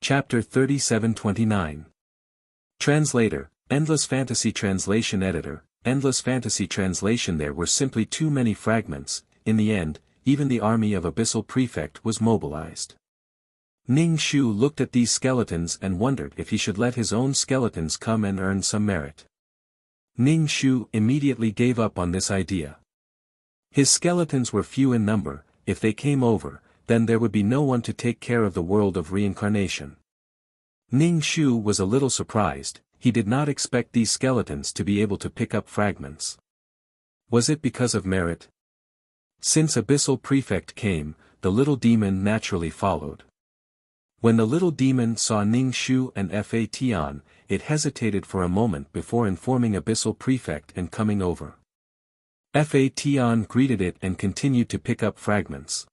Chapter 3729. Translator, Endless Fantasy Translation Editor, Endless Fantasy Translation. There were simply too many fragments. In the end, even the army of Abyssal Prefect was mobilized. Ning Shu looked at these skeletons and wondered if he should let his own skeletons come and earn some merit. Ning Shu immediately gave up on this idea. His skeletons were few in number. If they came over, then there would be no one to take care of the world of reincarnation. Ning Shu was a little surprised. He did not expect these skeletons to be able to pick up fragments. Was it because of merit? Since Abyssal Prefect came, the little demon naturally followed. When the little demon saw Ning Shu and Fa Tian, it hesitated for a moment before informing Abyssal Prefect and coming over. Fa Tian greeted it and continued to pick up fragments.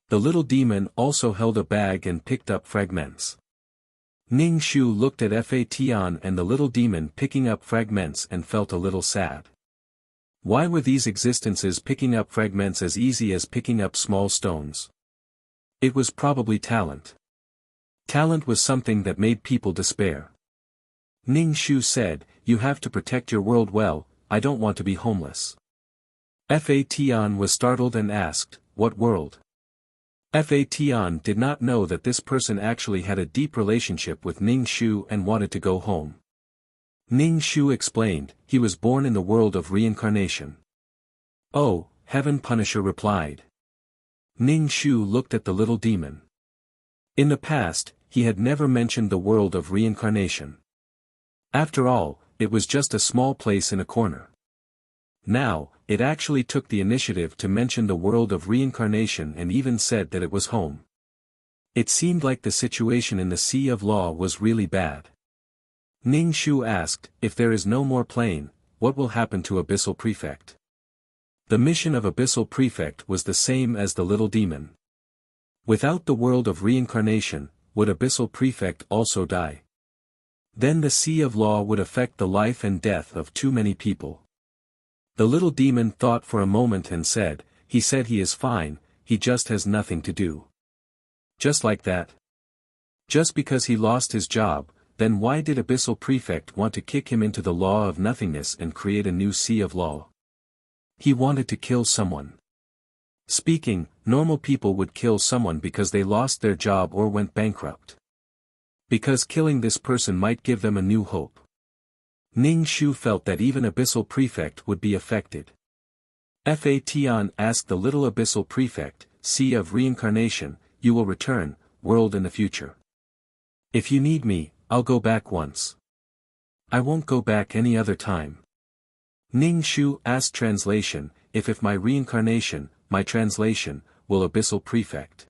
The little demon also held a bag and picked up fragments. Ning Shu looked at Fa Tian and the little demon picking up fragments and felt a little sad. Why were these existences picking up fragments as easy as picking up small stones? It was probably talent. Talent was something that made people despair. Ning Shu said, "You have to protect your world well, I don't want to be homeless." Fa Tian was startled and asked, "What world?" Fa Tian did not know that this person actually had a deep relationship with Ning Shu and wanted to go home. Ning Shu explained, he was born in the world of reincarnation. "Oh," Heaven Punisher replied. Ning Shu looked at the little demon. In the past, he had never mentioned the world of reincarnation. After all, it was just a small place in a corner. Now, it actually took the initiative to mention the world of reincarnation and even said that it was home. It seemed like the situation in the Sea of Law was really bad. Ning Shu asked, "If there is no more plane, what will happen to Abyssal Prefect?" The mission of Abyssal Prefect was the same as the little demon. Without the world of reincarnation, would Abyssal Prefect also die? Then the Sea of Law would affect the life and death of too many people. The little demon thought for a moment and said, "He said he is fine, he just has nothing to do." Just like that. Just because he lost his job, then why did Abyssal Prefect want to kick him into the law of nothingness and create a new Sea of Law? He wanted to kill someone. Speaking, normal people would kill someone because they lost their job or went bankrupt. Because killing this person might give them a new hope. Ning Shu felt that even Abyssal Prefect would be affected. Fa Tian asked the little Abyssal Prefect, "Sea of Reincarnation, you will return, world in the future. If you need me, I'll go back once. I won't go back any other time." Ning Shu asked translation, if my reincarnation, my translation, will Abyssal Prefect.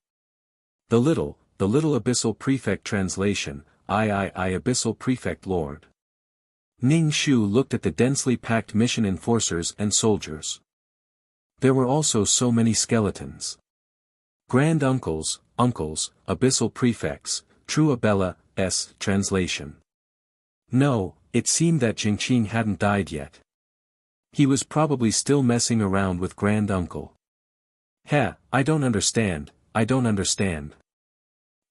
The little Abyssal Prefect translation, I Abyssal Prefect Lord. Ning Shu looked at the densely packed mission enforcers and soldiers. There were also so many skeletons. Grand uncles, Abyssal Prefects, True Abella-s translation. No, it seemed that Jingqing hadn't died yet. He was probably still messing around with Grand Uncle. I don't understand.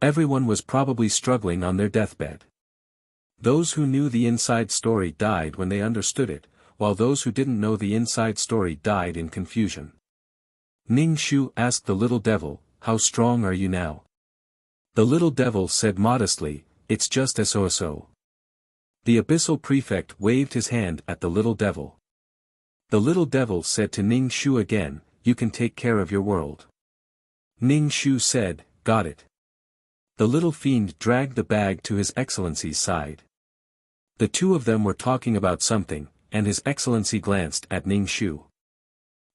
Everyone was probably struggling on their deathbed. Those who knew the inside story died when they understood it, while those who didn't know the inside story died in confusion. Ning Shu asked the little devil, "How strong are you now?" The little devil said modestly, "It's just so. The Abyssal Prefect waved his hand at the little devil. The little devil said to Ning Shu again, "You can take care of your world." Ning Shu said, "Got it." The little fiend dragged the bag to His Excellency's side. The two of them were talking about something, and His Excellency glanced at Ning Shu.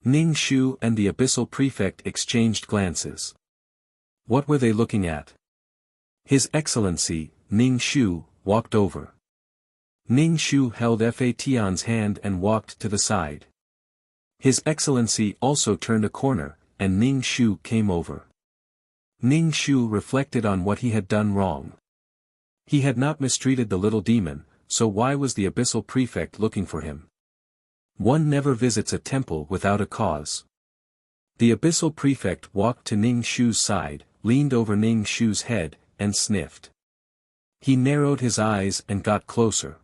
Ning Shu and the Abyssal Prefect exchanged glances. What were they looking at? His Excellency, Ning Shu, walked over. Ning Shu held Fa Tian's hand and walked to the side. His Excellency also turned a corner, and Ning Shu came over. Ning Shu reflected on what he had done wrong. He had not mistreated the little demon, so why was the Abyssal Prefect looking for him? One never visits a temple without a cause. The Abyssal Prefect walked to Ning Shu's side, leaned over Ning Shu's head, and sniffed. He narrowed his eyes and got closer.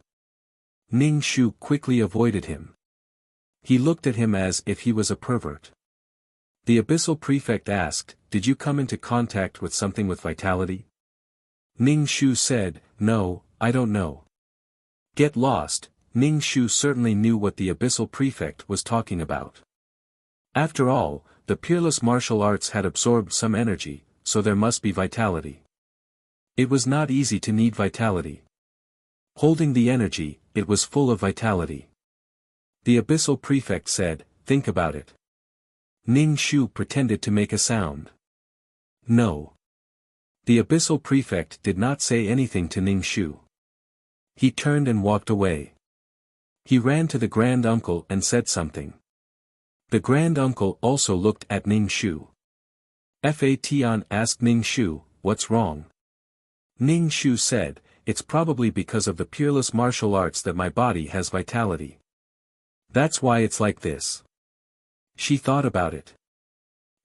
Ning Shu quickly avoided him. He looked at him as if he was a pervert. The Abyssal Prefect asked, "Did you come into contact with something with vitality?" Ning Shu said, "No, I don't know." Get lost, Ning Shu certainly knew what the Abyssal Prefect was talking about. After all, the peerless martial arts had absorbed some energy, so there must be vitality. It was not easy to need vitality. Holding the energy, it was full of vitality. The Abyssal Prefect said, "Think about it." Ning Shu pretended to make a sound. No. The Abyssal Prefect did not say anything to Ning Shu. He turned and walked away. He ran to the Grand Uncle and said something. The Grand Uncle also looked at Ning Shu. Fa Tian asked Ning Shu, "What's wrong?" Ning Shu said, "It's probably because of the peerless martial arts that my body has vitality. That's why it's like this." She thought about it.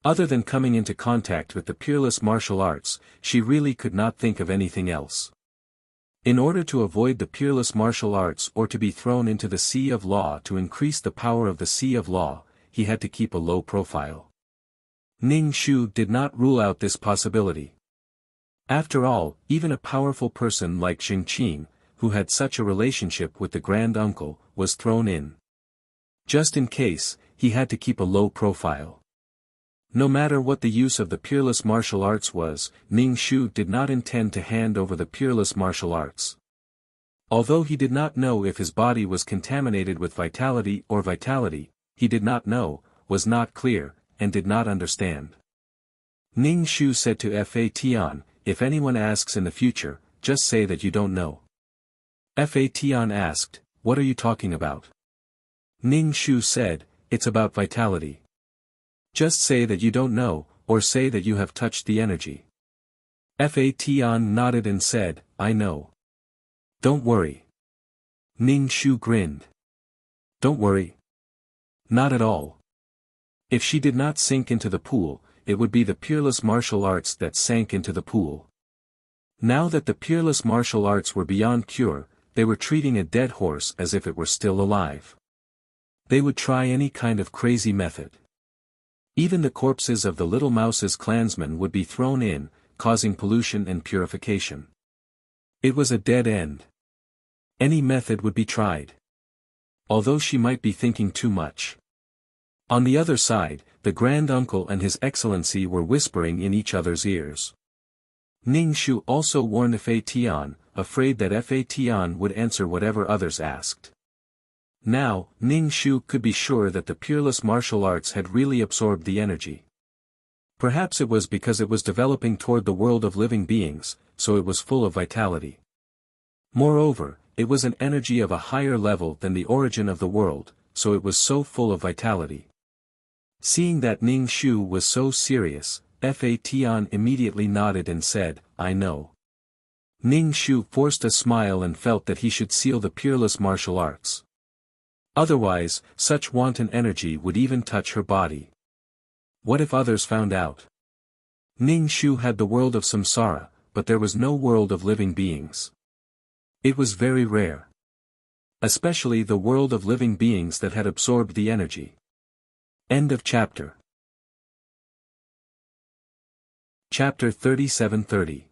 Other than coming into contact with the peerless martial arts, she really could not think of anything else. In order to avoid the peerless martial arts or to be thrown into the sea of law to increase the power of the sea of law, he had to keep a low profile. Ning Shu did not rule out this possibility. After all, even a powerful person like Xing Qing, who had such a relationship with the Grand Uncle, was thrown in. Just in case, he had to keep a low profile. No matter what the use of the peerless martial arts was, Ning Shu did not intend to hand over the peerless martial arts. Although he did not know if his body was contaminated with vitality or vitality, he did not know, was not clear, and did not understand. Ning Shu said to Fa Tian, "If anyone asks in the future, just say that you don't know." Fa Tian asked, "What are you talking about?" Ning Shu said, "It's about vitality. Just say that you don't know, or say that you have touched the energy." Fa Tian nodded and said, "I know." "Don't worry." Ning Shu grinned. "Don't worry?" Not at all. If she did not sink into the pool, it would be the peerless martial arts that sank into the pool. Now that the peerless martial arts were beyond cure, they were treating a dead horse as if it were still alive. They would try any kind of crazy method. Even the corpses of the Little Mouse's clansmen would be thrown in, causing pollution and purification. It was a dead end. Any method would be tried. Although she might be thinking too much. On the other side, the Grand Uncle and His Excellency were whispering in each other's ears. Ning Shu also warned Fa Tian, afraid that Fa Tian would answer whatever others asked. Now, Ning Shu could be sure that the peerless martial arts had really absorbed the energy. Perhaps it was because it was developing toward the world of living beings, so it was full of vitality. Moreover, it was an energy of a higher level than the origin of the world, so it was so full of vitality. Seeing that Ning Shu was so serious, Fa Tian immediately nodded and said, "I know." Ning Shu forced a smile and felt that he should seal the peerless martial arts. Otherwise, such wanton energy would even touch her body. What if others found out? Ning Shu had the world of samsara, but there was no world of living beings. It was very rare. Especially the world of living beings that had absorbed the energy. End of chapter. Chapter 3730.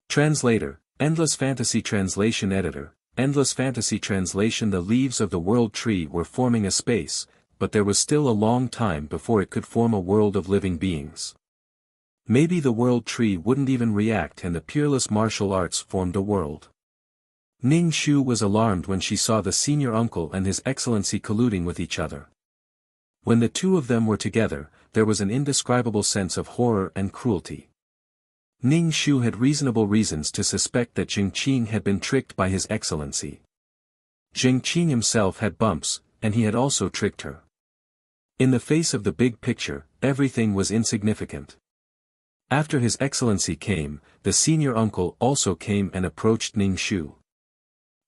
Translator, Endless Fantasy Translation Editor, Endless Fantasy Translation. The leaves of the world tree were forming a space, but there was still a long time before it could form a world of living beings. Maybe the world tree wouldn't even react and the peerless martial arts formed a world. Ning Shu was alarmed when she saw the senior uncle and His Excellency colluding with each other. When the two of them were together, there was an indescribable sense of horror and cruelty. Ning Shu had reasonable reasons to suspect that Xing Qing had been tricked by His Excellency. Xing Qing himself had bumps, and he had also tricked her. In the face of the big picture, everything was insignificant. After His Excellency came, the senior uncle also came and approached Ning Shu.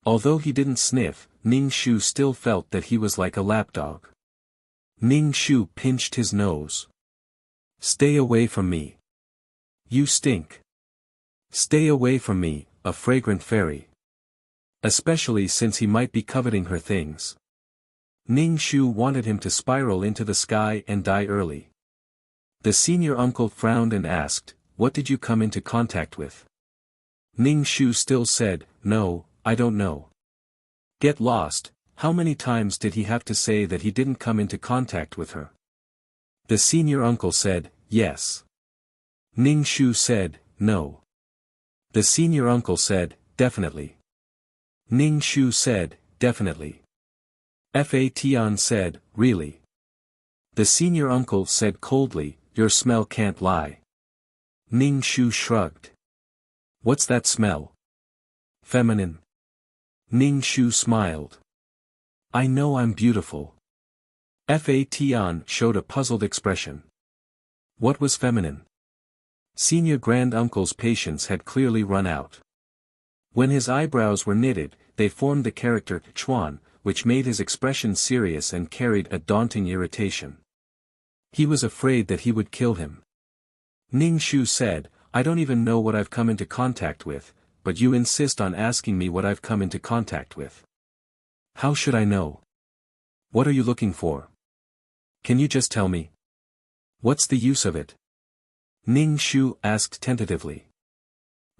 Although he didn't sniff, Ning Shu still felt that he was like a lapdog. Ning Shu pinched his nose. "Stay away from me. You stink. Stay away from me, a fragrant fairy. Especially since he might be coveting her things. Ning Shu wanted him to spiral into the sky and die early. The senior uncle frowned and asked, "What did you come into contact with?" Ning Shu still said, "No, I don't know." Get lost, how many times did he have to say that he didn't come into contact with her? The senior uncle said, "Yes." Ning Shu said, "No." The senior uncle said, "Definitely." Ning Shu said, "Definitely." Fa Tian said, "Really?" The senior uncle said coldly, "Your smell can't lie." Ning Shu shrugged. "What's that smell?" "Feminine." Ning Shu smiled. "I know I'm beautiful." Fa Tian showed a puzzled expression. What was feminine? Senior grand uncle's patience had clearly run out. When his eyebrows were knitted, they formed the character Chuan, which made his expression serious and carried a daunting irritation. He was afraid that he would kill him. Ning Shu said, "I don't even know what I've come into contact with, but you insist on asking me what I've come into contact with. How should I know? What are you looking for? Can you just tell me? What's the use of it?" Ning Shu asked tentatively.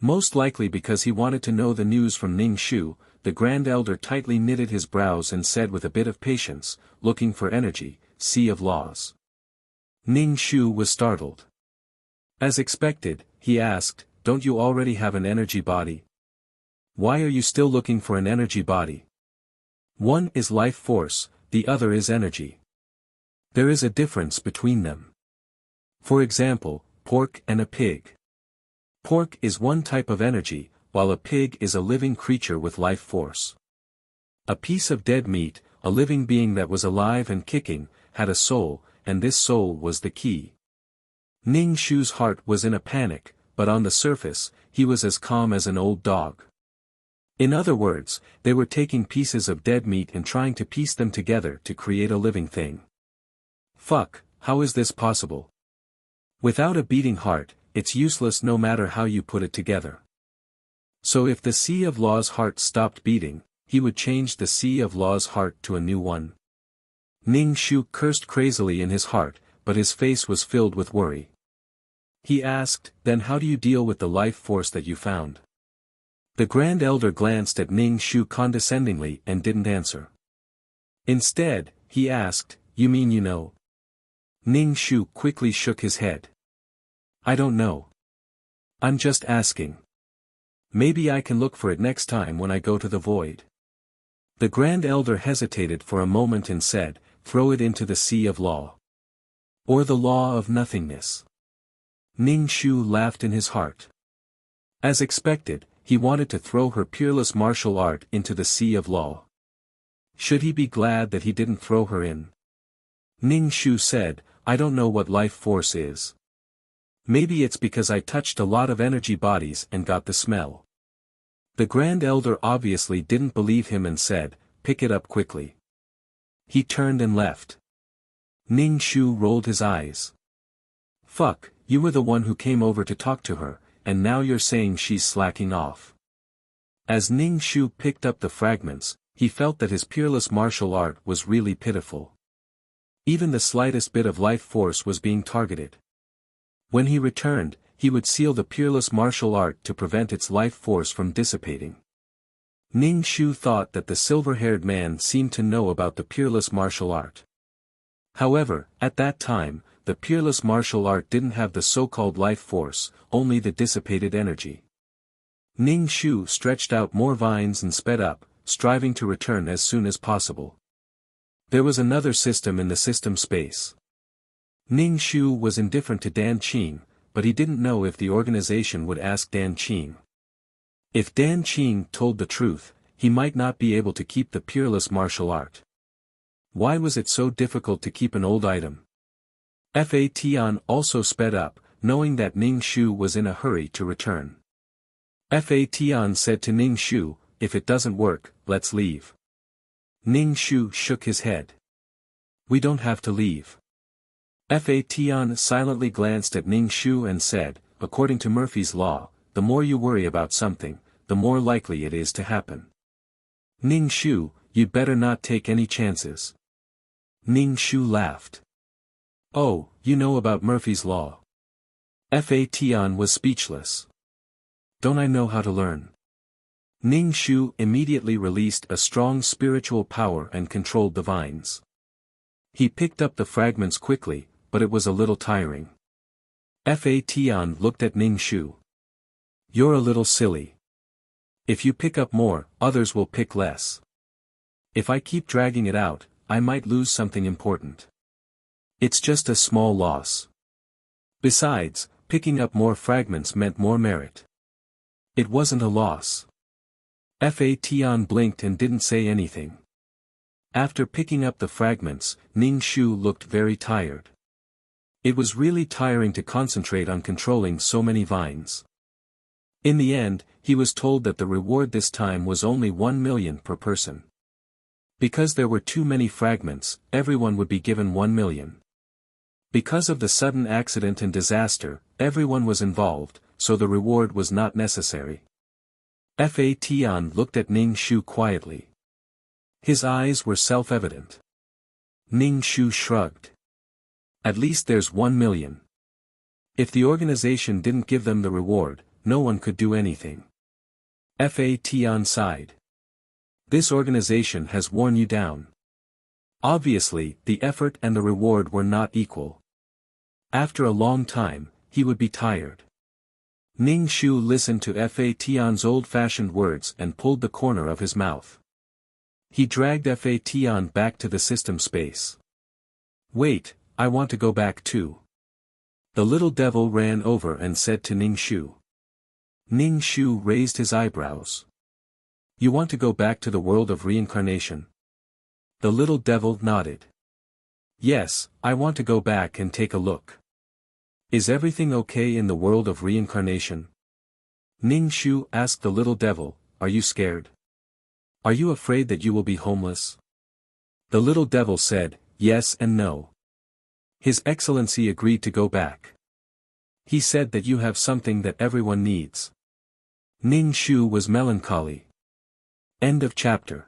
Most likely because he wanted to know the news from Ning Shu, the Grand Elder tightly knitted his brows and said with a bit of patience, "Looking for energy, sea of laws." Ning Shu was startled. As expected, he asked, "Don't you already have an energy body? Why are you still looking for an energy body? One is life force, the other is energy. There is a difference between them. For example, pork and a pig. Pork is one type of energy, while a pig is a living creature with life force. A piece of dead meat, a living being that was alive and kicking, had a soul, and this soul was the key." Ning Shu's heart was in a panic, but on the surface, he was as calm as an old dog. In other words, they were taking pieces of dead meat and trying to piece them together to create a living thing. Fuck, how is this possible? Without a beating heart, it's useless no matter how you put it together. So if the Sea of Law's heart stopped beating, he would change the Sea of Law's heart to a new one. Ning Shu cursed crazily in his heart, but his face was filled with worry. He asked, "Then how do you deal with the life force that you found?" The Grand Elder glanced at Ning Shu condescendingly and didn't answer. Instead, he asked, "You mean you know?" Ning Shu quickly shook his head. "I don't know. I'm just asking. Maybe I can look for it next time when I go to the void." The Grand Elder hesitated for a moment and said, "Throw it into the Sea of Law. Or the law of nothingness." Ning Shu laughed in his heart. As expected, he wanted to throw her peerless martial art into the Sea of Law. Should he be glad that he didn't throw her in? Ning Shu said, "I don't know what life force is. Maybe it's because I touched a lot of energy bodies and got the smell." The Grand Elder obviously didn't believe him and said, "Pick it up quickly." He turned and left. Ning Shu rolled his eyes. "Fuck, you were the one who came over to talk to her, and now you're saying she's slacking off." As Ning Shu picked up the fragments, he felt that his peerless martial art was really pitiful. Even the slightest bit of life force was being targeted. When he returned, he would seal the peerless martial art to prevent its life force from dissipating. Ning Shu thought that the silver-haired man seemed to know about the peerless martial art. However, at that time, the peerless martial art didn't have the so-called life force, only the dissipated energy. Ning Shu stretched out more vines and sped up, striving to return as soon as possible. There was another system in the system space. Ning Shu was indifferent to Dan Qing, but he didn't know if the organization would ask Dan Qing. If Dan Qing told the truth, he might not be able to keep the peerless martial art. Why was it so difficult to keep an old item? Fa Tian also sped up, knowing that Ning Shu was in a hurry to return. Fa Tian said to Ning Shu, "If it doesn't work, let's leave." Ning Shu shook his head. "We don't have to leave." Fa Tian silently glanced at Ning Shu and said, "According to Murphy's Law, the more you worry about something, the more likely it is to happen. Ning Shu, you'd better not take any chances. Ning Shu laughed. Oh, you know about Murphy's Law. Fa Tian was speechless. Don't I know how to learn? Ning Shu immediately released a strong spiritual power and controlled the vines. He picked up the fragments quickly, but it was a little tiring. Fa Tian looked at Ning Shu. You're a little silly. If you pick up more, others will pick less. If I keep dragging it out, I might lose something important. It's just a small loss. Besides, picking up more fragments meant more merit. It wasn't a loss. Fa Tian blinked and didn't say anything. After picking up the fragments, Ning Shu looked very tired. It was really tiring to concentrate on controlling so many vines. In the end, he was told that the reward this time was only 1 million per person. Because there were too many fragments, everyone would be given 1 million. Because of the sudden accident and disaster, everyone was involved, so the reward was not necessary. Fa Tian looked at Ning Shu quietly. His eyes were self-evident. Ning Shu shrugged. At least there's 1 million. If the organization didn't give them the reward, no one could do anything. Fa Tian sighed. This organization has worn you down. Obviously, the effort and the reward were not equal. After a long time, he would be tired. Ning Shu listened to Fa Tian's old-fashioned words and pulled the corner of his mouth. He dragged Fa Tian back to the system space. Wait, I want to go back too. The little devil ran over and said to Ning Shu. Ning Shu raised his eyebrows. You want to go back to the world of reincarnation? The little devil nodded. Yes, I want to go back and take a look. Is everything okay in the world of reincarnation? Ning Shu asked the little devil, are you scared? Are you afraid that you will be homeless? The little devil said, yes and no. His Excellency agreed to go back. He said that you have something that everyone needs. Ning Shu was melancholy. End of chapter.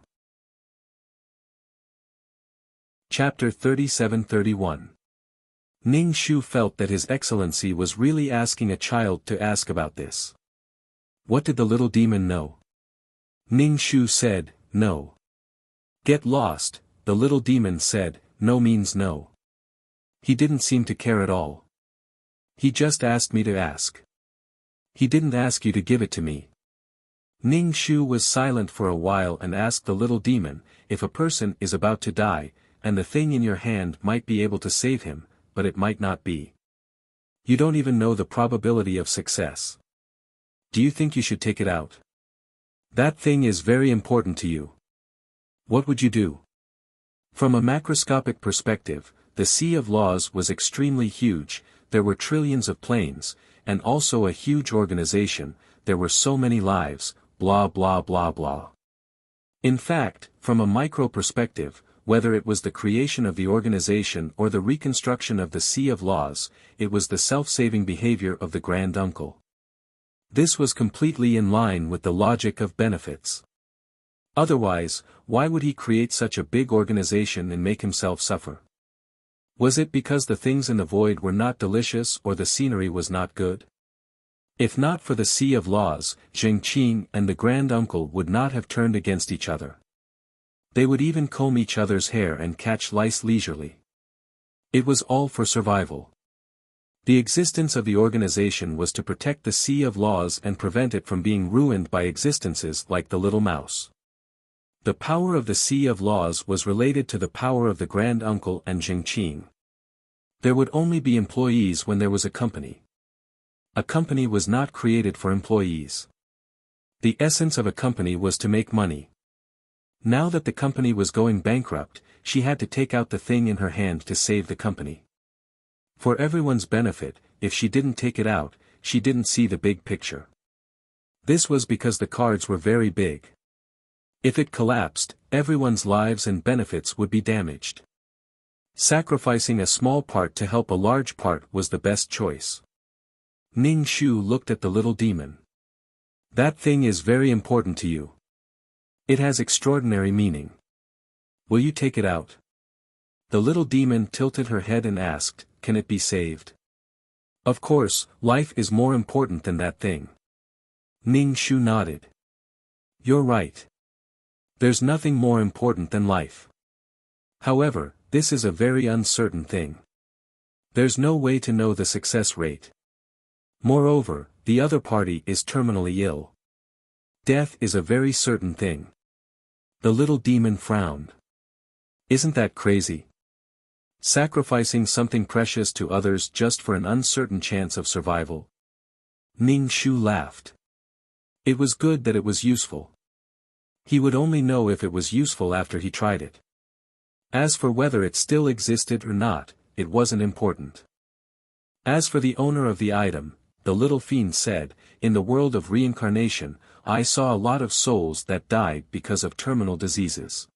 Chapter 37-31. Ning Shu felt that His Excellency was really asking a child to ask about this. What did the little demon know? Ning Shu said, no. Get lost, the little demon said, no means no. He didn't seem to care at all. He just asked me to ask. He didn't ask you to give it to me. Ning Shu was silent for a while and asked the little demon, if a person is about to die, and the thing in your hand might be able to save him, but it might not be. You don't even know the probability of success. Do you think you should take it out? That thing is very important to you. What would you do? From a macroscopic perspective, the Sea of Laws was extremely huge, there were trillions of planes, and also a huge organization, there were so many lives, blah blah blah blah. In fact, from a micro perspective, whether it was the creation of the organization or the reconstruction of the Sea of Laws, it was the self-saving behavior of the Grand Uncle. This was completely in line with the logic of benefits. Otherwise, why would he create such a big organization and make himself suffer? Was it because the things in the void were not delicious or the scenery was not good? If not for the Sea of Laws, Zhengqing and the Grand Uncle would not have turned against each other. They would even comb each other's hair and catch lice leisurely. It was all for survival. The existence of the organization was to protect the Sea of Laws and prevent it from being ruined by existences like the little mouse. The power of the Sea of Laws was related to the power of the Grand Uncle and Zhengqing. There would only be employees when there was a company. A company was not created for employees. The essence of a company was to make money. Now that the company was going bankrupt, she had to take out the thing in her hand to save the company. For everyone's benefit, if she didn't take it out, she didn't see the big picture. This was because the cards were very big. If it collapsed, everyone's lives and benefits would be damaged. Sacrificing a small part to help a large part was the best choice. Ning Shu looked at the little demon. That thing is very important to you. It has extraordinary meaning. Will you take it out? The little demon tilted her head and asked, can it be saved? Of course, life is more important than that thing. Ning Shu nodded. You're right. There's nothing more important than life. However, this is a very uncertain thing. There's no way to know the success rate. Moreover, the other party is terminally ill. Death is a very certain thing. The little demon frowned. Isn't that crazy? Sacrificing something precious to others just for an uncertain chance of survival. Ning Shu laughed. It was good that it was useful. He would only know if it was useful after he tried it. As for whether it still existed or not, it wasn't important. As for the owner of the item, the little fiend said, in the world of reincarnation, I saw a lot of souls that died because of terminal diseases.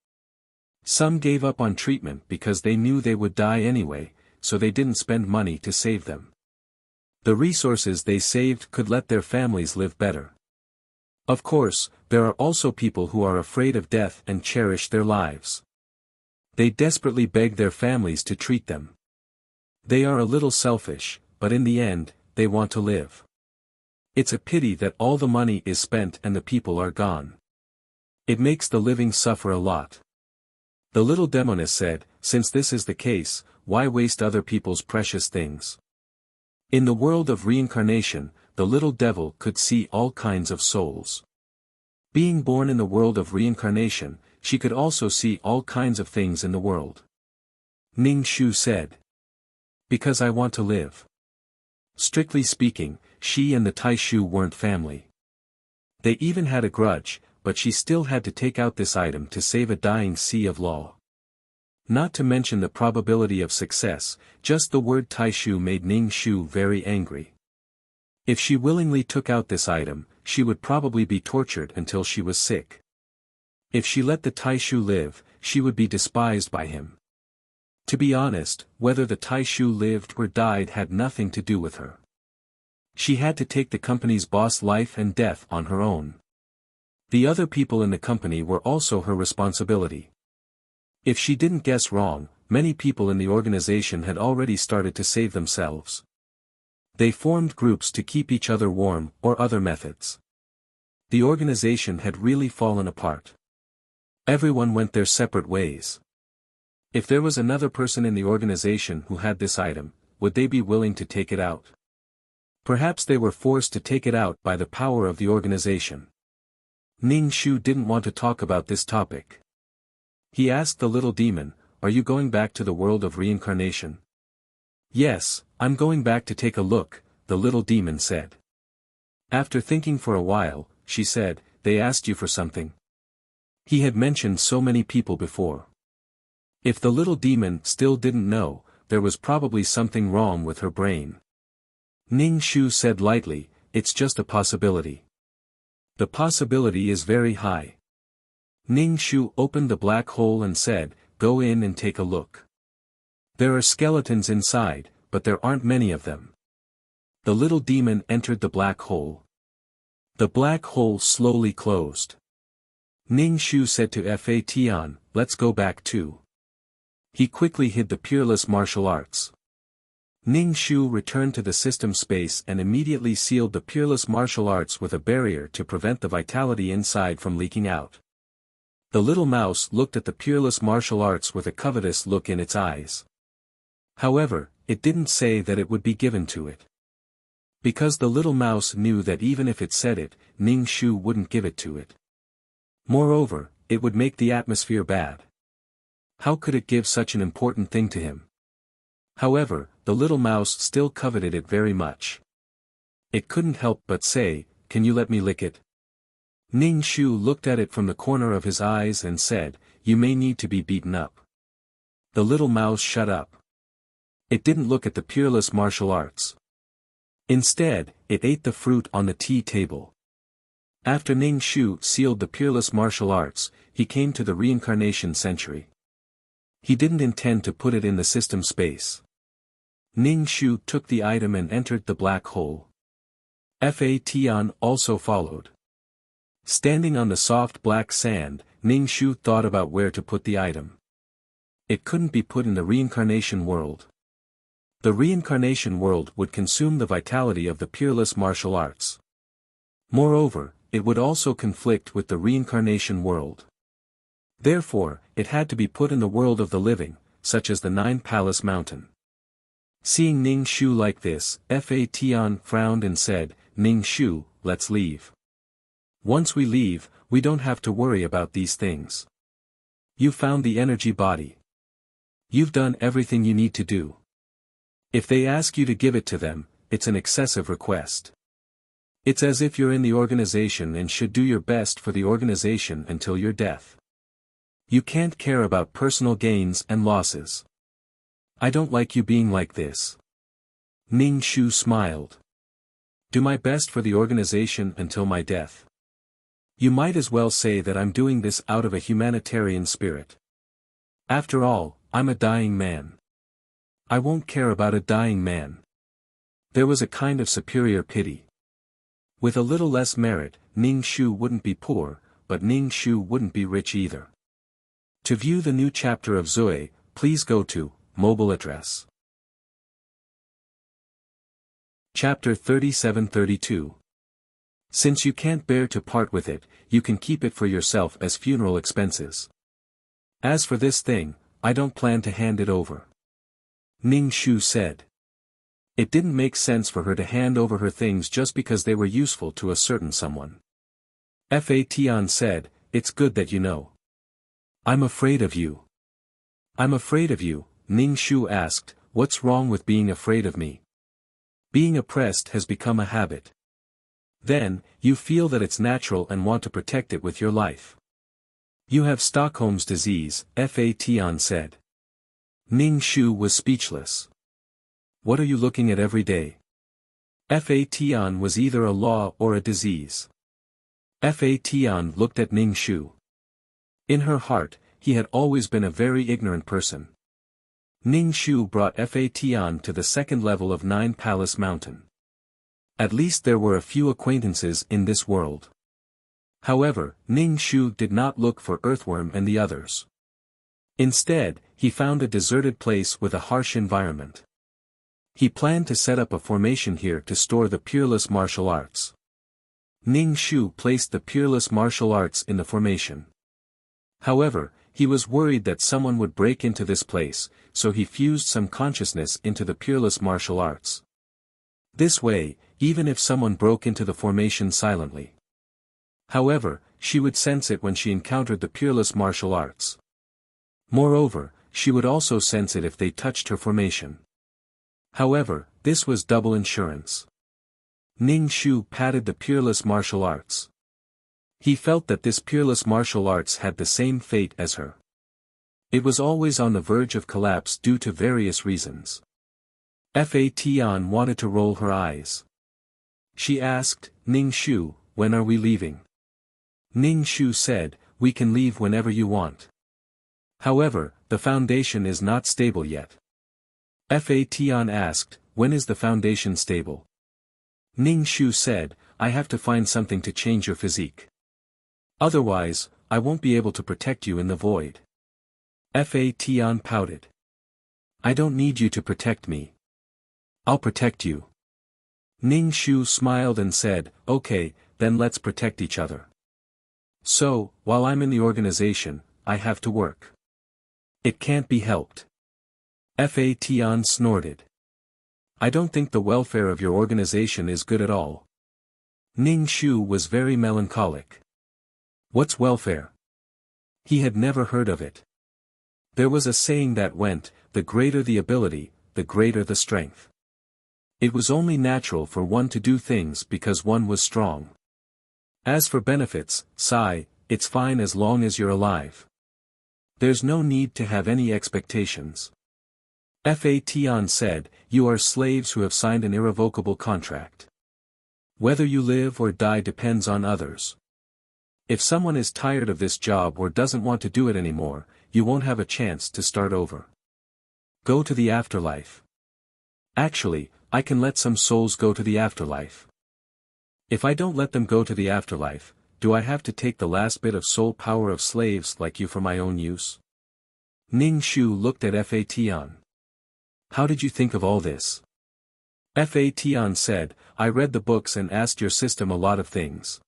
Some gave up on treatment because they knew they would die anyway, so they didn't spend money to save them. The resources they saved could let their families live better. Of course, there are also people who are afraid of death and cherish their lives. They desperately beg their families to treat them. They are a little selfish, but in the end, they want to live. It's a pity that all the money is spent and the people are gone. It makes the living suffer a lot. The little demoness said, since this is the case, why waste other people's precious things? In the world of reincarnation, the little devil could see all kinds of souls. Being born in the world of reincarnation, she could also see all kinds of things in the world. Ning Shu said. Because I want to live. Strictly speaking, she and the Taishu weren't family. They even had a grudge, but she still had to take out this item to save a dying sea of law. Not to mention the probability of success, just the word Taishu made Ning Shu very angry. If she willingly took out this item, she would probably be tortured until she was sick. If she let the Taishu live, she would be despised by him. To be honest, whether the Taishu lived or died had nothing to do with her. She had to take the company's boss life and death on her own. The other people in the company were also her responsibility. If she didn't guess wrong, many people in the organization had already started to save themselves. They formed groups to keep each other warm, or other methods. The organization had really fallen apart. Everyone went their separate ways. If there was another person in the organization who had this item, would they be willing to take it out? Perhaps they were forced to take it out by the power of the organization. Ning Shu didn't want to talk about this topic. He asked the little demon, are you going back to the world of reincarnation? Yes, I'm going back to take a look, the little demon said. After thinking for a while, she said, they asked you for something. He had mentioned so many people before. If the little demon still didn't know, there was probably something wrong with her brain. Ning Shu said lightly, it's just a possibility. The possibility is very high. Ning Shu opened the black hole and said, go in and take a look. There are skeletons inside, but there aren't many of them. The little demon entered the black hole. The black hole slowly closed. Ning Shu said to Fa Tian, let's go back too. He quickly hid the peerless martial arts. Ning Shu returned to the system space and immediately sealed the peerless martial arts with a barrier to prevent the vitality inside from leaking out. The little mouse looked at the peerless martial arts with a covetous look in its eyes. However, it didn't say that it would be given to it. Because the little mouse knew that even if it said it, Ning Shu wouldn't give it to it. Moreover, it would make the atmosphere bad. How could it give such an important thing to him? However, the little mouse still coveted it very much. It couldn't help but say, can you let me lick it? Ning Shu looked at it from the corner of his eyes and said, you may need to be beaten up. The little mouse shut up. It didn't look at the peerless martial arts. Instead, it ate the fruit on the tea table. After Ning Shu sealed the peerless martial arts, he came to the reincarnation century. He didn't intend to put it in the system space. Ning Shu took the item and entered the black hole. Fa Tian also followed. Standing on the soft black sand, Ning Shu thought about where to put the item. It couldn't be put in the reincarnation world. The reincarnation world would consume the vitality of the peerless martial arts. Moreover, it would also conflict with the reincarnation world. Therefore, it had to be put in the world of the living, such as the Nine Palace Mountain. Seeing Ning Shu like this, Fa Tian frowned and said, "Ning Shu, let's leave. Once we leave, we don't have to worry about these things. You found the energy body. You've done everything you need to do. If they ask you to give it to them, it's an excessive request. It's as if you're in the organization and should do your best for the organization until your death. You can't care about personal gains and losses. I don't like you being like this." Ning Shu smiled. "Do my best for the organization until my death. You might as well say that I'm doing this out of a humanitarian spirit. After all, I'm a dying man. I won't care about a dying man." There was a kind of superior pity. With a little less merit, Ning Shu wouldn't be poor, but Ning Shu wouldn't be rich either. To view the new chapter of Zui, please go to mobile address. Chapter 37-32. Since you can't bear to part with it, you can keep it for yourself as funeral expenses. As for this thing, I don't plan to hand it over. Ning Shu said. It didn't make sense for her to hand over her things just because they were useful to a certain someone. Fa Tian said, "It's good that you know." "I'm afraid of you." "I'm afraid of you," Ning Shu asked, "What's wrong with being afraid of me?" "Being oppressed has become a habit. Then, you feel that it's natural and want to protect it with your life. You have Stockholm's disease," Fa Tian said. Ning Shu was speechless. "What are you looking at every day?" Fa Tian was either a law or a disease. Fa Tian looked at Ning Shu. In her heart, he had always been a very ignorant person. Ning Shu brought Fa Tian to the second level of Nine Palace Mountain. At least there were a few acquaintances in this world. However, Ning Shu did not look for Earthworm and the others. Instead, he found a deserted place with a harsh environment. He planned to set up a formation here to store the peerless martial arts. Ning Shu placed the peerless martial arts in the formation. However, he was worried that someone would break into this place, so he fused some consciousness into the peerless martial arts. This way, even if someone broke into the formation silently. However, she would sense it when she encountered the peerless martial arts. Moreover, she would also sense it if they touched her formation. However, this was double insurance. Ning Shu patted the peerless martial arts. He felt that this peerless martial arts had the same fate as her. It was always on the verge of collapse due to various reasons. Fa Tian wanted to roll her eyes. She asked, "Ning Shu, when are we leaving?" Ning Shu said, "We can leave whenever you want. However, the foundation is not stable yet." Fa Tian asked, "When is the foundation stable?" Ning Shu said, "I have to find something to change your physique. Otherwise, I won't be able to protect you in the void." Fa Tian pouted. "I don't need you to protect me. I'll protect you." Ning Shu smiled and said, "Okay, then let's protect each other. So, while I'm in the organization, I have to work. It can't be helped." Fa Tian snorted. "I don't think the welfare of your organization is good at all." Ning Shu was very melancholic. What's welfare? He had never heard of it. There was a saying that went, the greater the ability, the greater the strength. It was only natural for one to do things because one was strong. As for benefits, sigh, it's fine as long as you're alive. There's no need to have any expectations. Fa Tian said, "You are slaves who have signed an irrevocable contract. Whether you live or die depends on others. If someone is tired of this job or doesn't want to do it anymore, you won't have a chance to start over. Go to the afterlife. Actually, I can let some souls go to the afterlife. If I don't let them go to the afterlife, do I have to take the last bit of soul power of slaves like you for my own use? Ning Shu looked at Fa Tian. How did you think of all this? Fa Tian said, I read the books and asked your system a lot of things.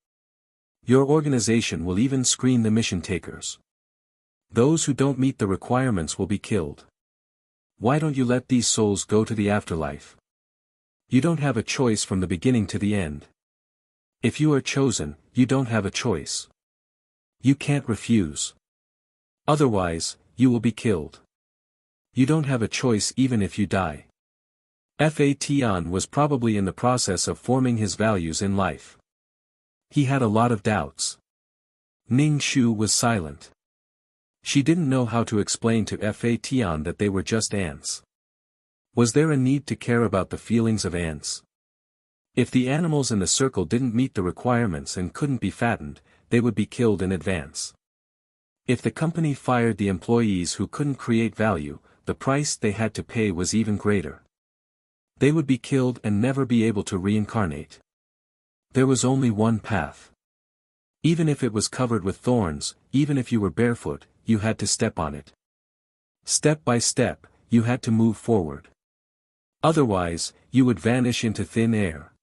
Your organization will even screen the mission takers. Those who don't meet the requirements will be killed. Why don't you let these souls go to the afterlife? You don't have a choice from the beginning to the end. If you are chosen, you don't have a choice. You can't refuse. Otherwise, you will be killed. You don't have a choice even if you die. Fa Tian was probably in the process of forming his values in life. He had a lot of doubts. Ning Shu was silent. She didn't know how to explain to Fa Tian that they were just ants. Was there a need to care about the feelings of ants? If the animals in the circle didn't meet the requirements and couldn't be fattened, they would be killed in advance. If the company fired the employees who couldn't create value, the price they had to pay was even greater. They would be killed and never be able to reincarnate. There was only one path. Even if it was covered with thorns, even if you were barefoot, you had to step on it. Step by step, you had to move forward. Otherwise, you would vanish into thin air.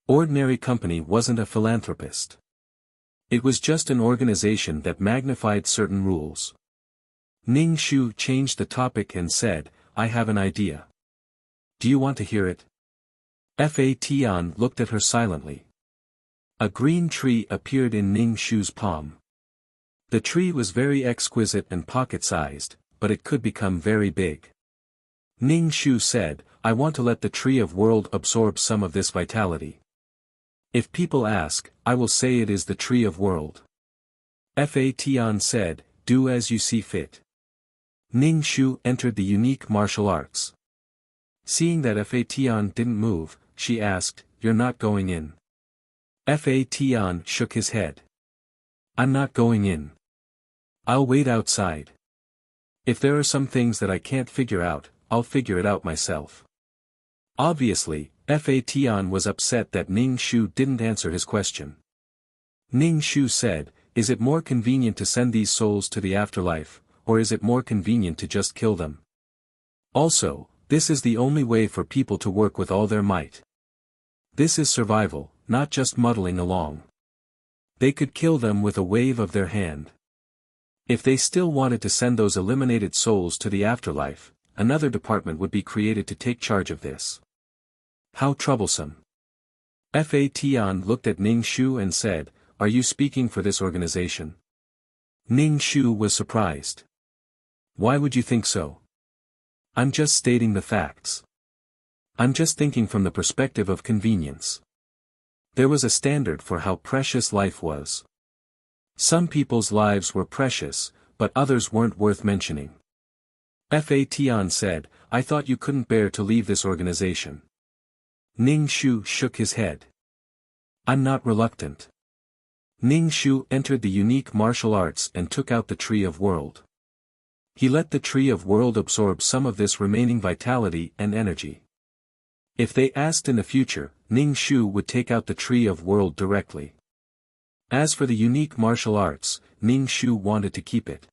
Ordinary company wasn't a philanthropist. It was just an organization that magnified certain rules. Ning Shu changed the topic and said, I have an idea. Do you want to hear it? Fa Tian looked at her silently. A green tree appeared in Ning Shu's palm. The tree was very exquisite and pocket-sized, but it could become very big. Ning Shu said, I want to let the tree of world absorb some of this vitality. If people ask, I will say it is the tree of world. Fa Tian said, do as you see fit. Ning Shu entered the unique martial arts. Seeing that Fa Tian didn't move, she asked, you're not going in. Fa Tian shook his head. I'm not going in. I'll wait outside. If there are some things that I can't figure out, I'll figure it out myself. Obviously, Fa Tian was upset that Ning Shu didn't answer his question. Ning Shu said, is it more convenient to send these souls to the afterlife, or is it more convenient to just kill them? Also, this is the only way for people to work with all their might. This is survival, not just muddling along. They could kill them with a wave of their hand. If they still wanted to send those eliminated souls to the afterlife, another department would be created to take charge of this. How troublesome. Fa Tian looked at Ning Shu and said, are you speaking for this organization? Ning Shu was surprised. Why would you think so? I'm just stating the facts. I'm just thinking from the perspective of convenience. There was a standard for how precious life was. Some people's lives were precious, but others weren't worth mentioning. Fa Tian said, I thought you couldn't bear to leave this organization. Ning Shu shook his head. I'm not reluctant. Ning Shu entered the unique martial arts and took out the tree of world. He let the tree of world absorb some of this remaining vitality and energy. If they asked in the future, Ning Shu would take out the tree of world directly. As for the unique martial arts, Ning Shu wanted to keep it.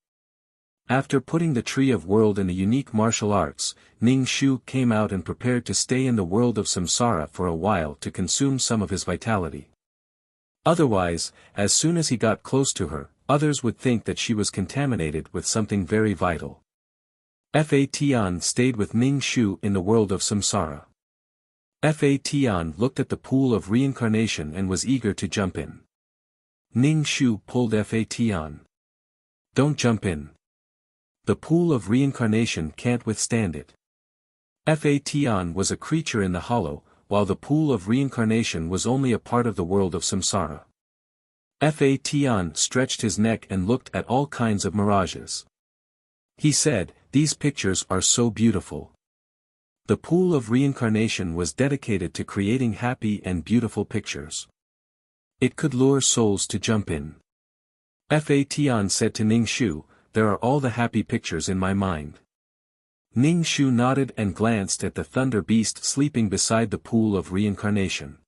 After putting the tree of world in the unique martial arts, Ning Shu came out and prepared to stay in the world of samsara for a while to consume some of his vitality. Otherwise, as soon as he got close to her, others would think that she was contaminated with something very vital. Fa Tian stayed with Ning Shu in the world of samsara. Fa Tian looked at the pool of reincarnation and was eager to jump in. Ning Shu pulled Fa Tian. Don't jump in. The pool of reincarnation can't withstand it. Fa Tian was a creature in the hollow, while the pool of reincarnation was only a part of the world of samsara. Fa Tian stretched his neck and looked at all kinds of mirages. He said, these pictures are so beautiful. The pool of reincarnation was dedicated to creating happy and beautiful pictures. It could lure souls to jump in. Fa Tian said to Ning Shu, there are all the happy pictures in my mind. Ning Shu nodded and glanced at the thunder beast sleeping beside the pool of reincarnation.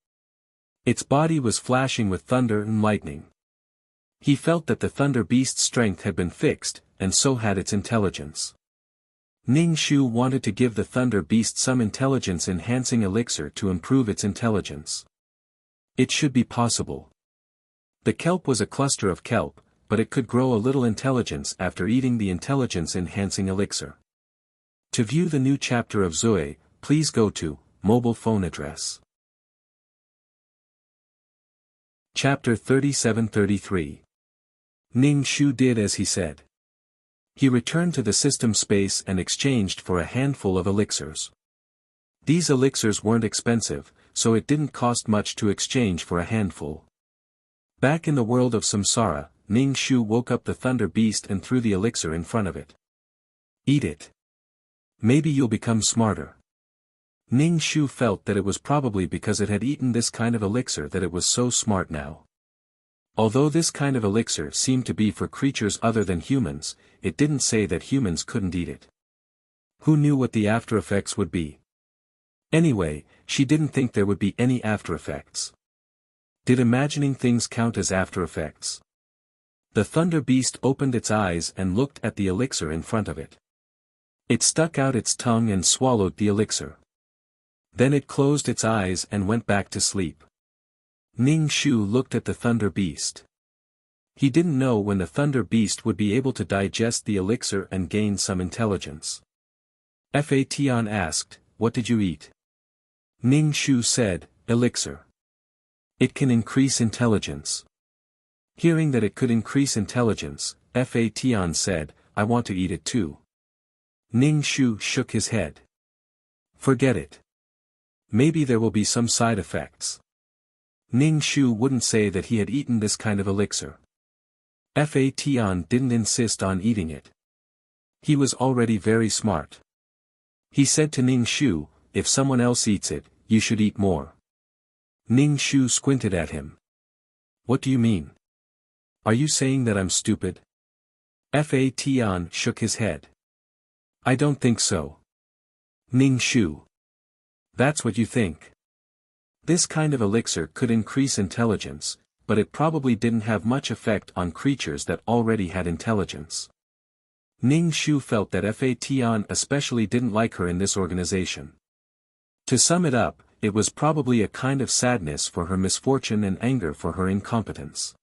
Its body was flashing with thunder and lightning. He felt that the Thunder Beast's strength had been fixed, and so had its intelligence. Ning Shu wanted to give the Thunder Beast some intelligence-enhancing elixir to improve its intelligence. It should be possible. The kelp was a cluster of kelp, but it could grow a little intelligence after eating the intelligence-enhancing elixir. To view the new chapter of Zoe, please go to mobile phone address. Chapter 37-33. Ning Shu did as he said. He returned to the system space and exchanged for a handful of elixirs. These elixirs weren't expensive, so it didn't cost much to exchange for a handful. Back in the world of Samsara, Ning Shu woke up the Thunder Beast and threw the elixir in front of it. Eat it. Maybe you'll become smarter. Ning Shu felt that it was probably because it had eaten this kind of elixir that it was so smart now. Although this kind of elixir seemed to be for creatures other than humans, it didn't say that humans couldn't eat it. Who knew what the after effects would be? Anyway, she didn't think there would be any after effects. Did imagining things count as after effects? The Thunder Beast opened its eyes and looked at the elixir in front of it. It stuck out its tongue and swallowed the elixir. Then it closed its eyes and went back to sleep. Ning Shu looked at the Thunder Beast. He didn't know when the Thunder Beast would be able to digest the elixir and gain some intelligence. Fation asked, "What did you eat?" Ning Shu said, "Elixir. It can increase intelligence." Hearing that it could increase intelligence, Fation said, "I want to eat it too." Ning Shu shook his head. "Forget it. Maybe there will be some side effects." Ning Shu wouldn't say that he had eaten this kind of elixir. Fation didn't insist on eating it. He was already very smart. He said to Ning Shu, "If someone else eats it, you should eat more." Ning Shu squinted at him. "What do you mean? Are you saying that I'm stupid?" Fation shook his head. "I don't think so." Ning Shu. "That's what you think. This kind of elixir could increase intelligence, but it probably didn't have much effect on creatures that already had intelligence." Ning Shu felt that Fation especially didn't like her in this organization. To sum it up, it was probably a kind of sadness for her misfortune and anger for her incompetence.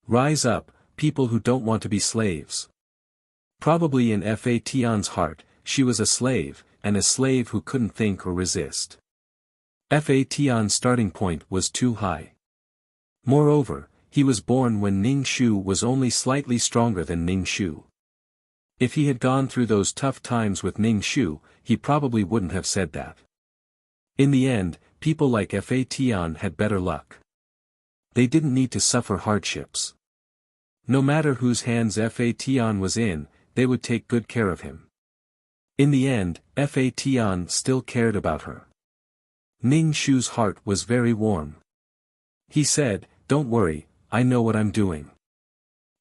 Rise up, people who don't want to be slaves. Probably in Fation's heart, she was a slave, and a slave who couldn't think or resist. Fation's starting point was too high. Moreover, he was born when Ning Shu was only slightly stronger than Ning Shu. If he had gone through those tough times with Ning Shu, he probably wouldn't have said that. In the end, people like Fation had better luck. They didn't need to suffer hardships. No matter whose hands Fation was in, they would take good care of him. In the end, Fation still cared about her. Ning Shu's heart was very warm. He said, "Don't worry, I know what I'm doing.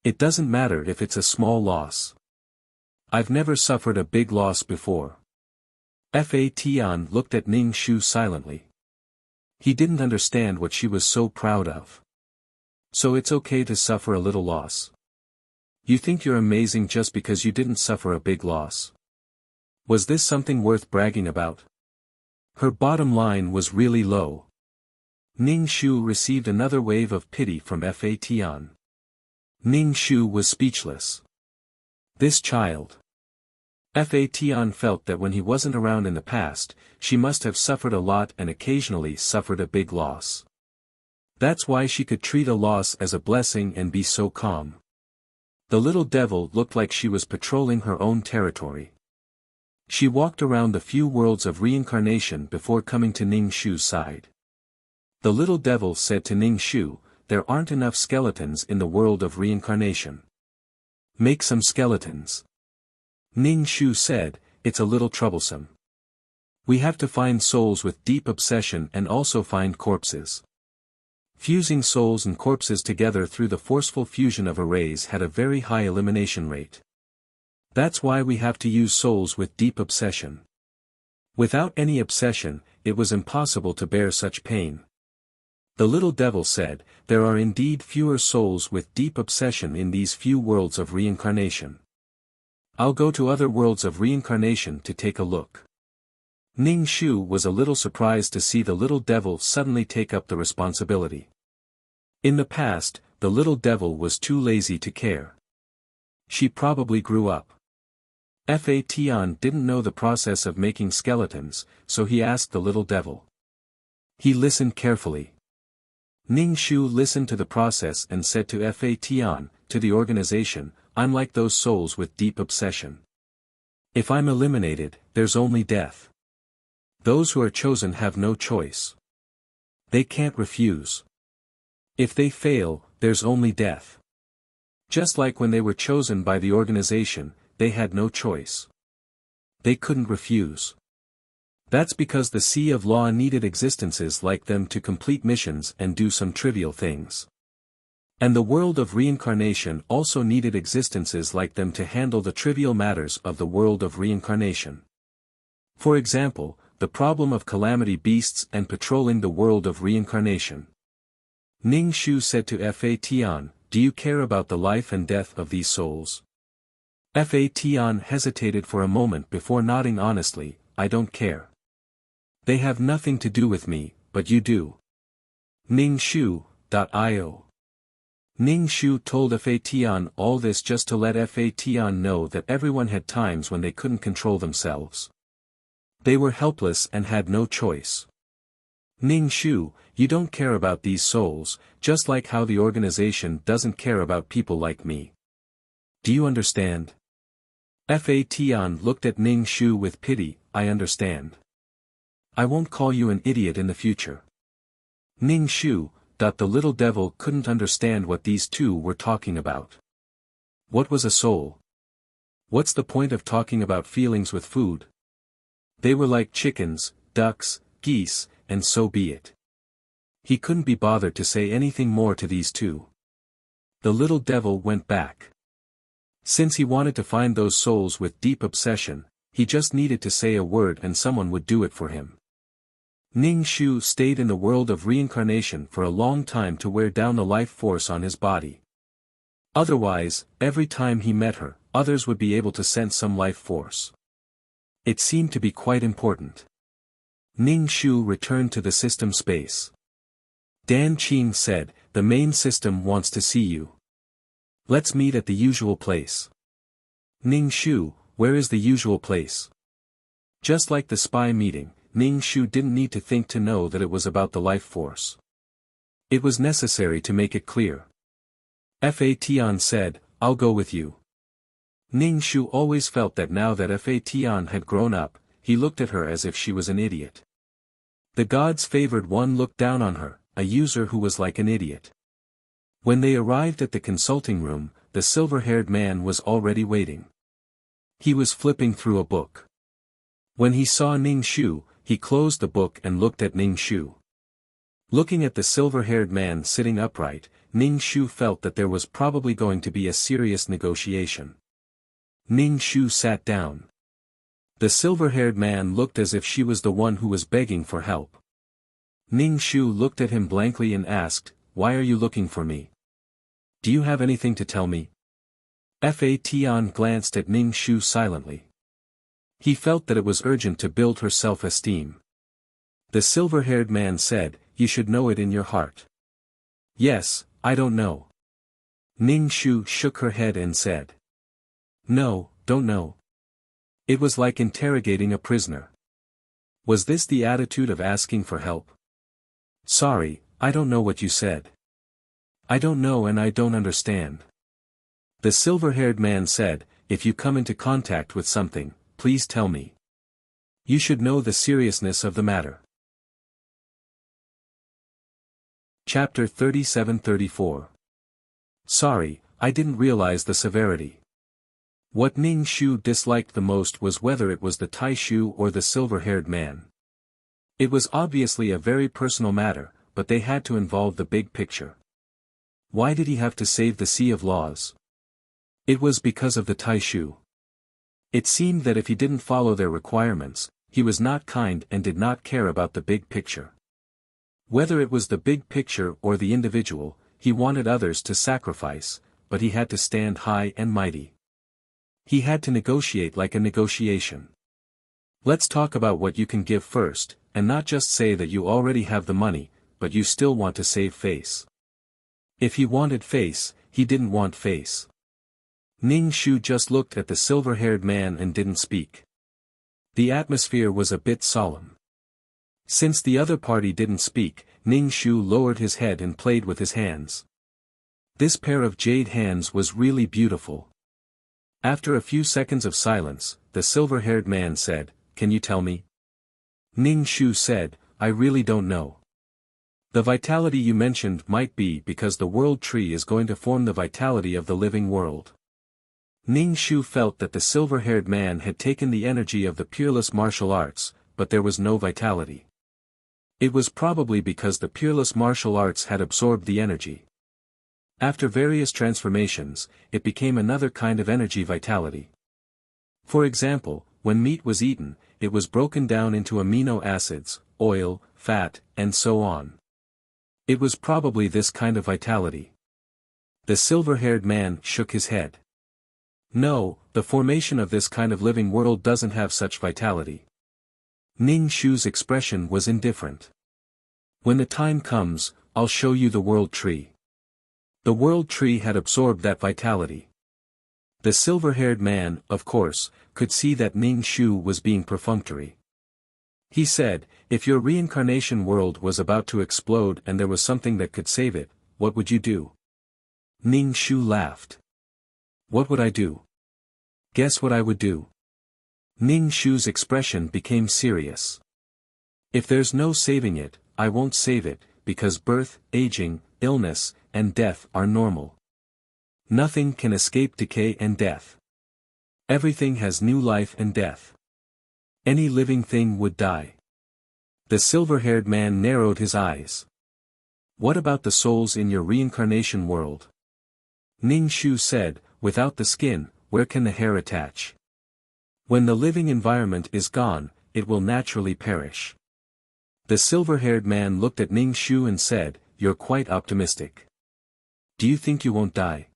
It doesn't matter if it's a small loss. I've never suffered a big loss before." Fation looked at Ning Shu silently. He didn't understand what she was so proud of. So it's okay to suffer a little loss. You think you're amazing just because you didn't suffer a big loss. Was this something worth bragging about? Her bottom line was really low. Ning Shu received another wave of pity from Fation. Ning Shu was speechless. This child. Fation felt that when he wasn't around in the past, she must have suffered a lot and occasionally suffered a big loss. That's why she could treat a loss as a blessing and be so calm. The little devil looked like she was patrolling her own territory. She walked around the few worlds of reincarnation before coming to Ning Shu's side. The little devil said to Ning Shu, "There aren't enough skeletons in the world of reincarnation. Make some skeletons." Ning Shu said, "It's a little troublesome. We have to find souls with deep obsession and also find corpses." Fusing souls and corpses together through the forceful fusion of arrays had a very high elimination rate. That's why we have to use souls with deep obsession. Without any obsession, it was impossible to bear such pain. The little devil said, there are indeed fewer souls with deep obsession in these few worlds of reincarnation. I'll go to other worlds of reincarnation to take a look. Ning Shu was a little surprised to see the little devil suddenly take up the responsibility. In the past, the little devil was too lazy to care. She probably grew up. Fa Tian didn't know the process of making skeletons, so he asked the little devil. He listened carefully. Ning Shu listened to the process and said to Fa Tian, to the organization, I'm like those souls with deep obsession. If I'm eliminated, there's only death. Those who are chosen have no choice. They can't refuse. If they fail, there's only death. Just like when they were chosen by the organization, they had no choice. They couldn't refuse. That's because the Sea of Law needed existences like them to complete missions and do some trivial things. And the world of reincarnation also needed existences like them to handle the trivial matters of the world of reincarnation. For example, the problem of calamity beasts and patrolling the world of reincarnation. Ning Shu said to Fa Tian, do you care about the life and death of these souls? Fa Tian hesitated for a moment before nodding honestly, I don't care. They have nothing to do with me, but you do. Ning Shu.io. Ning Shu told Fa Tian all this just to let Fa Tian know that everyone had times when they couldn't control themselves. They were helpless and had no choice. Ning Shu, you don't care about these souls, just like how the organization doesn't care about people like me. Do you understand? Fa Tian looked at Ning Shu with pity, I understand. I won't call you an idiot in the future. Ning Shu, the little devil couldn't understand what these two were talking about. What was a soul? What's the point of talking about feelings with food? They were like chickens, ducks, geese, and so be it. He couldn't be bothered to say anything more to these two. The little devil went back. Since he wanted to find those souls with deep obsession, he just needed to say a word and someone would do it for him. Ning Shu stayed in the world of reincarnation for a long time to wear down the life force on his body. Otherwise, every time he met her, others would be able to sense some life force. It seemed to be quite important. Ning Shu returned to the system space. Dan Qing said, the main system wants to see you. Let's meet at the usual place. Ning Shu, where is the usual place? Just like the spy meeting, Ning Shu didn't need to think to know that it was about the life force. It was necessary to make it clear. Fa Tian said, I'll go with you. Ning Shu always felt that now that Fa Tian had grown up, he looked at her as if she was an idiot. The gods favored one looked down on her, a user who was like an idiot. When they arrived at the consulting room, the silver-haired man was already waiting. He was flipping through a book. When he saw Ning Shu, he closed the book and looked at Ning Shu. Looking at the silver-haired man sitting upright, Ning Shu felt that there was probably going to be a serious negotiation. Ning Shu sat down. The silver-haired man looked as if she was the one who was begging for help. Ning Shu looked at him blankly and asked, why are you looking for me? Do you have anything to tell me? Fa Tian glanced at Ning Shu silently. He felt that it was urgent to build her self-esteem. The silver-haired man said, you should know it in your heart. Yes, I don't know. Ning Shu shook her head and said. No, don't know. It was like interrogating a prisoner. Was this the attitude of asking for help? Sorry, I don't know what you said. I don't know and I don't understand. The silver-haired man said, if you come into contact with something, please tell me. You should know the seriousness of the matter. Chapter 37-34. Sorry, I didn't realize the severity. What Ning Shu disliked the most was whether it was the Tai Shu or the silver-haired man. It was obviously a very personal matter, but they had to involve the big picture. Why did he have to save the Sea of Laws? It was because of the Tai Shu. It seemed that if he didn't follow their requirements, he was not kind and did not care about the big picture. Whether it was the big picture or the individual, he wanted others to sacrifice, but he had to stand high and mighty. He had to negotiate like a negotiation. Let's talk about what you can give first, and not just say that you already have the money, but you still want to save face. If he wanted face, he didn't want face. Ning Shu just looked at the silver-haired man and didn't speak. The atmosphere was a bit solemn. Since the other party didn't speak, Ning Shu lowered his head and played with his hands. This pair of jade hands was really beautiful. After a few seconds of silence, the silver-haired man said, "Can you tell me?" Ning Shu said, "I really don't know. The vitality you mentioned might be because the world tree is going to form the vitality of the living world." Ning Shu felt that the silver-haired man had taken the energy of the peerless martial arts, but there was no vitality. It was probably because the peerless martial arts had absorbed the energy. After various transformations, it became another kind of energy vitality. For example, when meat was eaten, it was broken down into amino acids, oil, fat, and so on. It was probably this kind of vitality. The silver-haired man shook his head. No, the formation of this kind of living world doesn't have such vitality. Ning Shu's expression was indifferent. When the time comes, I'll show you the world tree. The world tree had absorbed that vitality. The silver-haired man, of course, could see that Ning Shu was being perfunctory. He said, "If your reincarnation world was about to explode and there was something that could save it, what would you do?" Ning Shu laughed. "What would I do? Guess what I would do?" Ning Shu's expression became serious. "If there's no saving it, I won't save it, because birth, aging, illness, and death are normal. Nothing can escape decay and death. Everything has new life and death. Any living thing would die." The silver-haired man narrowed his eyes. "What about the souls in your reincarnation world?" Ning Shu said, "Without the skin, where can the hair attach? When the living environment is gone, it will naturally perish." The silver-haired man looked at Ning Shu and said, "You're quite optimistic. Do you think you won't die?"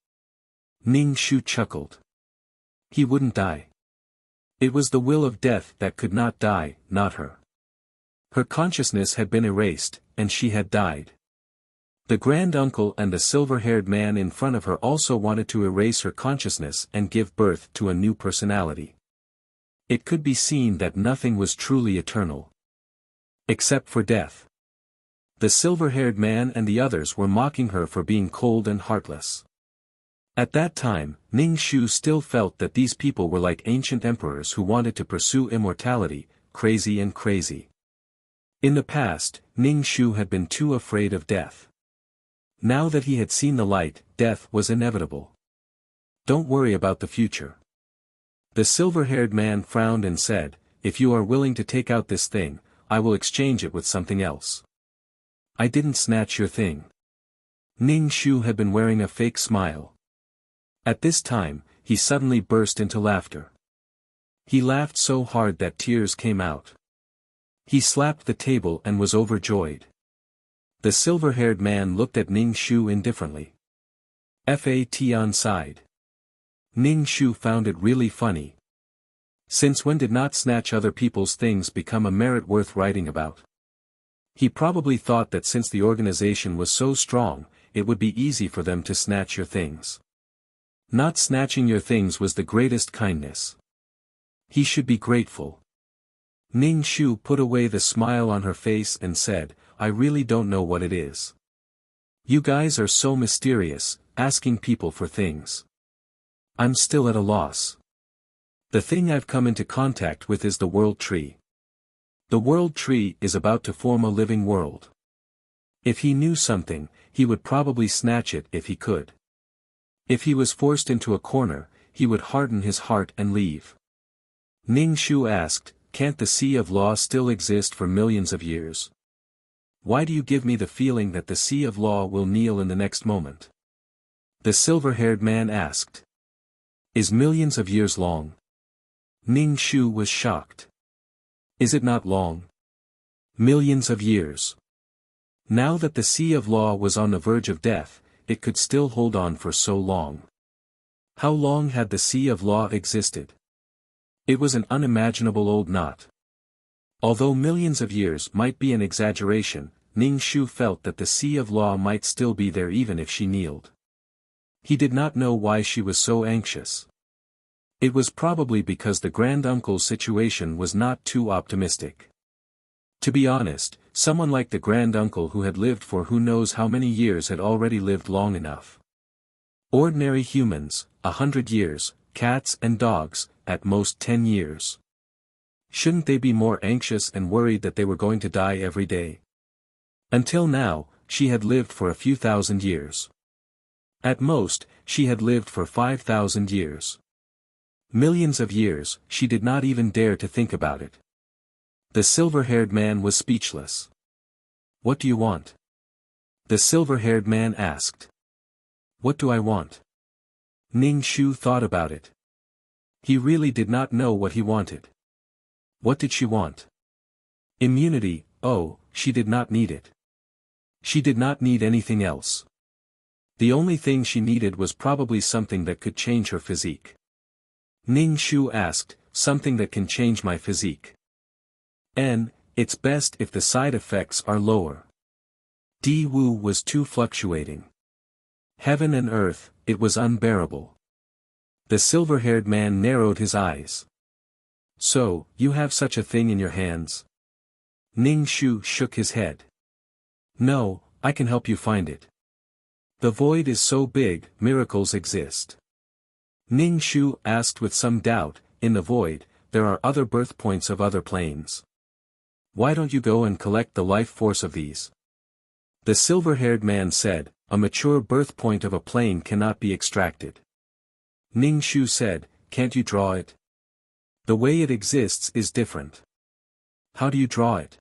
Ning Shu chuckled. He wouldn't die. It was the will of death that could not die, not her. Her consciousness had been erased, and she had died. The grand-uncle and the silver-haired man in front of her also wanted to erase her consciousness and give birth to a new personality. It could be seen that nothing was truly eternal. Except for death. The silver-haired man and the others were mocking her for being cold and heartless. At that time, Ning Shu still felt that these people were like ancient emperors who wanted to pursue immortality, crazy and crazy. In the past, Ning Shu had been too afraid of death. Now that he had seen the light, death was inevitable. "Don't worry about the future." The silver-haired man frowned and said, "If you are willing to take out this thing, I will exchange it with something else." "I didn't snatch your thing." Ning Shu had been wearing a fake smile. At this time, he suddenly burst into laughter. He laughed so hard that tears came out. He slapped the table and was overjoyed. The silver-haired man looked at Ning Shu indifferently. Fat sighed. Ning Shu found it really funny. Since when did not snatch other people's things become a merit worth writing about? He probably thought that since the organization was so strong, it would be easy for them to snatch your things. Not snatching your things was the greatest kindness. He should be grateful. Ning Shu put away the smile on her face and said, "I really don't know what it is. You guys are so mysterious, asking people for things. I'm still at a loss. The thing I've come into contact with is the world tree. The world tree is about to form a living world. If he knew something, he would probably snatch it if he could. If he was forced into a corner, he would harden his heart and leave." Ning Shu asked, "Can't the sea of law still exist for millions of years? Why do you give me the feeling that the sea of law will kneel in the next moment?" The silver-haired man asked. "Is millions of years long?" Ning Shu was shocked. "Is it not long? Millions of years. Now that the Sea of Law was on the verge of death, it could still hold on for so long. How long had the Sea of Law existed? It was an unimaginable old knot. Although millions of years might be an exaggeration, Ning Shu felt that the Sea of Law might still be there even if she kneeled. He did not know why she was so anxious. It was probably because the grand-uncle's situation was not too optimistic. To be honest, someone like the grand-uncle who had lived for who knows how many years had already lived long enough. Ordinary humans, 100 years, cats and dogs, at most 10 years. Shouldn't they be more anxious and worried that they were going to die every day? Until now, she had lived for a few thousand years. At most, she had lived for 5,000 years. Millions of years, she did not even dare to think about it. The silver-haired man was speechless. "What do you want?" the silver-haired man asked. "What do I want?" Ning Shu thought about it. He really did not know what he wanted. What did she want? Immunity. Oh, she did not need it. She did not need anything else. The only thing she needed was probably something that could change her physique. Ning Shu asked, "Something that can change my physique?" It's best if the side effects are lower. Di Wu was too fluctuating. Heaven and earth, it was unbearable. The silver-haired man narrowed his eyes. "So, you have such a thing in your hands?" Ning Shu shook his head. "No, I can help you find it. The void is so big, miracles exist." Ning Shu asked with some doubt, "In the void, there are other birth points of other planes. Why don't you go and collect the life force of these?" The silver-haired man said, "A mature birth point of a plane cannot be extracted." Ning Shu said, "Can't you draw it? The way it exists is different." "How do you draw it?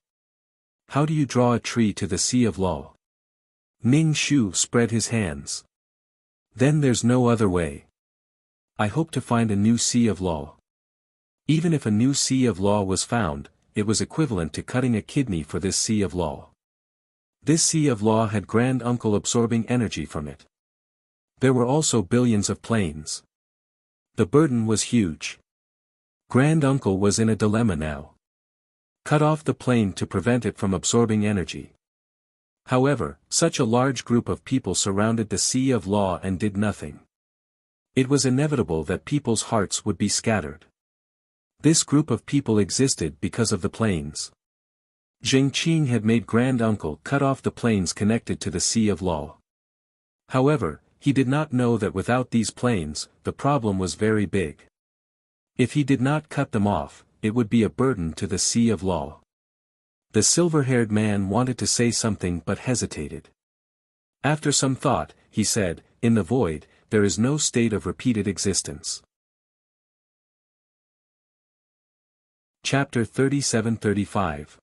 How do you draw a tree to the Sea of Law?" Ning Shu spread his hands. "Then there's no other way. I hope to find a new Sea of Law." Even if a new Sea of Law was found, it was equivalent to cutting a kidney for this Sea of Law. This Sea of Law had Grand Uncle absorbing energy from it. There were also billions of planes. The burden was huge. Grand Uncle was in a dilemma now. Cut off the plane to prevent it from absorbing energy. However, such a large group of people surrounded the Sea of Law and did nothing. It was inevitable that people's hearts would be scattered. This group of people existed because of the planes. Zhengqing had made Grand Uncle cut off the planes connected to the Sea of Law. However, he did not know that without these planes, the problem was very big. If he did not cut them off, it would be a burden to the Sea of Law. The silver-haired man wanted to say something but hesitated. After some thought, he said, "In the void, there is no state of repeated existence." Chapter 37-35.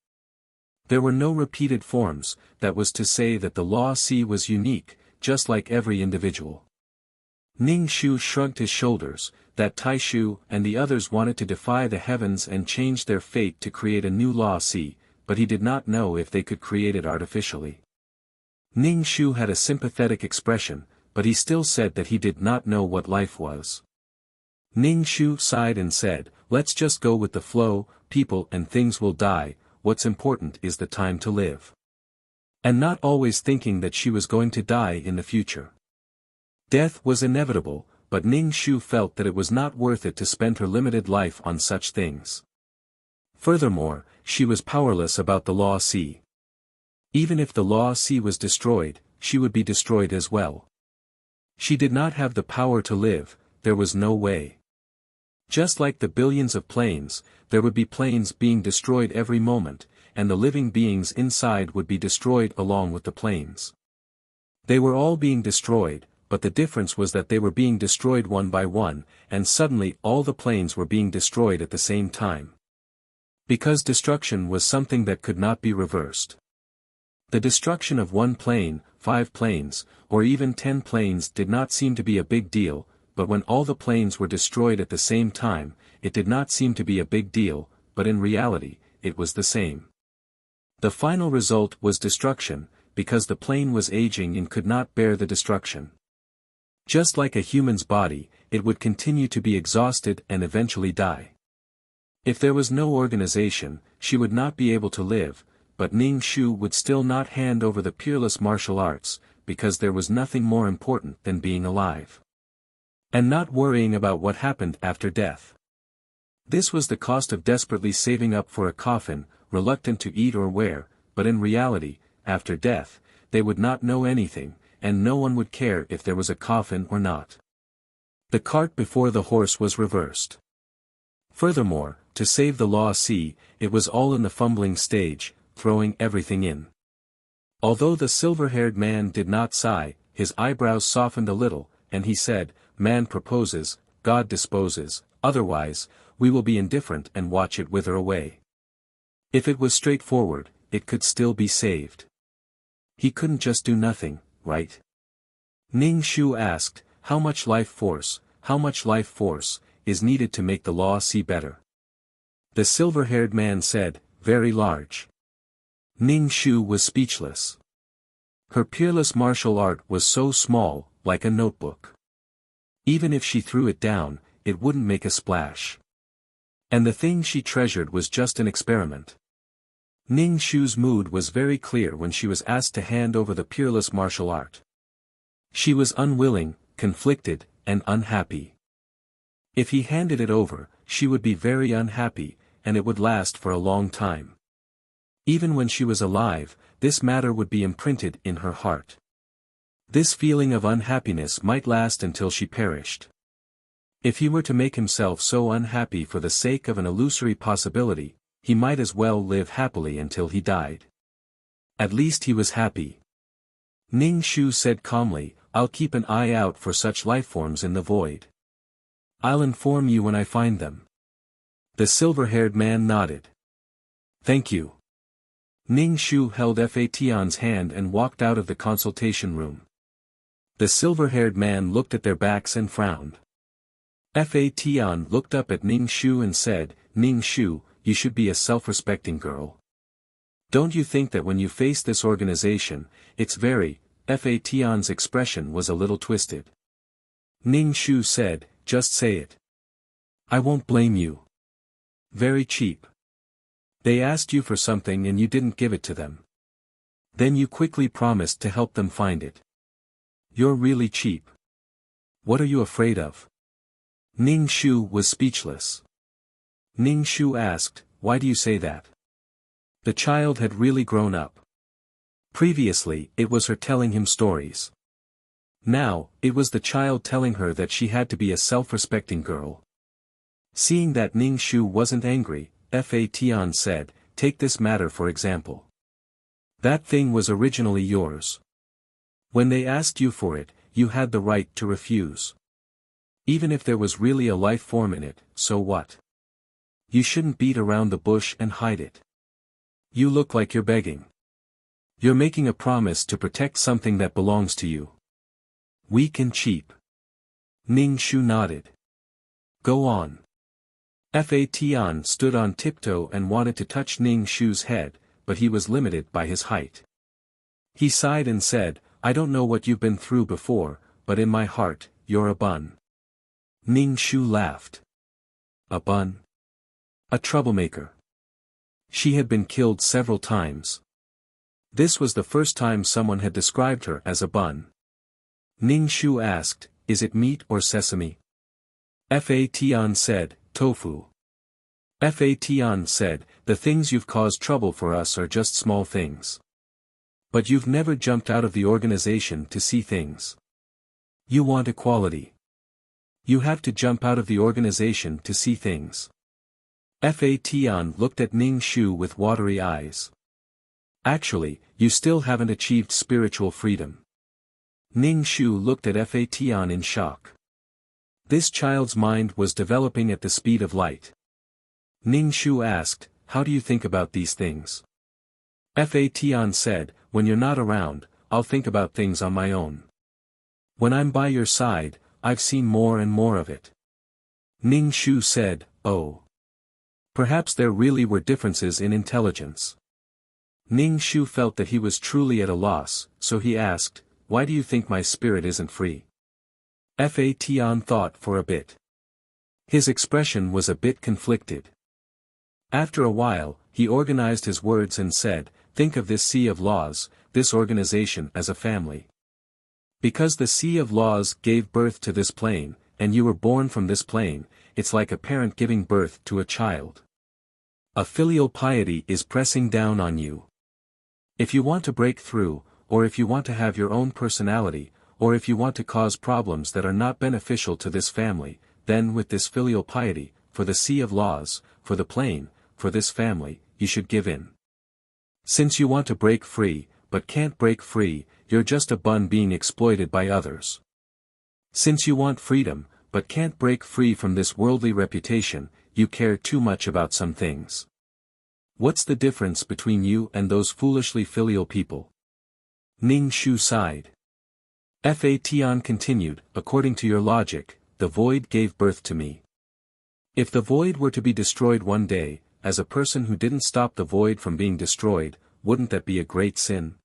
There were no repeated forms, that was to say that the Law Sea was unique, just like every individual. Ning Shu shrugged his shoulders, that Taishu and the others wanted to defy the heavens and change their fate to create a new Law Sea, but he did not know if they could create it artificially. Ning Shu had a sympathetic expression, but he still said that he did not know what life was. Ning Shu sighed and said, "Let's just go with the flow, people and things will die, what's important is the time to live." And not always thinking that she was going to die in the future. Death was inevitable, but Ning Shu felt that it was not worth it to spend her limited life on such things. Furthermore, she was powerless about the Law Sea. Even if the Law Sea was destroyed, she would be destroyed as well. She did not have the power to live, there was no way. Just like the billions of planes, there would be planes being destroyed every moment, and the living beings inside would be destroyed along with the planes. They were all being destroyed, but the difference was that they were being destroyed one by one, and suddenly all the planes were being destroyed at the same time. Because destruction was something that could not be reversed. The destruction of one plane, 5 planes, or even 10 planes did not seem to be a big deal, but when all the planes were destroyed at the same time, it did not seem to be a big deal, but in reality, it was the same. The final result was destruction, because the plane was aging and could not bear the destruction. Just like a human's body, it would continue to be exhausted and eventually die. If there was no organization, she would not be able to live, but Ning Shu would still not hand over the peerless martial arts, because there was nothing more important than being alive. And not worrying about what happened after death. This was the cost of desperately saving up for a coffin, reluctant to eat or wear, but in reality, after death, they would not know anything, and no one would care if there was a coffin or not. The cart before the horse was reversed. Furthermore, to save the Law C, it was all in the fumbling stage, throwing everything in. Although the silver-haired man did not sigh, his eyebrows softened a little, and he said, "Man proposes, God disposes, otherwise, we will be indifferent and watch it wither away." If it was straightforward, it could still be saved. He couldn't just do nothing, right? Ning Shu asked, how much life force, is needed to make the Law C better? The silver-haired man said, very large. Ning Shu was speechless. Her peerless martial art was so small, like a notebook. Even if she threw it down, it wouldn't make a splash. And the thing she treasured was just an experiment. Ning Shu's mood was very clear when she was asked to hand over the peerless martial art. She was unwilling, conflicted, and unhappy. If he handed it over, she would be very unhappy, and it would last for a long time. Even when she was alive, this matter would be imprinted in her heart. This feeling of unhappiness might last until she perished. If he were to make himself so unhappy for the sake of an illusory possibility, he might as well live happily until he died. At least he was happy. Ning Shu said calmly, I'll keep an eye out for such lifeforms in the void. I'll inform you when I find them. The silver-haired man nodded. Thank you. Ning Shu held Fa Tian's hand and walked out of the consultation room. The silver-haired man looked at their backs and frowned. Fa Tian looked up at Ning Shu and said, Ning Shu, you should be a self-respecting girl. Don't you think that when you face this organization, it's very... Fa Tian's expression was a little twisted. Ning Shu said, just say it. I won't blame you. Very cheap. They asked you for something and you didn't give it to them. Then you quickly promised to help them find it. You're really cheap. What are you afraid of? Ning Shu was speechless. Ning Shu asked, why do you say that? The child had really grown up. Previously, it was her telling him stories. Now, it was the child telling her that she had to be a self-respecting girl. Seeing that Ning Shu wasn't angry, Fa Tian said, take this matter for example. That thing was originally yours. When they asked you for it, you had the right to refuse. Even if there was really a life form in it, so what? You shouldn't beat around the bush and hide it. You look like you're begging. You're making a promise to protect something that belongs to you. Weak and cheap. Ning Shu nodded. Go on. Fa Tian stood on tiptoe and wanted to touch Ning Shu's head, but he was limited by his height. He sighed and said, I don't know what you've been through before, but in my heart, you're a bun. Ning Shu laughed. A bun? A troublemaker. She had been killed several times. This was the first time someone had described her as a bun. Ning Shu asked, is it meat or sesame? Fa Tian said, tofu. Fa Tian said, the things you've caused trouble for us are just small things. But you've never jumped out of the organization to see things. You want equality. You have to jump out of the organization to see things. Fa Tian looked at Ning Shu with watery eyes. Actually, you still haven't achieved spiritual freedom. Ning Shu looked at Fa Tian in shock. This child's mind was developing at the speed of light. Ning Shu asked, how do you think about these things? Fa Tian said, when you're not around, I'll think about things on my own. When I'm by your side, I've seen more and more of it. Ning Shu said, oh. Perhaps there really were differences in intelligence. Ning Shu felt that he was truly at a loss, so he asked, "Why do you think my spirit isn't free?" Fa Tian thought for a bit. His expression was a bit conflicted. After a while, he organized his words and said, "Think of this sea of laws, this organization as a family. Because the sea of laws gave birth to this plane, and you were born from this plane, it's like a parent giving birth to a child. A filial piety is pressing down on you. If you want to break through, or if you want to have your own personality, or if you want to cause problems that are not beneficial to this family, then with this filial piety, for the sea of laws, for the plane, for this family, you should give in. Since you want to break free, but can't break free, you're just a bun being exploited by others. Since you want freedom, but can't break free from this worldly reputation, you care too much about some things. What's the difference between you and those foolishly filial people?" Ning Shu sighed. Fa Tian continued, "According to your logic, the void gave birth to me. If the void were to be destroyed one day, as a person who didn't stop the void from being destroyed, wouldn't that be a great sin?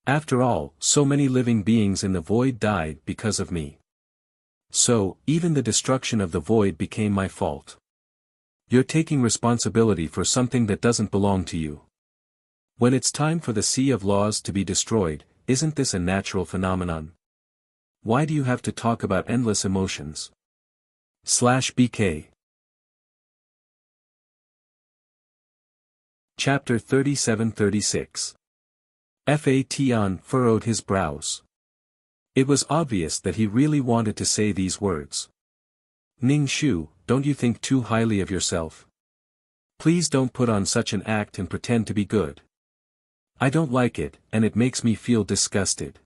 After all, so many living beings in the void died because of me. So, even the destruction of the void became my fault. You're taking responsibility for something that doesn't belong to you. When it's time for the sea of laws to be destroyed, isn't this a natural phenomenon? Why do you have to talk about endless emotions? /BK Chapter 37-36 Fa Tian furrowed his brows. It was obvious that he really wanted to say these words. "Ning Shu, don't you think too highly of yourself? Please don't put on such an act and pretend to be good. I don't like it, and it makes me feel disgusted.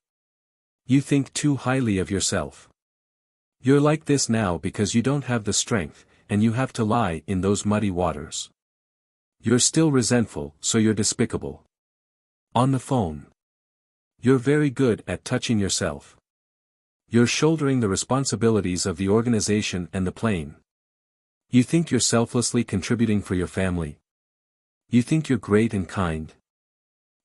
You think too highly of yourself. You're like this now because you don't have the strength, and you have to lie in those muddy waters. You're still resentful, so you're despicable. On the phone. You're very good at touching yourself. You're shouldering the responsibilities of the organization and the plane. You think you're selflessly contributing for your family. You think you're great and kind.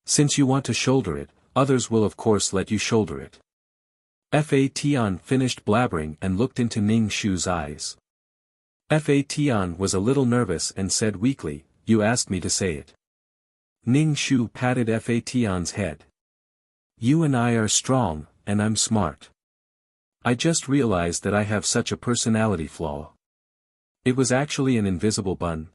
Since you want to shoulder it, others will of course let you shoulder it." Fa Tian finished blabbering and looked into Ning Shu's eyes. Fa Tian was a little nervous and said weakly, "You asked me to say it." Ning Shu patted Fa Tian's head. "You and I are strong, and I'm smart. I just realized that I have such a personality flaw." It was actually an invisible bun.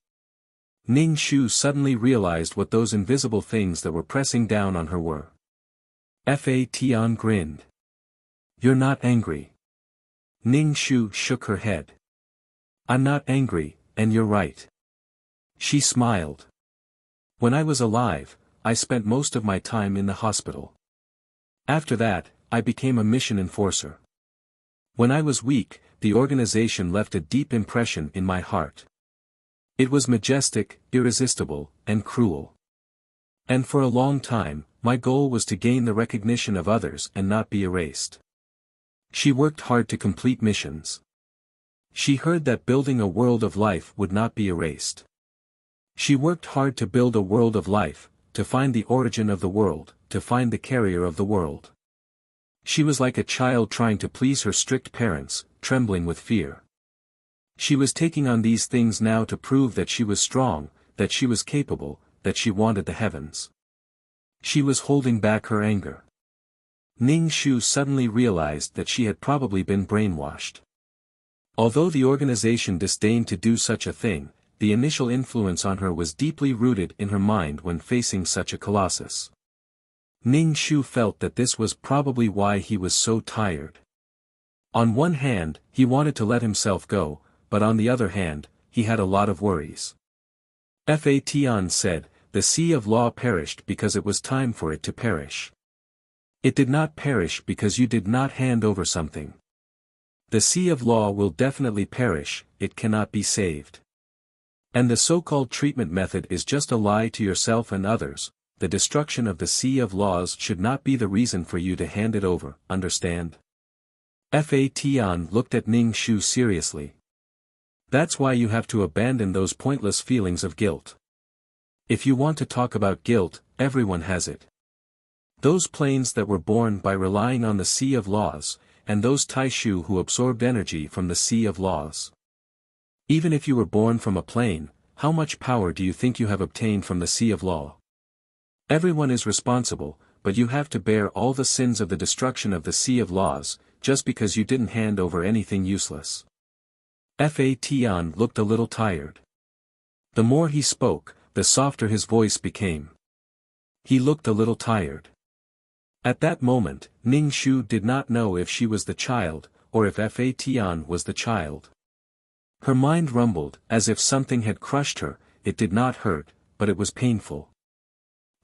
Ning Shu suddenly realized what those invisible things that were pressing down on her were. Fa Tian grinned. "You're not angry." Ning Shu shook her head. "I'm not angry, and you're right." She smiled. "When I was alive, I spent most of my time in the hospital. After that, I became a mission enforcer. When I was weak, the organization left a deep impression in my heart. It was majestic, irresistible, and cruel. And for a long time, my goal was to gain the recognition of others and not be erased." She worked hard to complete missions. She heard that building a world of life would not be erased. She worked hard to build a world of life, to find the origin of the world, to find the carrier of the world. She was like a child trying to please her strict parents, trembling with fear. She was taking on these things now to prove that she was strong, that she was capable, that she wanted the heavens. She was holding back her anger. Ning Shu suddenly realized that she had probably been brainwashed. Although the organization disdained to do such a thing, the initial influence on her was deeply rooted in her mind when facing such a colossus. Ning Shu felt that this was probably why he was so tired. On one hand, he wanted to let himself go, but on the other hand, he had a lot of worries. Fa Tian said, "The sea of law perished because it was time for it to perish. It did not perish because you did not hand over something. The sea of law will definitely perish, it cannot be saved. And the so-called treatment method is just a lie to yourself and others. The destruction of the sea of laws should not be the reason for you to hand it over, understand?" Fa Tian looked at Ning Shu seriously. "That's why you have to abandon those pointless feelings of guilt. If you want to talk about guilt, everyone has it. Those planes that were born by relying on the sea of laws, and those Taishu who absorbed energy from the sea of laws. Even if you were born from a plane, how much power do you think you have obtained from the sea of law? Everyone is responsible, but you have to bear all the sins of the destruction of the sea of laws, just because you didn't hand over anything useless. Fa Tian looked a little tired. The more he spoke, the softer his voice became. He looked a little tired. At that moment, Ning Shu did not know if she was the child, or if Fa Tian was the child. Her mind rumbled, as if something had crushed her. It did not hurt, but it was painful.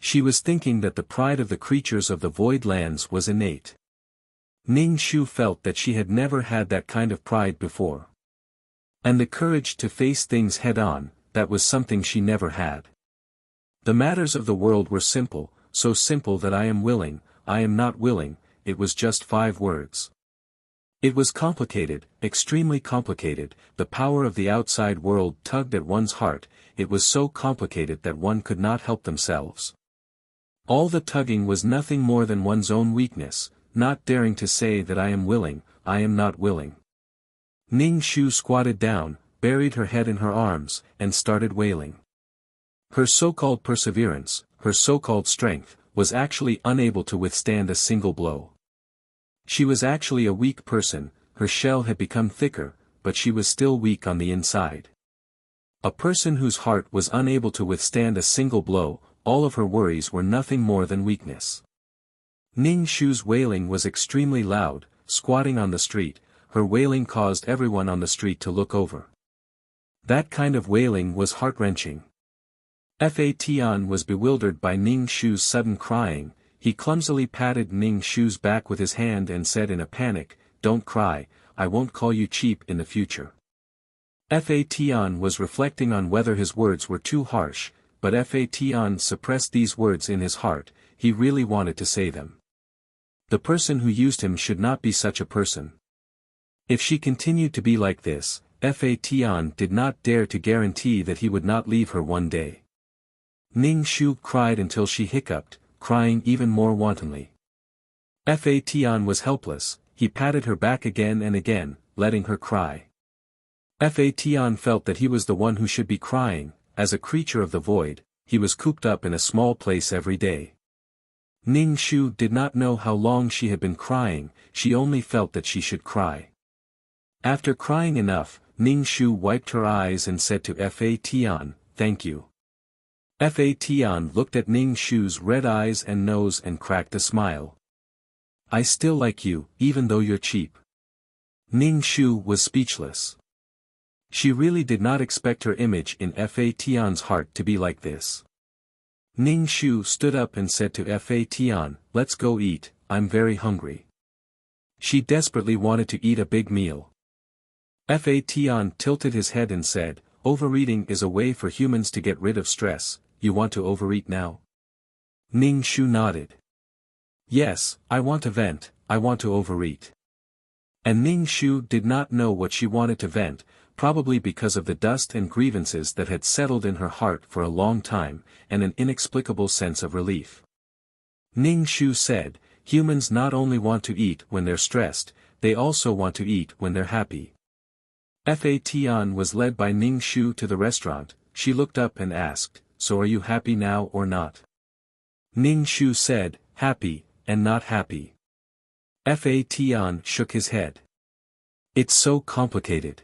She was thinking that the pride of the creatures of the void lands was innate. Ning Shu felt that she had never had that kind of pride before. And the courage to face things head-on, that was something she never had. The matters of the world were simple, so simple that I am willing, I am not willing, it was just 5 words. It was complicated, extremely complicated, the power of the outside world tugged at one's heart, it was so complicated that one could not help themselves. All the tugging was nothing more than one's own weakness, not daring to say that I am willing, I am not willing. Ning Shu squatted down, buried her head in her arms, and started wailing. Her so-called perseverance, her so-called strength, was actually unable to withstand a single blow. She was actually a weak person, her shell had become thicker, but she was still weak on the inside. A person whose heart was unable to withstand a single blow, all of her worries were nothing more than weakness. Ning Shu's wailing was extremely loud, squatting on the street, her wailing caused everyone on the street to look over. That kind of wailing was heart-wrenching. Fa Tian was bewildered by Ning Shu's sudden crying, he clumsily patted Ning Shu's back with his hand and said in a panic, "Don't cry, I won't call you cheap in the future." Fa Tian was reflecting on whether his words were too harsh, but Fa Tian suppressed these words in his heart, he really wanted to say them. The person who used him should not be such a person. If she continued to be like this, Fa Tian did not dare to guarantee that he would not leave her one day. Ning Shu cried until she hiccuped, crying even more wantonly. Fa Tian was helpless, he patted her back again and again, letting her cry. Fa Tian felt that he was the one who should be crying, as a creature of the void, he was cooped up in a small place every day. Ning Shu did not know how long she had been crying, she only felt that she should cry. After crying enough, Ning Shu wiped her eyes and said to Fa Tian, "Thank you." Fa Tian looked at Ning Shu's red eyes and nose and cracked a smile. "I still like you, even though you're cheap." Ning Shu was speechless. She really did not expect her image in Fa Tian's heart to be like this. Ning Shu stood up and said to Fa Tian, "Let's go eat, I'm very hungry." She desperately wanted to eat a big meal. Fa Tian tilted his head and said, "Overeating is a way for humans to get rid of stress, you want to overeat now?" Ning Shu nodded. "Yes, I want to vent, I want to overeat." And Ning Shu did not know what she wanted to vent, probably because of the dust and grievances that had settled in her heart for a long time, and an inexplicable sense of relief. Ning Shu said, "Humans not only want to eat when they're stressed, they also want to eat when they're happy." Fa Tian was led by Ning Shu to the restaurant, she looked up and asked, "So are you happy now or not?" Ning Shu said, "Happy, and not happy." Fa Tian shook his head. "It's so complicated."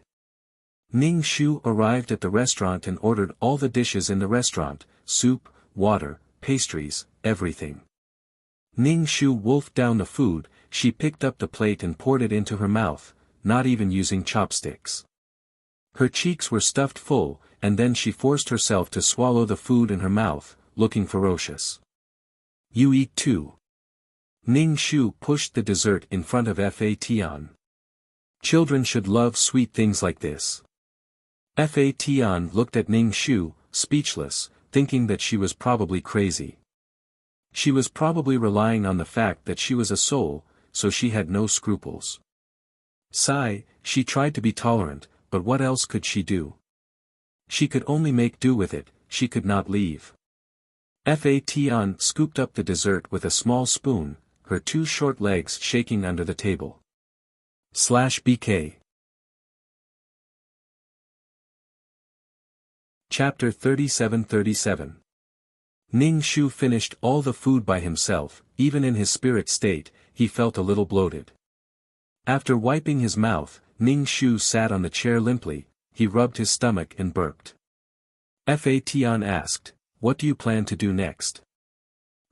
Ning Shu arrived at the restaurant and ordered all the dishes in the restaurant, soup, water, pastries, everything. Ning Shu wolfed down the food, she picked up the plate and poured it into her mouth, not even using chopsticks. Her cheeks were stuffed full, and then she forced herself to swallow the food in her mouth, looking ferocious. "You eat too." Ning Shu pushed the dessert in front of Fa Tian. Children should love sweet things like this. Fa Tian looked at Ning Shu, speechless, thinking that she was probably crazy. She was probably relying on the fact that she was a soul, so she had no scruples. Sigh, she tried to be tolerant, but what else could she do? She could only make do with it, she could not leave. Fatian scooped up the dessert with a small spoon, her two short legs shaking under the table. /BK. Chapter 37:37. Ning Shu finished all the food by himself. Even in his spirit state, he felt a little bloated. After wiping his mouth, Ning Shu sat on the chair limply. He rubbed his stomach and burped. Fatian asked, "What do you plan to do next?"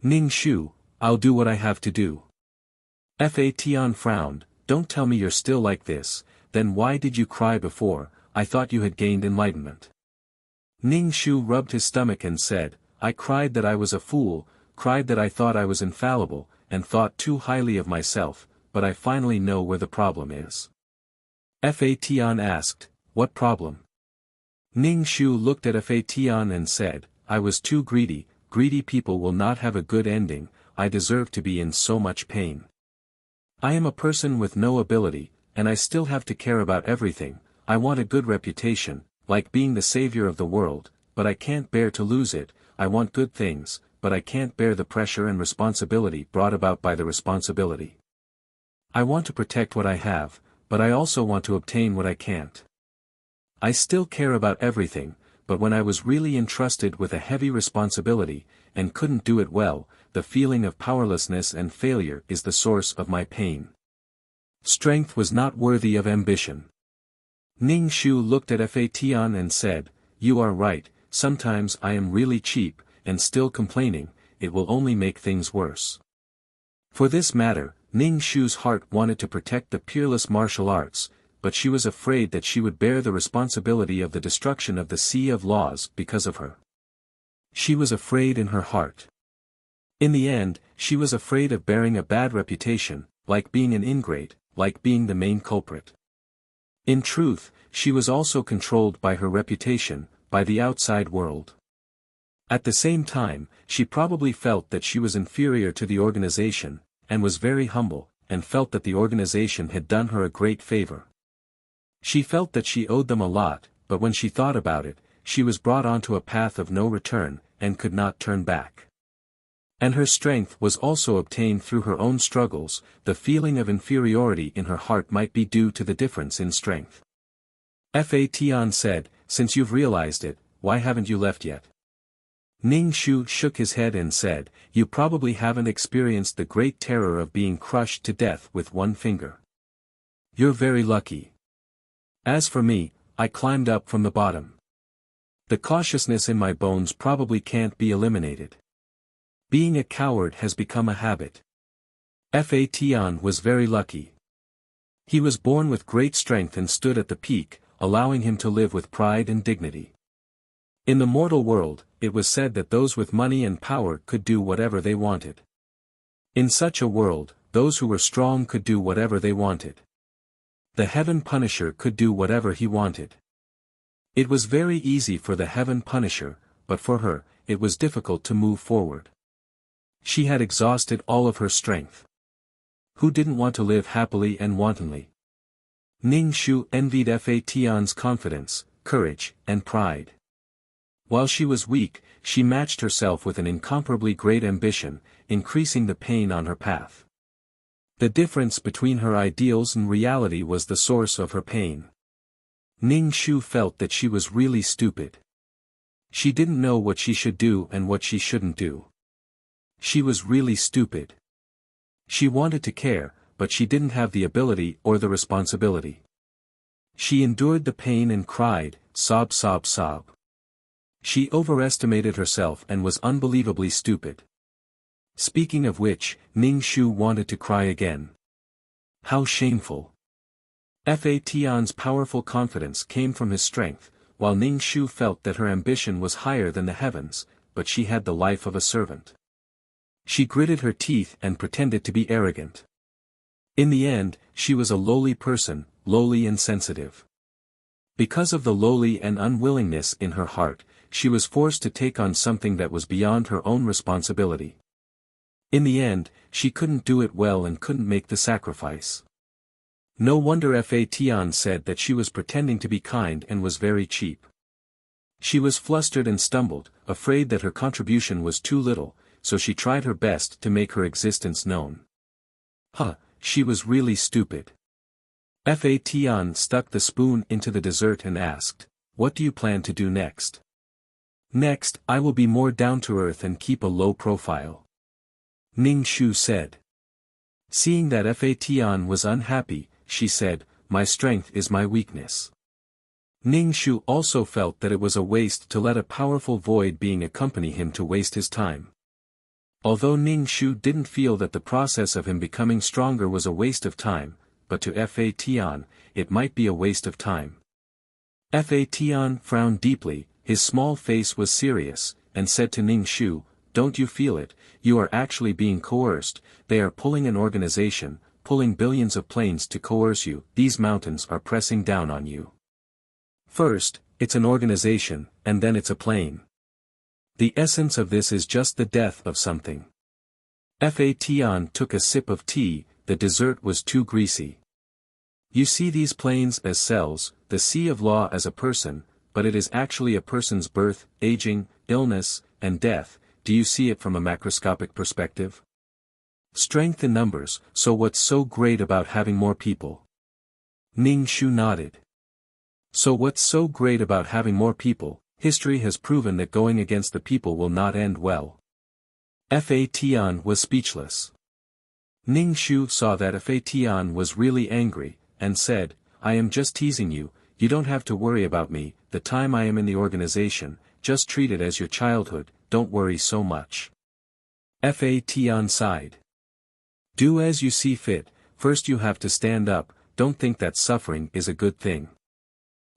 Ning Shu, "I'll do what I have to do." Fatian frowned, "Don't tell me you're still like this, then why did you cry before? I thought you had gained enlightenment." Ning Shu rubbed his stomach and said, "I cried that I was a fool, cried that I thought I was infallible, and thought too highly of myself, but I finally know where the problem is." Fatian asked, "What problem?" Ning Shu looked at Fatian and said, "I was too greedy. Greedy people will not have a good ending. I deserve to be in so much pain. I am a person with no ability, and I still have to care about everything. I want a good reputation, like being the savior of the world, but I can't bear to lose it. I want good things, but I can't bear the pressure and responsibility brought about by the responsibility. I want to protect what I have, but I also want to obtain what I can't. I still care about everything, but when I was really entrusted with a heavy responsibility, and couldn't do it well, the feeling of powerlessness and failure is the source of my pain. Strength was not worthy of ambition." Ning Shu looked at Fatian and said, "You are right, sometimes I am really cheap, and still complaining, it will only make things worse." For this matter, Ning Shu's heart wanted to protect the peerless martial arts, but she was afraid that she would bear the responsibility of the destruction of the Sea of Laws because of her. She was afraid in her heart. In the end, she was afraid of bearing a bad reputation, like being an ingrate, like being the main culprit. In truth, she was also controlled by her reputation, by the outside world. At the same time, she probably felt that she was inferior to the organization, and was very humble, and felt that the organization had done her a great favor. She felt that she owed them a lot, but when she thought about it, she was brought onto a path of no return, and could not turn back. And her strength was also obtained through her own struggles. The feeling of inferiority in her heart might be due to the difference in strength. Fatian said, "Since you've realized it, why haven't you left yet?" Ning Shu shook his head and said, "You probably haven't experienced the great terror of being crushed to death with one finger. You're very lucky. As for me, I climbed up from the bottom. The cautiousness in my bones probably can't be eliminated. Being a coward has become a habit." Fatian was very lucky. He was born with great strength and stood at the peak, allowing him to live with pride and dignity. In the mortal world, it was said that those with money and power could do whatever they wanted. In such a world, those who were strong could do whatever they wanted. The Heaven Punisher could do whatever he wanted. It was very easy for the Heaven Punisher, but for her, it was difficult to move forward. She had exhausted all of her strength. Who didn't want to live happily and wantonly? Ning Shu envied Fatian's confidence, courage, and pride. While she was weak, she matched herself with an incomparably great ambition, increasing the pain on her path. The difference between her ideals and reality was the source of her pain. Ning Shu felt that she was really stupid. She didn't know what she should do and what she shouldn't do. She was really stupid. She wanted to care, but she didn't have the ability or the responsibility. She endured the pain and cried, sob sob sob. She overestimated herself and was unbelievably stupid. Speaking of which, Ning Shu wanted to cry again. How shameful. Fatian's powerful confidence came from his strength, while Ning Shu felt that her ambition was higher than the heavens, but she had the life of a servant. She gritted her teeth and pretended to be arrogant. In the end, she was a lowly person, lowly and sensitive. Because of the lowly and unwillingness in her heart, she was forced to take on something that was beyond her own responsibility. In the end, she couldn't do it well and couldn't make the sacrifice. No wonder Fatian said that she was pretending to be kind and was very cheap. She was flustered and stumbled, afraid that her contribution was too little, so she tried her best to make her existence known. She was really stupid. Fa Tian stuck the spoon into the dessert and asked, "What do you plan to do next?" "Next, I will be more down-to-earth and keep a low profile," Ning Shu said. Seeing that Fa Tian was unhappy, she said, "My strength is my weakness." Ning Shu also felt that it was a waste to let a powerful void being accompany him to waste his time. Although Ning Shu didn't feel that the process of him becoming stronger was a waste of time, but to Fa Tian, it might be a waste of time. Fa Tian frowned deeply, his small face was serious, and said to Ning Shu, "Don't you feel it? You are actually being coerced. They are pulling an organization, pulling billions of planes to coerce you. These mountains are pressing down on you. First, it's an organization, and then it's a plane. The essence of this is just the death of something." Fa Tian took a sip of tea. The dessert was too greasy. "You see these planes as cells, the sea of law as a person, but it is actually a person's birth, aging, illness, and death. Do you see it from a macroscopic perspective? Strength in numbers, so what's so great about having more people?" Ning Shu nodded. "So what's so great about having more people? History has proven that going against the people will not end well." Fa Tian was speechless. Ning Shu saw that Fa Tian was really angry, and said, "I am just teasing you, you don't have to worry about me, the time I am in the organization, just treat it as your childhood, don't worry so much." Fa Tian sighed. "Do as you see fit, first you have to stand up, don't think that suffering is a good thing.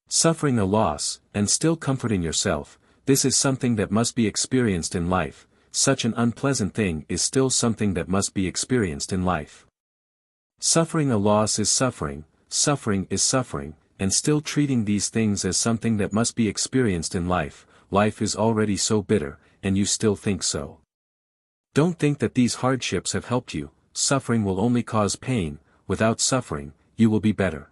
Suffering a loss, and still comforting yourself, this is something that must be experienced in life, such an unpleasant thing is still something that must be experienced in life. Suffering a loss is suffering is suffering, and still treating these things as something that must be experienced in life, life is already so bitter, and you still think so. Don't think that these hardships have helped you, suffering will only cause pain, without suffering, you will be better.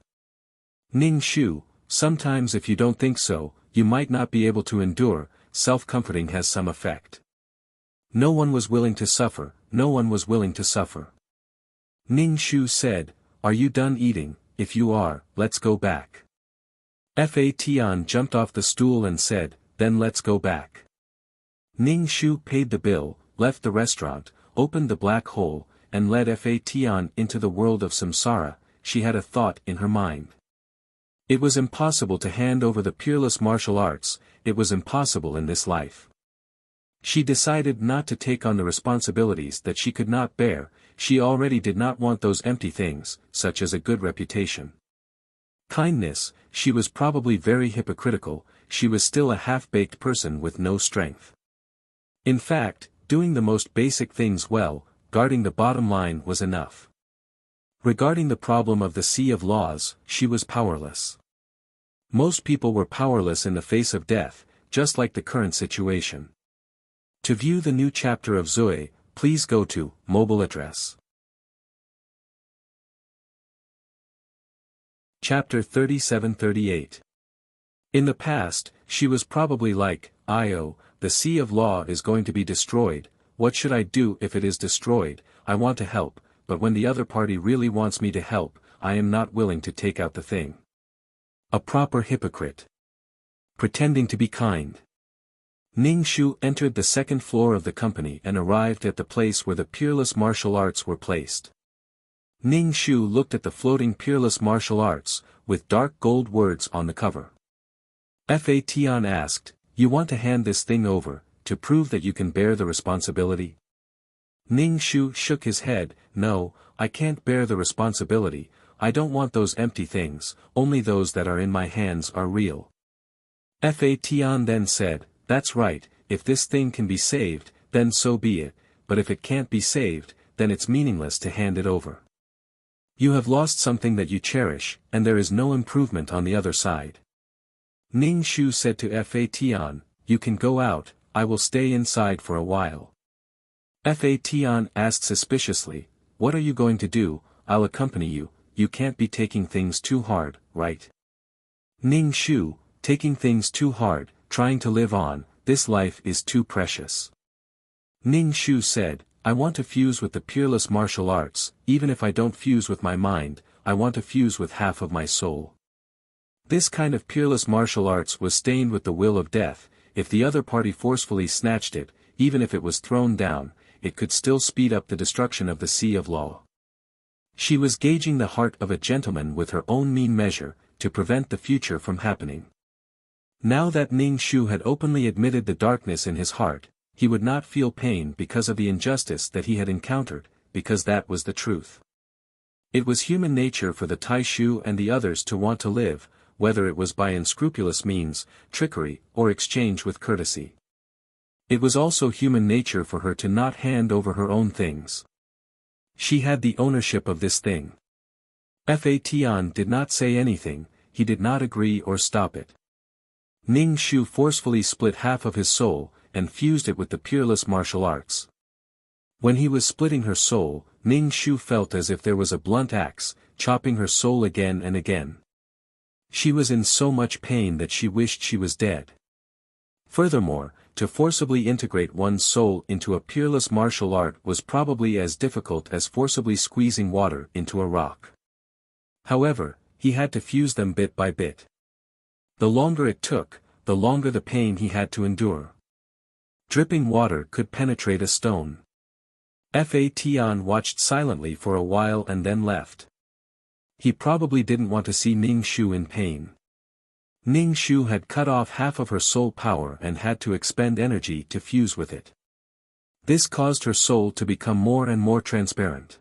Ning Shu, sometimes if you don't think so, you might not be able to endure, self-comforting has some effect. No one was willing to suffer, no one was willing to suffer." Ning Shu said, "Are you done eating? If you are, let's go back." Fa Tian jumped off the stool and said, "Then let's go back." Ning Shu paid the bill, left the restaurant, opened the black hole, and led Fa Tian into the world of samsara. She had a thought in her mind. It was impossible to hand over the peerless martial arts, it was impossible in this life. She decided not to take on the responsibilities that she could not bear, she already did not want those empty things, such as a good reputation. Kindness, she was probably very hypocritical, she was still a half-baked person with no strength. In fact, doing the most basic things well, guarding the bottom line was enough. Regarding the problem of the sea of laws, she was powerless. Most people were powerless in the face of death, just like the current situation. To view the new chapter of Zui, please go to mobile address. Chapter 37-38. In the past, she was probably like, the sea of law is going to be destroyed, what should I do if it is destroyed? I want to help, but when the other party really wants me to help, I am not willing to take out the thing. A proper hypocrite. Pretending to be kind. Ning Shu entered the second floor of the company and arrived at the place where the peerless martial arts were placed. Ning Shu looked at the floating peerless martial arts, with dark gold words on the cover. Fa Tian asked, "You want to hand this thing over, to prove that you can bear the responsibility?" Ning Shu shook his head, "No, I can't bear the responsibility, I don't want those empty things, only those that are in my hands are real." Fa Tian then said, "That's right, if this thing can be saved, then so be it, but if it can't be saved, then it's meaningless to hand it over. You have lost something that you cherish, and there is no improvement on the other side." Ning Shu said to Fa Tian, "You can go out, I will stay inside for a while." Fa Tian asked suspiciously, "What are you going to do? I'll accompany you, you can't be taking things too hard, right?" Ning Shu, taking things too hard, trying to live on, this life is too precious. Ning Shu said, I want to fuse with the peerless martial arts, even if I don't fuse with my mind, I want to fuse with half of my soul. This kind of peerless martial arts was stained with the will of death. If the other party forcefully snatched it, even if it was thrown down, it could still speed up the destruction of the sea of law. She was gauging the heart of a gentleman with her own mean measure, to prevent the future from happening. Now that Ning Shu had openly admitted the darkness in his heart, he would not feel pain because of the injustice that he had encountered, because that was the truth. It was human nature for the Tai Shu and the others to want to live, whether it was by unscrupulous means, trickery, or exchange with courtesy. It was also human nature for her to not hand over her own things. She had the ownership of this thing. Fa Tian did not say anything, he did not agree or stop it. Ning Shu forcefully split half of his soul, and fused it with the peerless martial arts. When he was splitting her soul, Ning Shu felt as if there was a blunt axe, chopping her soul again and again. She was in so much pain that she wished she was dead. Furthermore, to forcibly integrate one's soul into a peerless martial art was probably as difficult as forcibly squeezing water into a rock. However, he had to fuse them bit by bit. The longer it took, the longer the pain he had to endure. Dripping water could penetrate a stone. Fa Tian watched silently for a while and then left. He probably didn't want to see Ning Shu in pain. Ning Shu had cut off half of her soul power and had to expend energy to fuse with it. This caused her soul to become more and more transparent.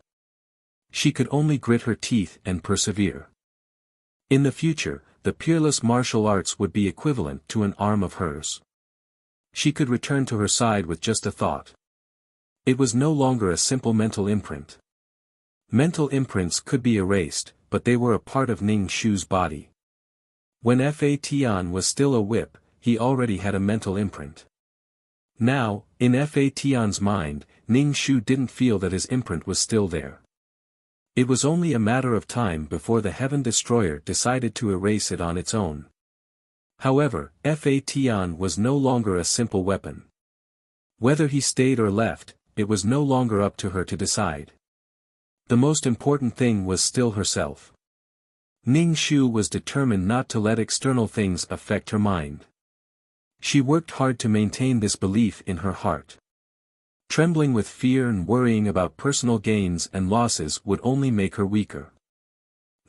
She could only grit her teeth and persevere. In the future, the peerless martial arts would be equivalent to an arm of hers. She could return to her side with just a thought. It was no longer a simple mental imprint. Mental imprints could be erased, but they were a part of Ning Shu's body. When Fa Tian was still a whip, he already had a mental imprint. Now, in Fa Tian's mind, Ning Shu didn't feel that his imprint was still there. It was only a matter of time before the Heaven Destroyer decided to erase it on its own. However, Fa Tian was no longer a simple weapon. Whether he stayed or left, it was no longer up to her to decide. The most important thing was still herself. Ning Shu was determined not to let external things affect her mind. She worked hard to maintain this belief in her heart. Trembling with fear and worrying about personal gains and losses would only make her weaker.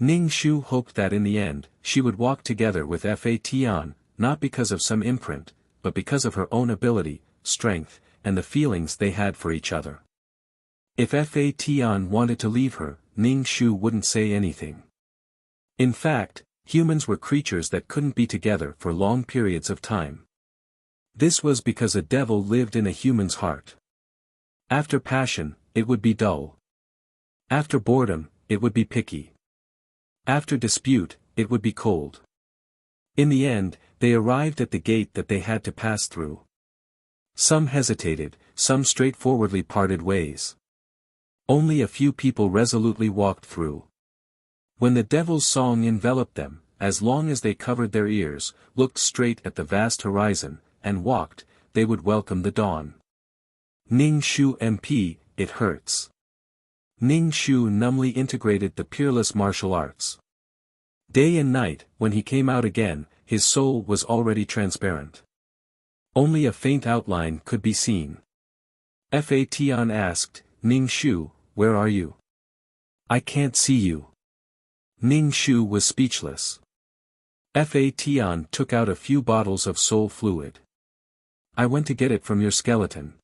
Ning Shu hoped that in the end, she would walk together with Fa Tian, not because of some imprint, but because of her own ability, strength, and the feelings they had for each other. If Fa Tian wanted to leave her, Ning Shu wouldn't say anything. In fact, humans were creatures that couldn't be together for long periods of time. This was because a devil lived in a human's heart. After passion, it would be dull. After boredom, it would be picky. After dispute, it would be cold. In the end, they arrived at the gate that they had to pass through. Some hesitated, some straightforwardly parted ways. Only a few people resolutely walked through. When the devil's song enveloped them, as long as they covered their ears, looked straight at the vast horizon, and walked, they would welcome the dawn. Ning Shu MP, it hurts. Ning Shu numbly integrated the peerless martial arts. Day and night, when he came out again, his soul was already transparent. Only a faint outline could be seen. Fa Tian asked, Ning Shu, where are you? I can't see you. Ning Shu was speechless. Fa Tian took out a few bottles of soul fluid. I went to get it from your skeleton.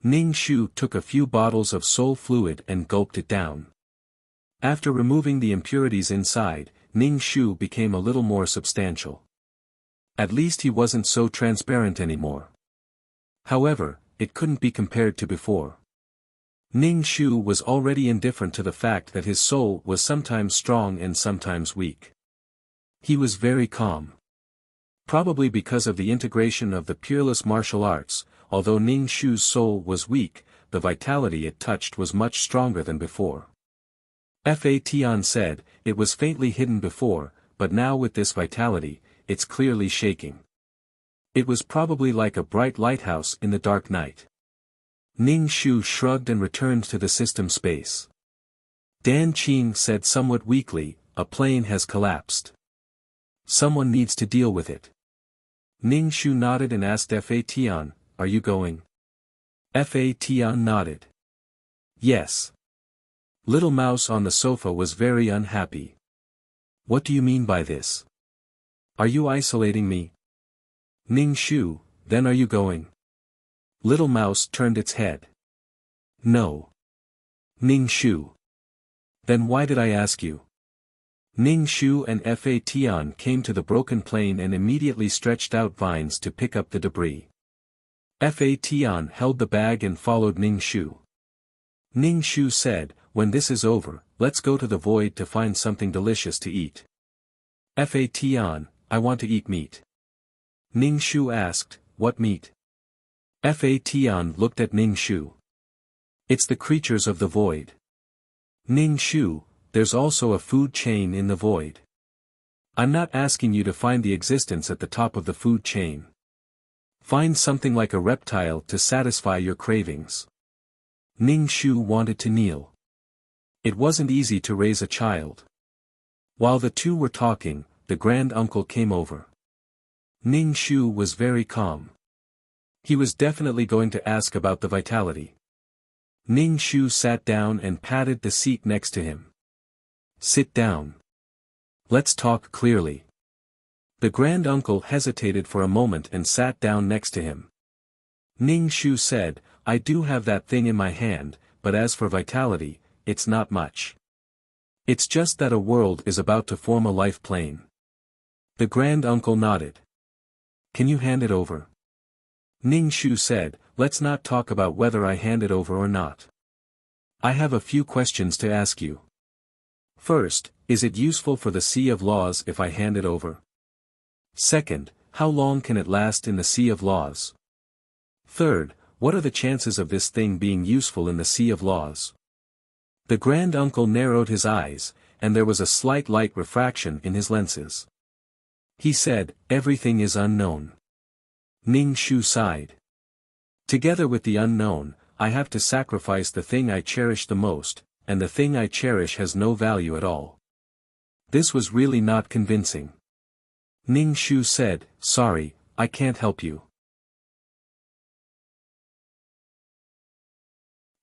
Ning Shu took a few bottles of soul fluid and gulped it down. After removing the impurities inside, Ning Shu became a little more substantial. At least he wasn't so transparent anymore. However, it couldn't be compared to before. Ning Shu was already indifferent to the fact that his soul was sometimes strong and sometimes weak. He was very calm. Probably because of the integration of the peerless martial arts, although Ning Shu's soul was weak, the vitality it touched was much stronger than before. Fa Tian said, it was faintly hidden before, but now with this vitality, it's clearly shaking. It was probably like a bright lighthouse in the dark night. Ning Shu shrugged and returned to the system space. Dan Qing said somewhat weakly, a plane has collapsed. Someone needs to deal with it. Ning Shu nodded and asked Fa Tian, are you going? Fa Tian nodded. Yes. Little Mouse on the sofa was very unhappy. What do you mean by this? Are you isolating me? Ning Shu, then are you going? Little Mouse turned its head. No. Ning Shu. Then why did I ask you? Ning Shu and Fa Tian came to the broken plane and immediately stretched out vines to pick up the debris. Fa Tian held the bag and followed Ning Shu. Ning Shu said, when this is over, let's go to the void to find something delicious to eat. Fa Tian, I want to eat meat. Ning Shu asked, what meat? Fa Tian looked at Ning Shu. It's the creatures of the void. Ning Shu, there's also a food chain in the void. I'm not asking you to find the existence at the top of the food chain. Find something like a reptile to satisfy your cravings. Ning Shu wanted to kneel. It wasn't easy to raise a child. While the two were talking, the grand-uncle came over. Ning Shu was very calm. He was definitely going to ask about the vitality. Ning Shu sat down and patted the seat next to him. Sit down. Let's talk clearly. The grand-uncle hesitated for a moment and sat down next to him. Ning Shu said, I do have that thing in my hand, but as for vitality, it's not much. It's just that a world is about to form a life plane. The grand-uncle nodded. Can you hand it over? Ning Shu said, let's not talk about whether I hand it over or not. I have a few questions to ask you. First, is it useful for the Sea of Laws if I hand it over? Second, how long can it last in the Sea of Laws? Third, what are the chances of this thing being useful in the Sea of Laws? The grand-uncle narrowed his eyes, and there was a slight light refraction in his lenses. He said, everything is unknown. Ning Shu sighed. Together with the unknown, I have to sacrifice the thing I cherish the most, and the thing I cherish has no value at all. This was really not convincing. Ning Shu said, sorry, I can't help you.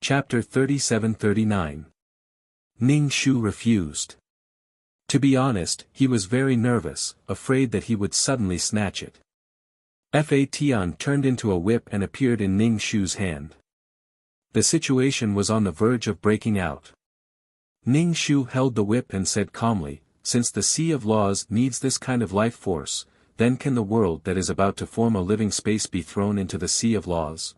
Chapter 37-39. Ning Shu refused. To be honest, he was very nervous, afraid that he would suddenly snatch it. Fa Tian turned into a whip and appeared in Ning Shu's hand. The situation was on the verge of breaking out. Ning Shu held the whip and said calmly, since the Sea of Laws needs this kind of life force, then can the world that is about to form a living space be thrown into the Sea of Laws?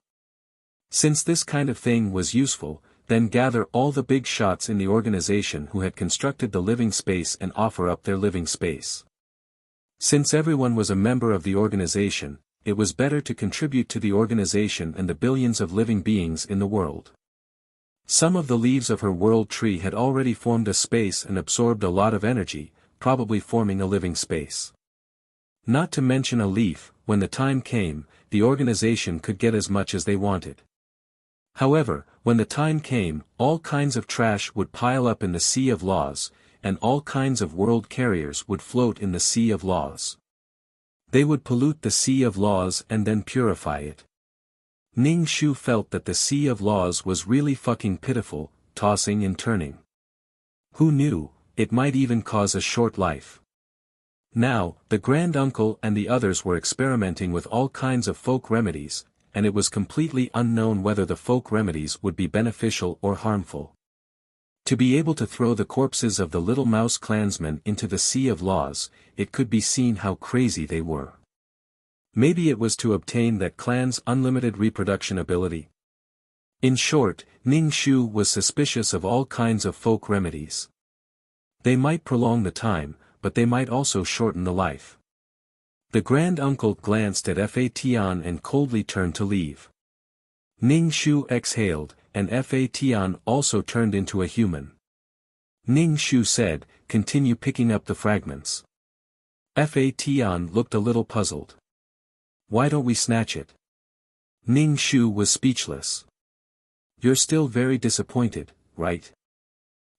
Since this kind of thing was useful, then gather all the big shots in the organization who had constructed the living space and offer up their living space. Since everyone was a member of the organization, it was better to contribute to the organization and the billions of living beings in the world. Some of the leaves of her world tree had already formed a space and absorbed a lot of energy, probably forming a living space. Not to mention a leaf, when the time came, the organization could get as much as they wanted. However, when the time came, all kinds of trash would pile up in the Sea of Laws, and all kinds of world carriers would float in the Sea of Laws. They would pollute the Sea of Laws and then purify it. Ning Shu felt that the Sea of Laws was really fucking pitiful, tossing and turning. Who knew, it might even cause a short life. Now, the grand-uncle and the others were experimenting with all kinds of folk remedies, and it was completely unknown whether the folk remedies would be beneficial or harmful. To be able to throw the corpses of the Little Mouse clansmen into the Sea of Laws, it could be seen how crazy they were. Maybe it was to obtain that clan's unlimited reproduction ability. In short, Ning Shu was suspicious of all kinds of folk remedies. They might prolong the time, but they might also shorten the life. The grand-uncle glanced at Fa Tian and coldly turned to leave. Ning Shu exhaled, and Fa Tian also turned into a human. Ning Shu said, continue picking up the fragments. Fa Tian looked a little puzzled. Why don't we snatch it? Ning Shu was speechless. You're still very disappointed, right?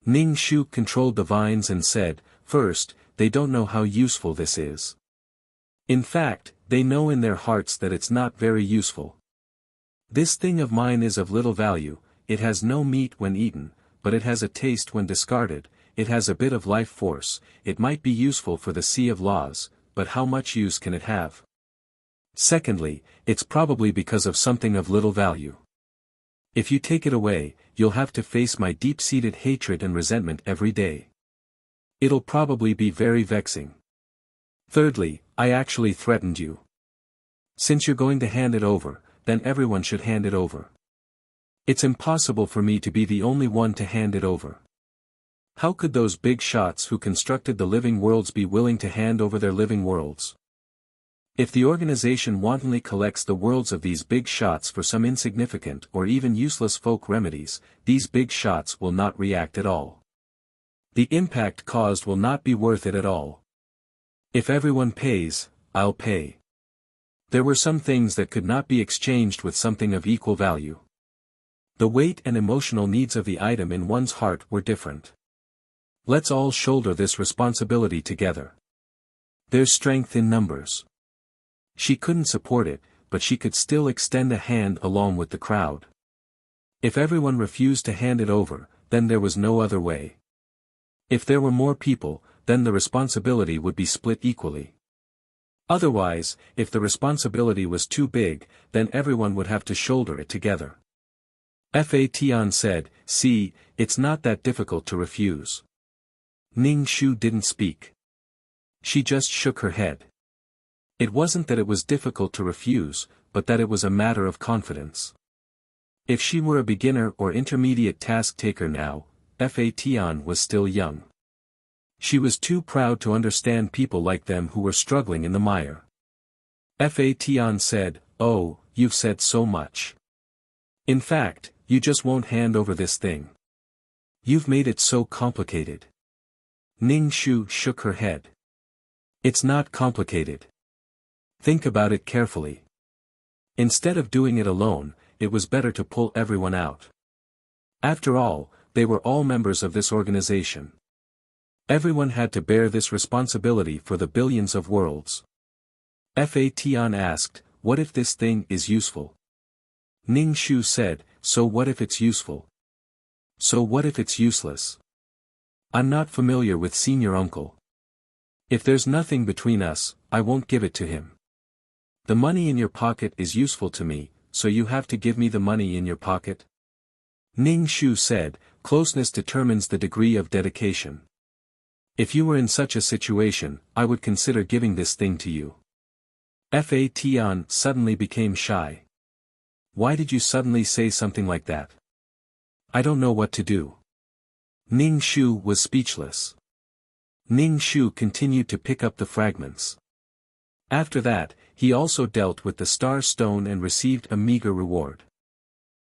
Ning Shu controlled the vines and said, first, they don't know how useful this is. In fact, they know in their hearts that it's not very useful. This thing of mine is of little value, it has no meat when eaten, but it has a taste when discarded, it has a bit of life force, it might be useful for the sea of laws, but how much use can it have? Secondly, it's probably because of something of little value. If you take it away, you'll have to face my deep-seated hatred and resentment every day. It'll probably be very vexing. Thirdly, I actually threatened you. Since you're going to hand it over, then everyone should hand it over. It's impossible for me to be the only one to hand it over. How could those big shots who constructed the living worlds be willing to hand over their living worlds? If the organization wantonly collects the worlds of these big shots for some insignificant or even useless folk remedies, these big shots will not react at all. The impact caused will not be worth it at all. If everyone pays, I'll pay. There were some things that could not be exchanged with something of equal value. The weight and emotional needs of the item in one's heart were different. Let's all shoulder this responsibility together. There's strength in numbers. She couldn't support it, but she could still extend a hand along with the crowd. If everyone refused to hand it over, then there was no other way. If there were more people, then the responsibility would be split equally. Otherwise, if the responsibility was too big, then everyone would have to shoulder it together. Fa Tian said, see, it's not that difficult to refuse. Ning Shu didn't speak. She just shook her head. It wasn't that it was difficult to refuse, but that it was a matter of confidence. If she were a beginner or intermediate task taker now, Fa Tian was still young. She was too proud to understand people like them who were struggling in the mire. Fa Tian said, oh, you've said so much. In fact, you just won't hand over this thing. You've made it so complicated. Ning Shu shook her head. It's not complicated. Think about it carefully. Instead of doing it alone, it was better to pull everyone out. After all, they were all members of this organization. Everyone had to bear this responsibility for the billions of worlds. Fa Tian asked, what if this thing is useful? Ning Shu said, so what if it's useful? So what if it's useless? I'm not familiar with Senior Uncle. If there's nothing between us, I won't give it to him. The money in your pocket is useful to me, so you have to give me the money in your pocket? Ning Shu said, closeness determines the degree of dedication. If you were in such a situation, I would consider giving this thing to you. Fa Tian suddenly became shy. Why did you suddenly say something like that? I don't know what to do. Ning Shu was speechless. Ning Shu continued to pick up the fragments. After that, he also dealt with the star stone and received a meager reward.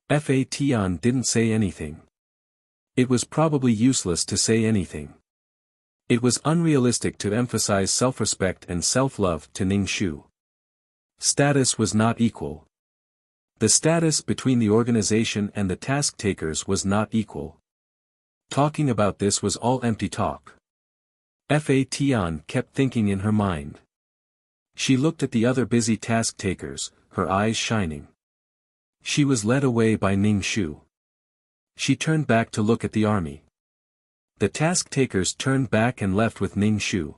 Fa Tian didn't say anything. It was probably useless to say anything. It was unrealistic to emphasize self-respect and self-love to Ning Shu. Status was not equal. The status between the organization and the task takers was not equal. Talking about this was all empty talk. Fa Tian kept thinking in her mind. She looked at the other busy task takers, her eyes shining. She was led away by Ning Shu. She turned back to look at the army. The task takers turned back and left with Ning Shu.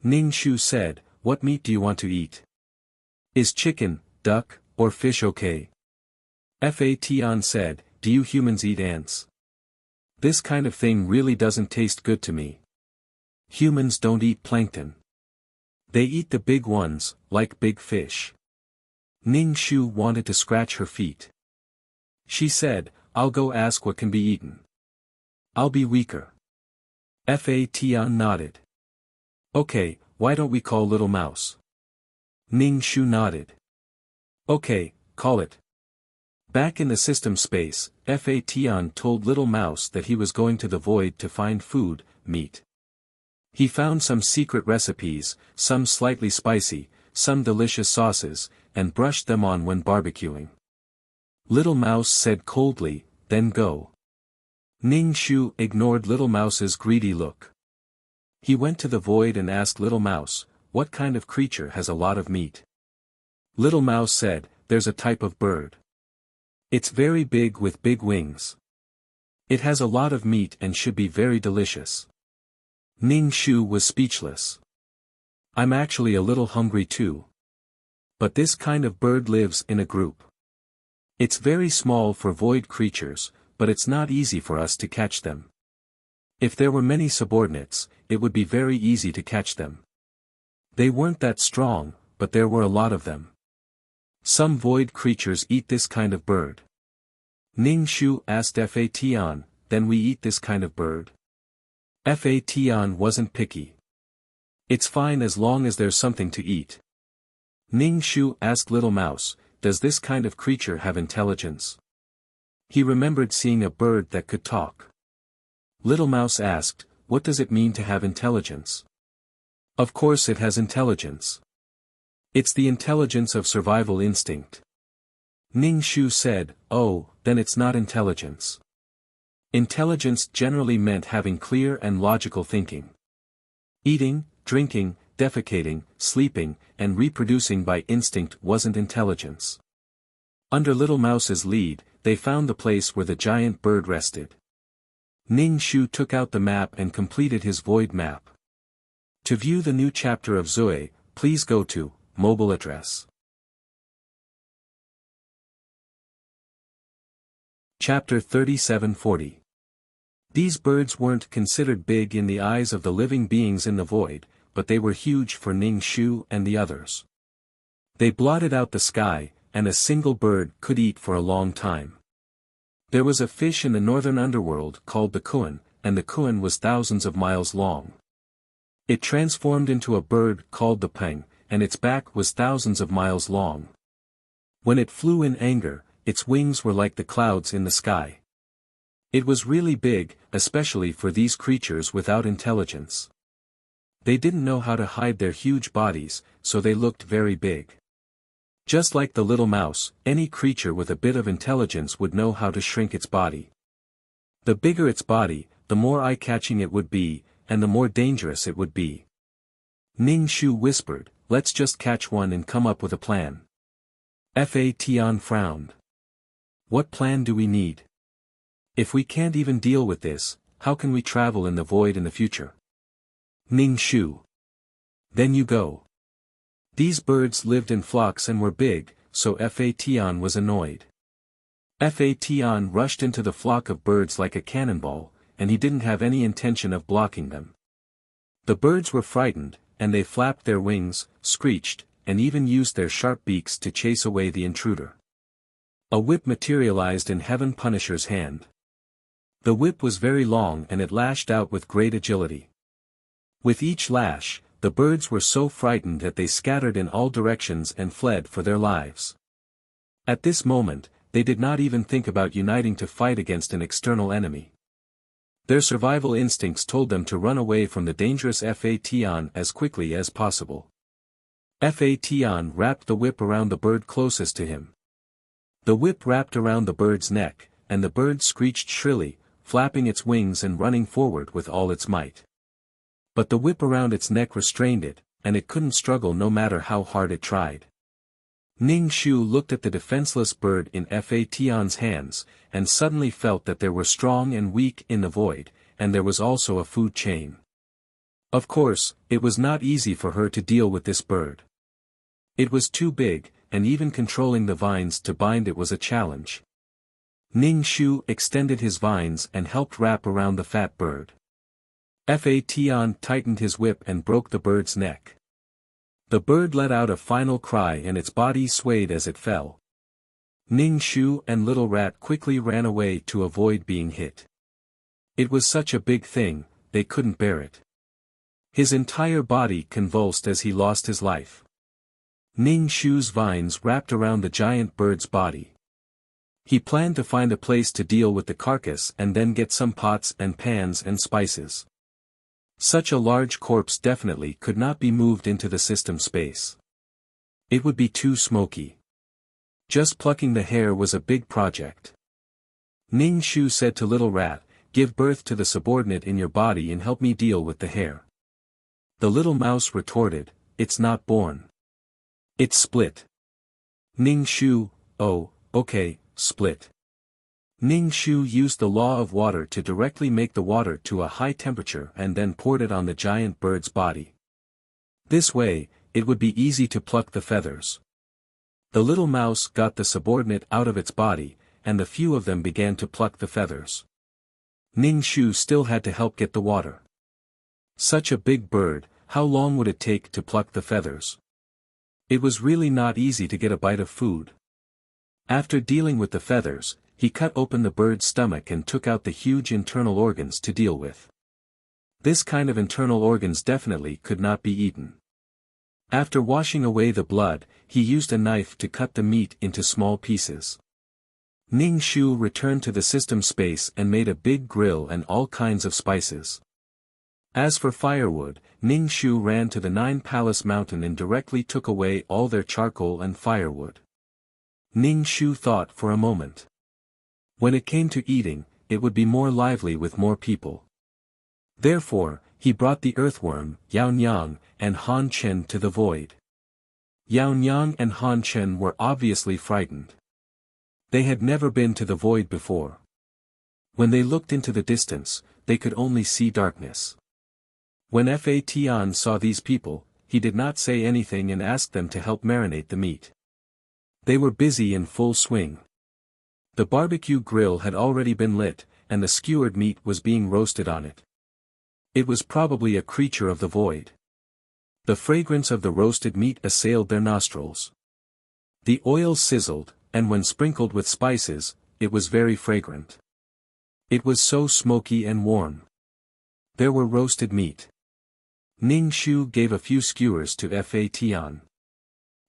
Ning Shu said, what meat do you want to eat? Is chicken, duck, or fish okay? Fa Tian said, do you humans eat ants? This kind of thing really doesn't taste good to me. Humans don't eat plankton. They eat the big ones, like big fish. Ning Shu wanted to scratch her feet. She said, I'll go ask what can be eaten. I'll be weaker. Fa Tian nodded. Okay, why don't we call Little Mouse? Ning Shu nodded. Okay, call it. Back in the system space, Fa Tian told Little Mouse that he was going to the void to find food, meat. He found some secret recipes, some slightly spicy, some delicious sauces, and brushed them on when barbecuing. Little Mouse said coldly, "Then go." Ning Shu ignored Little Mouse's greedy look. He went to the void and asked Little Mouse, "What kind of creature has a lot of meat?" Little Mouse said, "There's a type of bird. It's very big with big wings. It has a lot of meat and should be very delicious." Ning Shu was speechless. "I'm actually a little hungry too. But this kind of bird lives in a group. It's very small for void creatures, but it's not easy for us to catch them. If there were many subordinates, it would be very easy to catch them. They weren't that strong, but there were a lot of them. Some void creatures eat this kind of bird." Ning Shu asked Fa Tian, "Then we eat this kind of bird?" Fa Tian wasn't picky. "It's fine as long as there's something to eat." Ning Shu asked Little Mouse, "Does this kind of creature have intelligence?" He remembered seeing a bird that could talk. Little Mouse asked, "What does it mean to have intelligence?" "Of course it has intelligence. It's the intelligence of survival instinct." Ning Shu said, "Oh, then it's not intelligence. Intelligence generally meant having clear and logical thinking. Eating, drinking, defecating, sleeping, and reproducing by instinct wasn't intelligence." Under Little Mouse's lead, they found the place where the giant bird rested. Ning Shu took out the map and completed his void map. To view the new chapter of Zui, please go to mobile address. Chapter 3740. These birds weren't considered big in the eyes of the living beings in the void, but they were huge for Ning Shu and the others. They blotted out the sky, and a single bird could eat for a long time. There was a fish in the northern underworld called the Kuan, and the Kuan was thousands of miles long. It transformed into a bird called the Peng, and its back was thousands of miles long. When it flew in anger, its wings were like the clouds in the sky. It was really big, especially for these creatures without intelligence. They didn't know how to hide their huge bodies, so they looked very big. Just like the little mouse, any creature with a bit of intelligence would know how to shrink its body. The bigger its body, the more eye-catching it would be, and the more dangerous it would be. Ning Shu whispered, "Let's just catch one and come up with a plan." Fa Tian frowned. "What plan do we need? If we can't even deal with this, how can we travel in the void in the future?" Ning Shu. "Then you go." These birds lived in flocks and were big, so Fa Tian was annoyed. Fa Tian rushed into the flock of birds like a cannonball, and he didn't have any intention of blocking them. The birds were frightened, and they flapped their wings, screeched, and even used their sharp beaks to chase away the intruder. A whip materialized in Heaven Punisher's hand. The whip was very long and it lashed out with great agility. With each lash, the birds were so frightened that they scattered in all directions and fled for their lives. At this moment, they did not even think about uniting to fight against an external enemy. Their survival instincts told them to run away from the dangerous Fa Tian as quickly as possible. Fa Tian wrapped the whip around the bird closest to him. The whip wrapped around the bird's neck, and the bird screeched shrilly, flapping its wings and running forward with all its might. But the whip around its neck restrained it, and it couldn't struggle no matter how hard it tried. Ning Shu looked at the defenseless bird in Fa Tian's hands, and suddenly felt that there were strong and weak in the void, and there was also a food chain. Of course, it was not easy for her to deal with this bird. It was too big, and even controlling the vines to bind it was a challenge. Ning Shu extended his vines and helped wrap around the fat bird. Fa Tian tightened his whip and broke the bird's neck. The bird let out a final cry and its body swayed as it fell. Ning Shu and Little Rat quickly ran away to avoid being hit. It was such a big thing, they couldn't bear it. His entire body convulsed as he lost his life. Ning Shu's vines wrapped around the giant bird's body. He planned to find a place to deal with the carcass and then get some pots and pans and spices. Such a large corpse definitely could not be moved into the system space. It would be too smoky. Just plucking the hair was a big project. Ning Shu said to Little Rat, "Give birth to the subordinate in your body and help me deal with the hair." The little mouse retorted, "It's not born. It's split." Ning Shu, "Oh, okay, split." Ning Shu used the law of water to directly make the water to a high temperature and then poured it on the giant bird's body. This way, it would be easy to pluck the feathers. The little mouse got the subordinate out of its body, and the few of them began to pluck the feathers. Ning Shu still had to help get the water. Such a big bird, how long would it take to pluck the feathers? It was really not easy to get a bite of food. After dealing with the feathers, he cut open the bird's stomach and took out the huge internal organs to deal with. This kind of internal organs definitely could not be eaten. After washing away the blood, he used a knife to cut the meat into small pieces. Ning Shu returned to the system space and made a big grill and all kinds of spices. As for firewood, Ning Shu ran to the 9 Palace Mountain and directly took away all their charcoal and firewood. Ning Shu thought for a moment. When it came to eating, it would be more lively with more people. Therefore, he brought the earthworm, Yao Nyang, and Han Chen to the void. Yao Nyang and Han Chen were obviously frightened. They had never been to the void before. When they looked into the distance, they could only see darkness. When Fa Tian saw these people, he did not say anything and asked them to help marinate the meat. They were busy in full swing. The barbecue grill had already been lit, and the skewered meat was being roasted on it. It was probably a creature of the void. The fragrance of the roasted meat assailed their nostrils. The oil sizzled, and when sprinkled with spices, it was very fragrant. It was so smoky and warm. There were roasted meat. Ning Shu gave a few skewers to Fa Tian.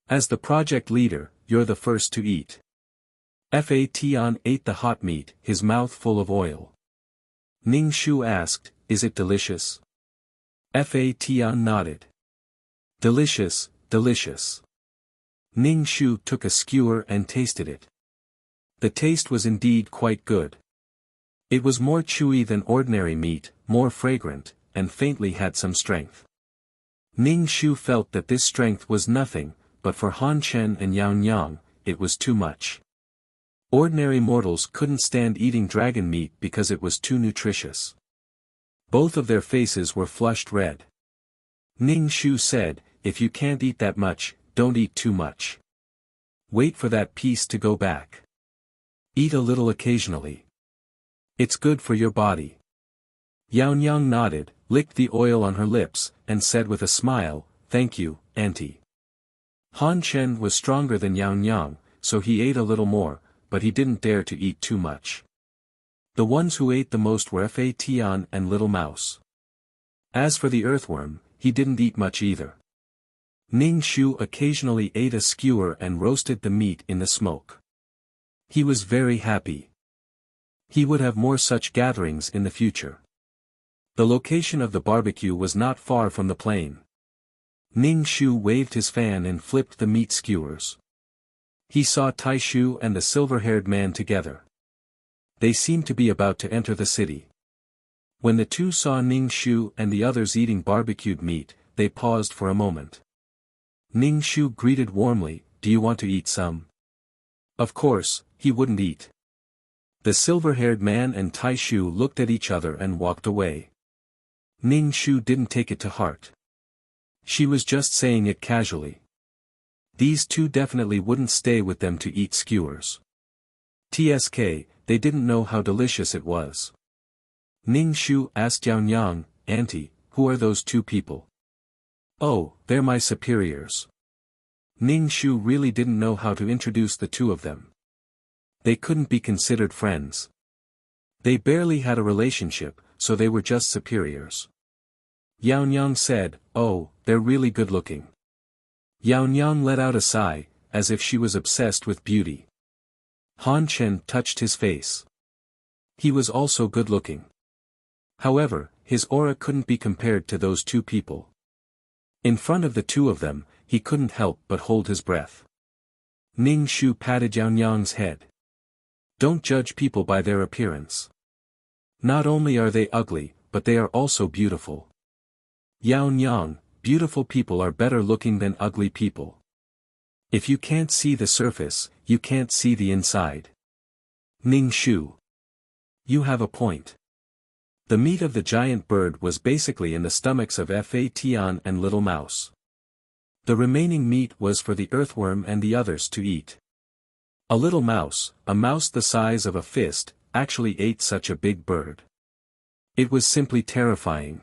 "As the project leader, you're the first to eat." Fa Tian ate the hot meat, his mouth full of oil. Ning Shu asked, "Is it delicious?" Fa Tian nodded. "Delicious, delicious." Ning Shu took a skewer and tasted it. The taste was indeed quite good. It was more chewy than ordinary meat, more fragrant, and faintly had some strength. Ning Shu felt that this strength was nothing, but for Han Chen and Yao Nyang, it was too much. Ordinary mortals couldn't stand eating dragon meat because it was too nutritious. Both of their faces were flushed red. Ning Shu said, "If you can't eat that much, don't eat too much. Wait for that piece to go back. Eat a little occasionally. It's good for your body." Yao Nyang nodded, licked the oil on her lips, and said with a smile, "Thank you, Auntie." Han Chen was stronger than Yao Nyang, so he ate a little more, but he didn't dare to eat too much. The ones who ate the most were Fa Tian and Little Mouse. As for the earthworm, he didn't eat much either. Ning Shu occasionally ate a skewer and roasted the meat in the smoke. He was very happy. He would have more such gatherings in the future. The location of the barbecue was not far from the plain. Ning Shu waved his fan and flipped the meat skewers. He saw Tai Shu and the silver-haired man together. They seemed to be about to enter the city. When the two saw Ning Shu and the others eating barbecued meat, they paused for a moment. Ning Shu greeted warmly, "Do you want to eat some?" Of course, he wouldn't eat. The silver-haired man and Tai Shu looked at each other and walked away. Ning Shu didn't take it to heart. She was just saying it casually. These two definitely wouldn't stay with them to eat skewers. TSK, they didn't know how delicious it was. Ning Shu asked Yao Nyang, "Auntie, who are those two people?" "Oh, they're my superiors." Ning Shu really didn't know how to introduce the two of them. They couldn't be considered friends. They barely had a relationship, so they were just superiors. Yao Nyang said, "Oh, they're really good looking." Yao Nyang let out a sigh, as if she was obsessed with beauty. Han Chen touched his face. He was also good looking. However, his aura couldn't be compared to those two people. In front of the two of them, he couldn't help but hold his breath. Ning Shu patted Yang Yang's head. Don't judge people by their appearance. Not only are they ugly, but they are also beautiful. Yao Yang, beautiful people are better looking than ugly people. If you can't see the surface, you can't see the inside. Ning Shu. You have a point. The meat of the giant bird was basically in the stomachs of Fa Tian and Little Mouse. The remaining meat was for the earthworm and the others to eat. A little mouse, a mouse the size of a fist, actually ate such a big bird. It was simply terrifying.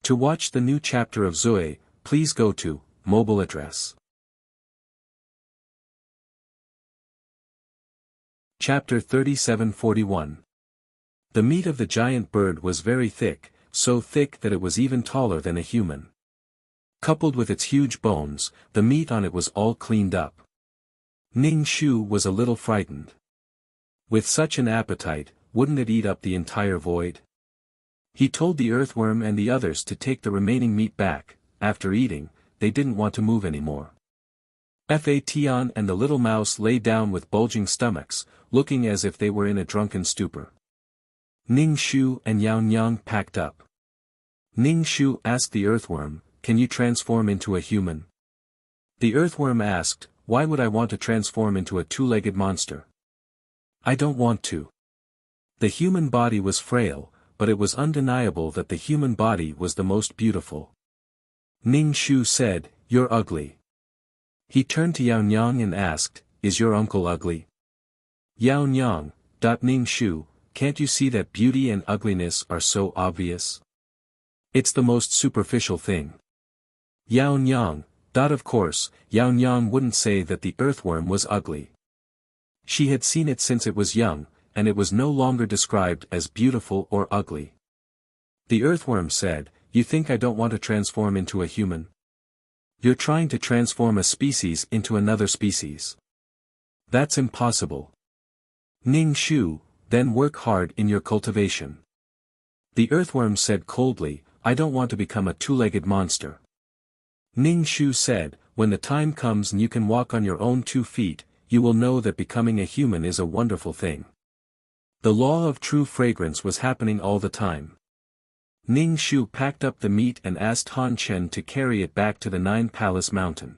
To watch the new chapter of Zoe, please go to mobile address. Chapter 3741. The meat of the giant bird was very thick, so thick that it was even taller than a human. Coupled with its huge bones, the meat on it was all cleaned up. Ning Shu was a little frightened. With such an appetite, wouldn't it eat up the entire void? He told the earthworm and the others to take the remaining meat back. After eating, they didn't want to move anymore. Fa Tian and the little mouse lay down with bulging stomachs, looking as if they were in a drunken stupor. Ning Shu and Yao Yang packed up. Ning Shu asked the earthworm, "Can you transform into a human?" The earthworm asked, "Why would I want to transform into a two-legged monster?" "I don't want to." The human body was frail, but it was undeniable that the human body was the most beautiful. Ning Shu said, "You're ugly." He turned to Yao Yang and asked, "Is your uncle ugly?" Yao Yang, Ning Shu, can't you see that beauty and ugliness are so obvious? It's the most superficial thing. Yao Yang, of course, Yao Yang wouldn't say that the earthworm was ugly. She had seen it since it was young, and it was no longer described as beautiful or ugly. The earthworm said, "You think I don't want to transform into a human? You're trying to transform a species into another species. That's impossible. Ning Shu, then work hard in your cultivation." The earthworm said coldly, "I don't want to become a two-legged monster." Ning Shu said, "When the time comes and you can walk on your own 2 feet, you will know that becoming a human is a wonderful thing." The law of true fragrance was happening all the time. Ning Shu packed up the meat and asked Han Chen to carry it back to the 9-Palace Mountain.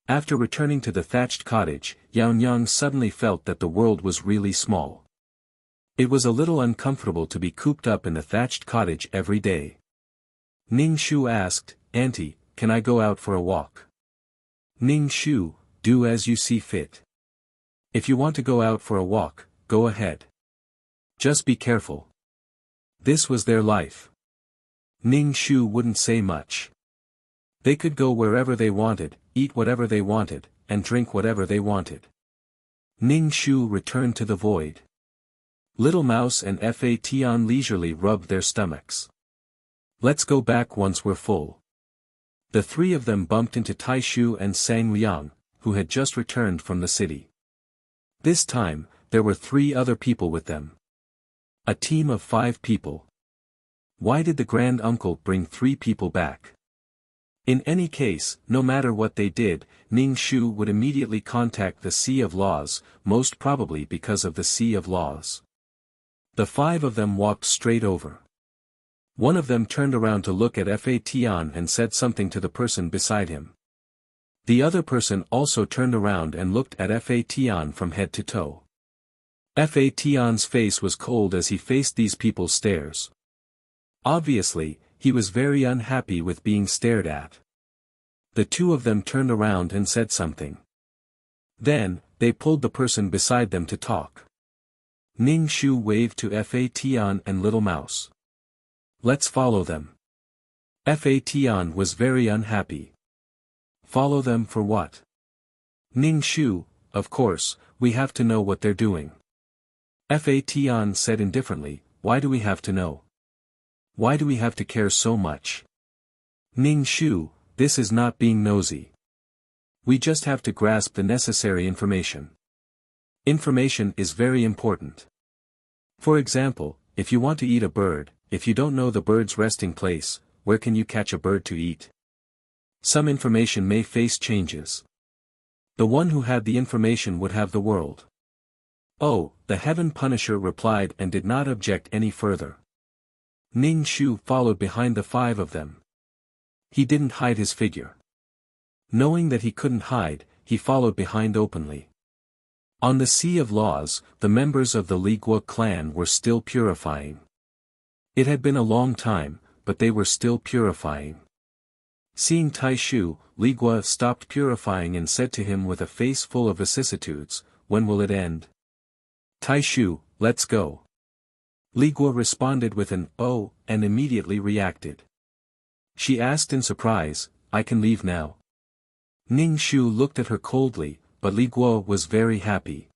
After returning to the thatched cottage, Yao Yang suddenly felt that the world was really small. It was a little uncomfortable to be cooped up in the thatched cottage every day. Ning Shu asked, "Auntie, can I go out for a walk?" Ning Shu, "Do as you see fit. If you want to go out for a walk, go ahead. Just be careful." This was their life. Ning Shu wouldn't say much. They could go wherever they wanted, eat whatever they wanted, and drink whatever they wanted. Ning Shu returned to the void. Little Mouse and Fa Tian leisurely rubbed their stomachs. "Let's go back once we're full." The 3 of them bumped into Tai Shu and Sang Liang, who had just returned from the city. This time, there were 3 other people with them. A team of 5 people. Why did the grand uncle bring 3 people back? In any case, no matter what they did, Ning Shu would immediately contact the Sea of Laws, most probably because of the Sea of Laws. The 5 of them walked straight over. One of them turned around to look at Fa Tian and said something to the person beside him. The other person also turned around and looked at Fa Tian from head to toe. Fa Tian's face was cold as he faced these people's stares. Obviously, he was very unhappy with being stared at. The 2 of them turned around and said something. Then, they pulled the person beside them to talk. Ning Shu waved to Fa Tian and Little Mouse. "Let's follow them." Fa Tian was very unhappy. Follow them for what? Ning Shu, "Of course, we have to know what they're doing." Fa Tian said indifferently, "Why do we have to know? Why do we have to care so much?" Ning Shu, "This is not being nosy. We just have to grasp the necessary information. Information is very important. For example, if you want to eat a bird, if you don't know the bird's resting place, where can you catch a bird to eat? Some information may face changes. The one who had the information would have the world. Oh, the Heaven Punisher replied and did not object any further. Ning Shu followed behind the 5 of them. He didn't hide his figure. Knowing that he couldn't hide, he followed behind openly. On the Sea of Laws, the members of the Ligua clan were still purifying. It had been a long time, but they were still purifying. Seeing Tai Shu, Ligua stopped purifying and said to him with a face full of vicissitudes, "When will it end?" "Tai Shu, let's go." Ligua responded with an "oh," and immediately reacted. She asked in surprise, "I can leave now?" Ning Shu looked at her coldly, but Ligua was very happy.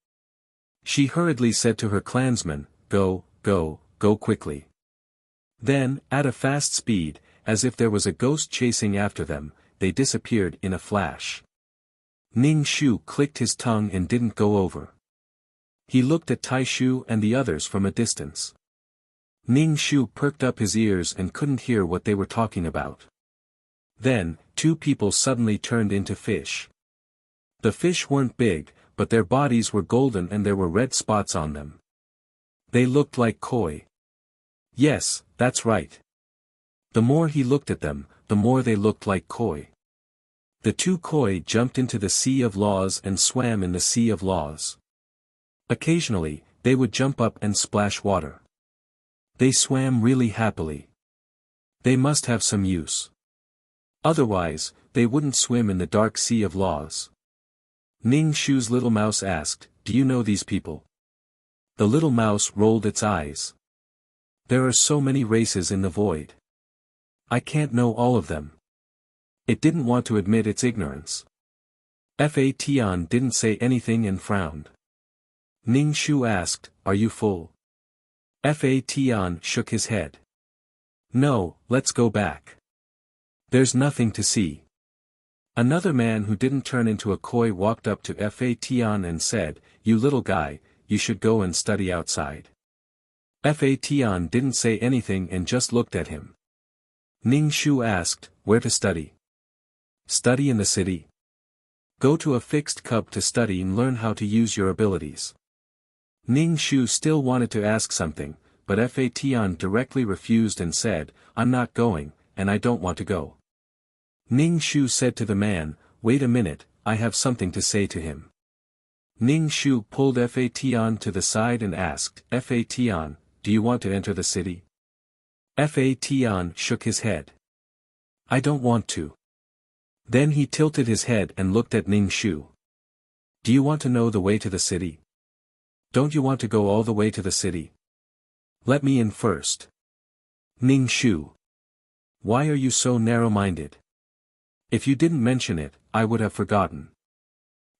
She hurriedly said to her clansmen, "Go, go, go quickly." Then, at a fast speed, as if there was a ghost chasing after them, they disappeared in a flash. Ning Shu clicked his tongue and didn't go over. He looked at Tai Shu and the others from a distance. Ning Shu perked up his ears and couldn't hear what they were talking about. Then, 2 people suddenly turned into fish. The fish weren't big, but their bodies were golden and there were red spots on them. They looked like koi. Yes, that's right. The more he looked at them, the more they looked like koi. The 2 koi jumped into the Sea of Laws and swam in the Sea of Laws. Occasionally, they would jump up and splash water. They swam really happily. They must have some use. Otherwise, they wouldn't swim in the dark Sea of Laws. Ning Shu's little mouse asked, "Do you know these people?" The little mouse rolled its eyes. "There are so many races in the void. I can't know all of them." It didn't want to admit its ignorance. Fa Tian didn't say anything and frowned. Ning Shu asked, "Are you full?" Fa Tian shook his head. "No, let's go back. There's nothing to see." Another man who didn't turn into a koi walked up to Fa Tian and said, "You little guy, you should go and study outside." Fa Tian didn't say anything and just looked at him. Ning Shu asked, "Where to study?" "Study in the city. Go to a fixed club to study and learn how to use your abilities." Ning Shu still wanted to ask something, but Fa Tian directly refused and said, "I'm not going, and I don't want to go." Ning Shu said to the man, "Wait a minute, I have something to say to him." Ning Shu pulled Fa Tian to the side and asked, "Fa Tian, do you want to enter the city?" Fa Tian shook his head. "I don't want to." Then he tilted his head and looked at Ning Shu. "Do you want to know the way to the city? Don't you want to go all the way to the city? Let me in first." Ning Shu. "Why are you so narrow-minded? If you didn't mention it, I would have forgotten.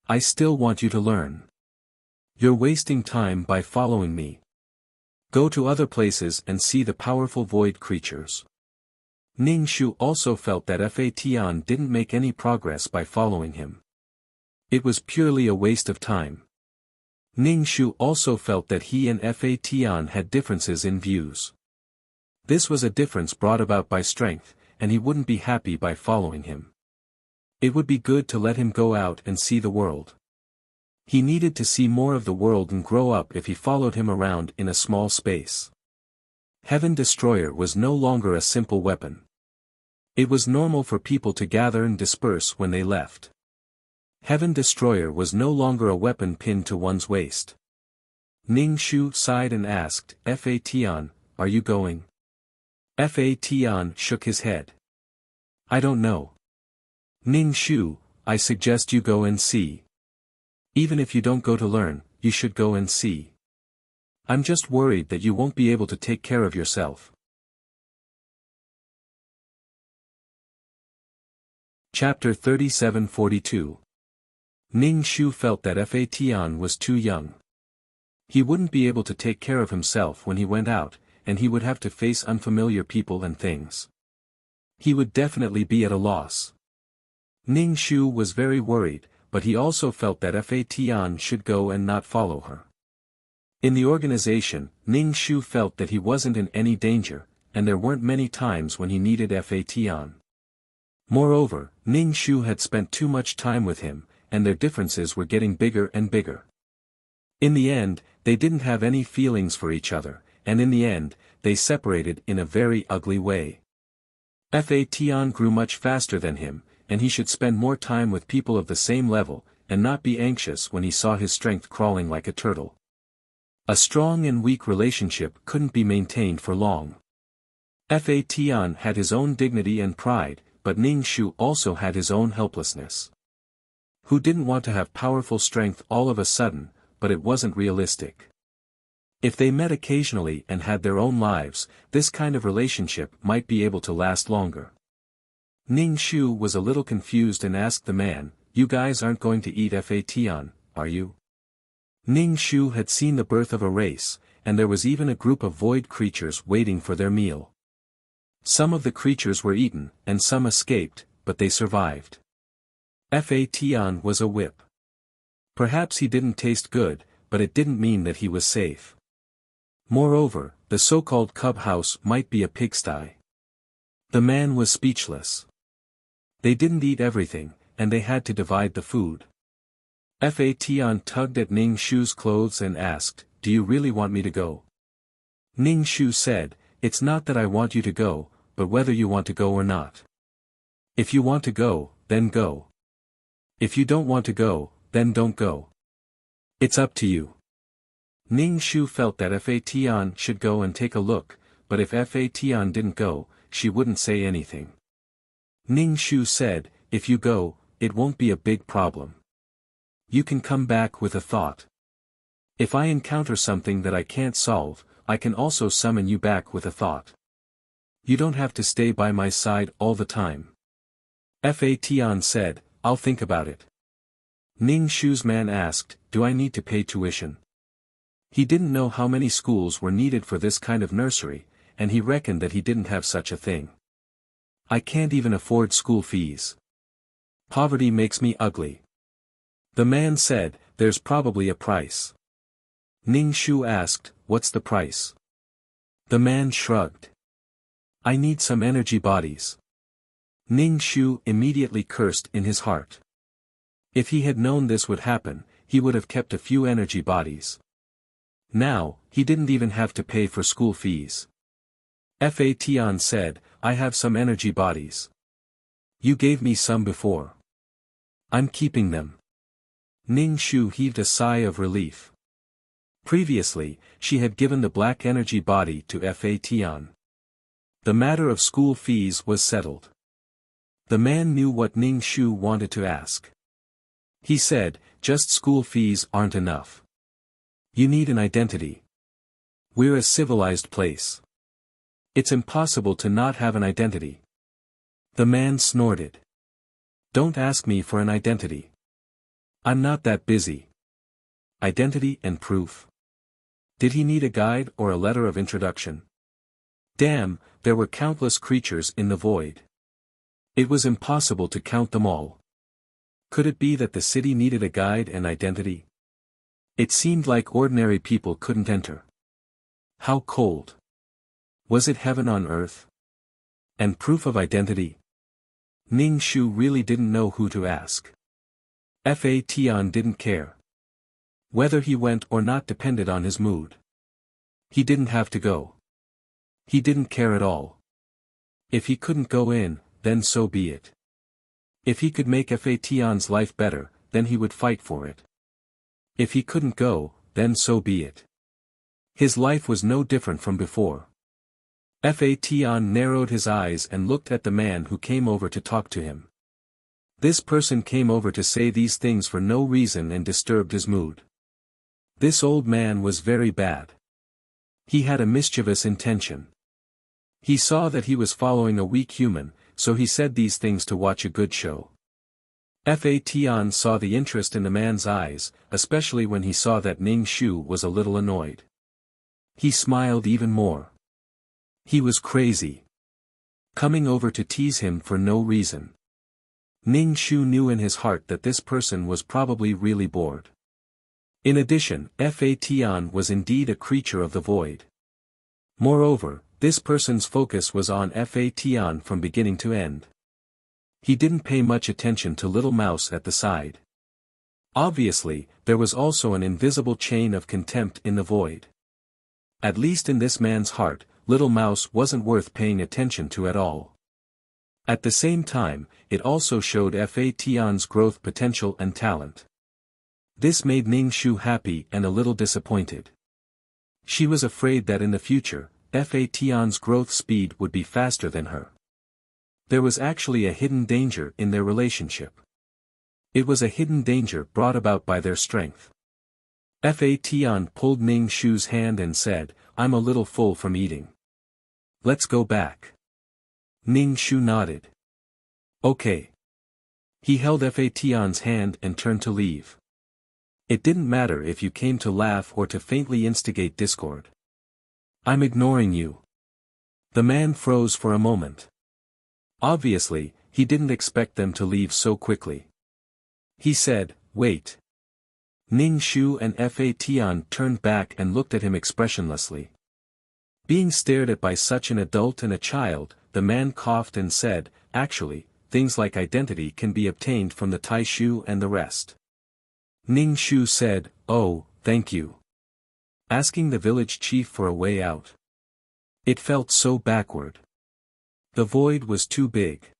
I still want you to learn. You're wasting time by following me. Go to other places and see the powerful void creatures." Ning Shu also felt that Fa Tian didn't make any progress by following him. It was purely a waste of time. Ning Shu also felt that he and Fa Tian had differences in views. This was a difference brought about by strength, and he wouldn't be happy by following him. It would be good to let him go out and see the world. He needed to see more of the world and grow up if he followed him around in a small space. Heaven Destroyer was no longer a simple weapon. It was normal for people to gather and disperse when they left. Heaven Destroyer was no longer a weapon pinned to one's waist. Ning Shu sighed and asked, "Fa Tian, are you going?" Fa Tian shook his head. "I don't know. Ning Shu, I suggest you go and see. Even if you don't go to learn, you should go and see. I'm just worried that you won't be able to take care of yourself." Chapter 3742. Ning Shu felt that Fa Tian was too young. He wouldn't be able to take care of himself when he went out, and he would have to face unfamiliar people and things. He would definitely be at a loss. Ning Shu was very worried, but he also felt that Fa Tian should go and not follow her. In the organization, Ning Shu felt that he wasn't in any danger, and there weren't many times when he needed Fa Tian. Moreover, Ning Shu had spent too much time with him, and their differences were getting bigger and bigger. In the end, they didn't have any feelings for each other, and in the end, they separated in a very ugly way. Fa Tian grew much faster than him, and he should spend more time with people of the same level, and not be anxious when he saw his strength crawling like a turtle. A strong and weak relationship couldn't be maintained for long. Fa Tian had his own dignity and pride, but Ning Shu also had his own helplessness. Who didn't want to have powerful strength all of a sudden, but it wasn't realistic. If they met occasionally and had their own lives, this kind of relationship might be able to last longer. Ning Shu was a little confused and asked the man, "You guys aren't going to eat Fa Tian, are you?" Ning Shu had seen the birth of a race, and there was even a group of void creatures waiting for their meal. Some of the creatures were eaten, and some escaped, but they survived. Fa Tian was a whip. Perhaps he didn't taste good, but it didn't mean that he was safe. Moreover, the so-called cub house might be a pigsty. The man was speechless. They didn't eat everything, and they had to divide the food. Fa Tian tugged at Ning Shu's clothes and asked, "Do you really want me to go?" Ning Shu said, "It's not that I want you to go, but whether you want to go or not. If you want to go, then go. If you don't want to go, then don't go. It's up to you." Ning Shu felt that Fa Tian should go and take a look, but if Fa Tian didn't go, she wouldn't say anything. Ning Shu said, "If you go, it won't be a big problem. You can come back with a thought. If I encounter something that I can't solve, I can also summon you back with a thought. You don't have to stay by my side all the time." Fa Tian said, "I'll think about it." Ning Shu's man asked, "Do I need to pay tuition?" He didn't know how many schools were needed for this kind of nursery, and he reckoned that he didn't have such a thing. "I can't even afford school fees. Poverty makes me ugly." The man said, "There's probably a price." Ning Shu asked, "What's the price?" The man shrugged. "I need some energy bodies." Ning Shu immediately cursed in his heart. If he had known this would happen, he would have kept a few energy bodies. Now, he didn't even have to pay for school fees. Fa Tian said, "I have some energy bodies. You gave me some before. I'm keeping them." Ning Shu heaved a sigh of relief. Previously, she had given the black energy body to Fa Tian. The matter of school fees was settled. The man knew what Ning Shu wanted to ask. He said, "Just school fees aren't enough. You need an identity. We're a civilized place. It's impossible to not have an identity." The man snorted. "Don't ask me for an identity. I'm not that busy." Identity and proof. Did he need a guide or a letter of introduction? Damn, there were countless creatures in the void. It was impossible to count them all. Could it be that the city needed a guide and identity? It seemed like ordinary people couldn't enter. How cold. Was it heaven on earth? And proof of identity? Ning Shu really didn't know who to ask. Fa Tian didn't care. Whether he went or not depended on his mood. He didn't have to go. He didn't care at all. If he couldn't go in, then so be it. If he could make Fa Tian's life better, then he would fight for it. If he couldn't go, then so be it. His life was no different from before. Fa Tian narrowed his eyes and looked at the man who came over to talk to him. This person came over to say these things for no reason and disturbed his mood. This old man was very bad. He had a mischievous intention. He saw that he was following a weak human, so he said these things to watch a good show. Fa Tian saw the interest in the man's eyes, especially when he saw that Ning Shu was a little annoyed. He smiled even more. He was crazy. Coming over to tease him for no reason. Ning Shu knew in his heart that this person was probably really bored. In addition, Fa Tian was indeed a creature of the void. Moreover, this person's focus was on Fa Tian from beginning to end. He didn't pay much attention to Little Mouse at the side. Obviously, there was also an invisible chain of contempt in the void. At least in this man's heart, Little Mouse wasn't worth paying attention to at all. At the same time, it also showed Fa Tian's growth potential and talent. This made Ning Shu happy and a little disappointed. She was afraid that in the future, Fa Tian's growth speed would be faster than her. There was actually a hidden danger in their relationship. It was a hidden danger brought about by their strength. Fa Tian pulled Ning Shu's hand and said, "I'm a little full from eating. Let's go back." Ning Shu nodded. "Okay." He held Fa Tian's hand and turned to leave. It didn't matter if you came to laugh or to faintly instigate discord. "I'm ignoring you." The man froze for a moment. Obviously, he didn't expect them to leave so quickly. He said, "Wait." Ning Shu and Fa Tian turned back and looked at him expressionlessly. Being stared at by such an adult and a child, the man coughed and said, "Actually, things like identity can be obtained from the Tai Shu and the rest." Ning Shu said, "Oh, thank you." Asking the village chief for a way out. It felt so backward. The void was too big.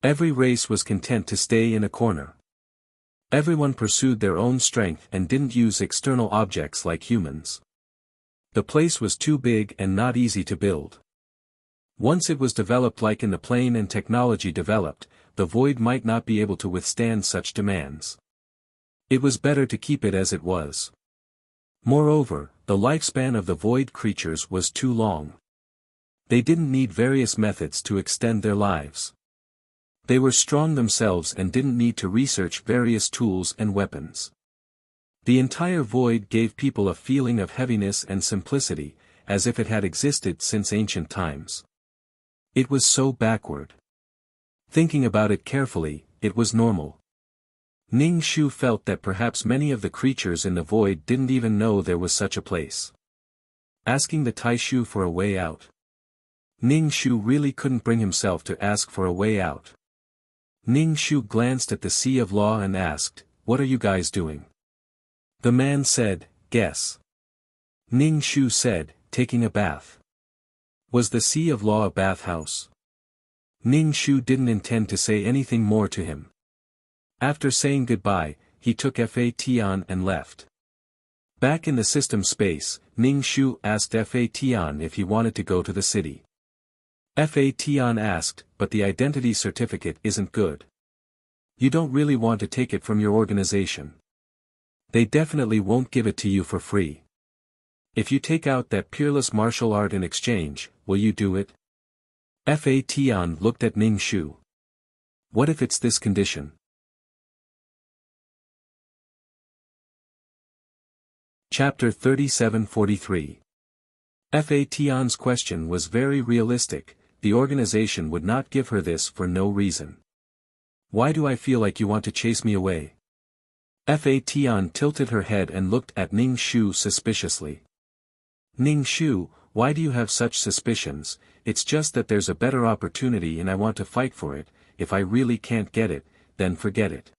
Every race was content to stay in a corner. Everyone pursued their own strength and didn't use external objects like humans. The place was too big and not easy to build. Once it was developed like in the plane and technology developed, the void might not be able to withstand such demands. It was better to keep it as it was. Moreover, the lifespan of the void creatures was too long. They didn't need various methods to extend their lives. They were strong themselves and didn't need to research various tools and weapons. The entire void gave people a feeling of heaviness and simplicity, as if it had existed since ancient times. It was so backward. Thinking about it carefully, it was normal. Ning Shu felt that perhaps many of the creatures in the void didn't even know there was such a place. Asking the Tai Shu for a way out. Ning Shu really couldn't bring himself to ask for a way out. Ning Shu glanced at the Sea of Law and asked, "What are you guys doing?" The man said, "Guess." Ning Shu said, "Taking a bath." Was the Sea of Law a bathhouse? Ning Shu didn't intend to say anything more to him. After saying goodbye, he took Fa Tian and left. Back in the system space, Ning Shu asked Fa Tian if he wanted to go to the city. Fa Tian asked, "But the identity certificate isn't good. You don't really want to take it from your organization. They definitely won't give it to you for free. If you take out that peerless martial art in exchange, will you do it?" Fa Tian looked at Ning Shu. "What if it's this condition?" Chapter 37-43. Fa Tian's question was very realistic. The organization would not give her this for no reason. "Why do I feel like you want to chase me away?" Fa Tian tilted her head and looked at Ning Shu suspiciously. "Ning Shu, why do you have such suspicions? It's just that there's a better opportunity and I want to fight for it. If I really can't get it, then forget it.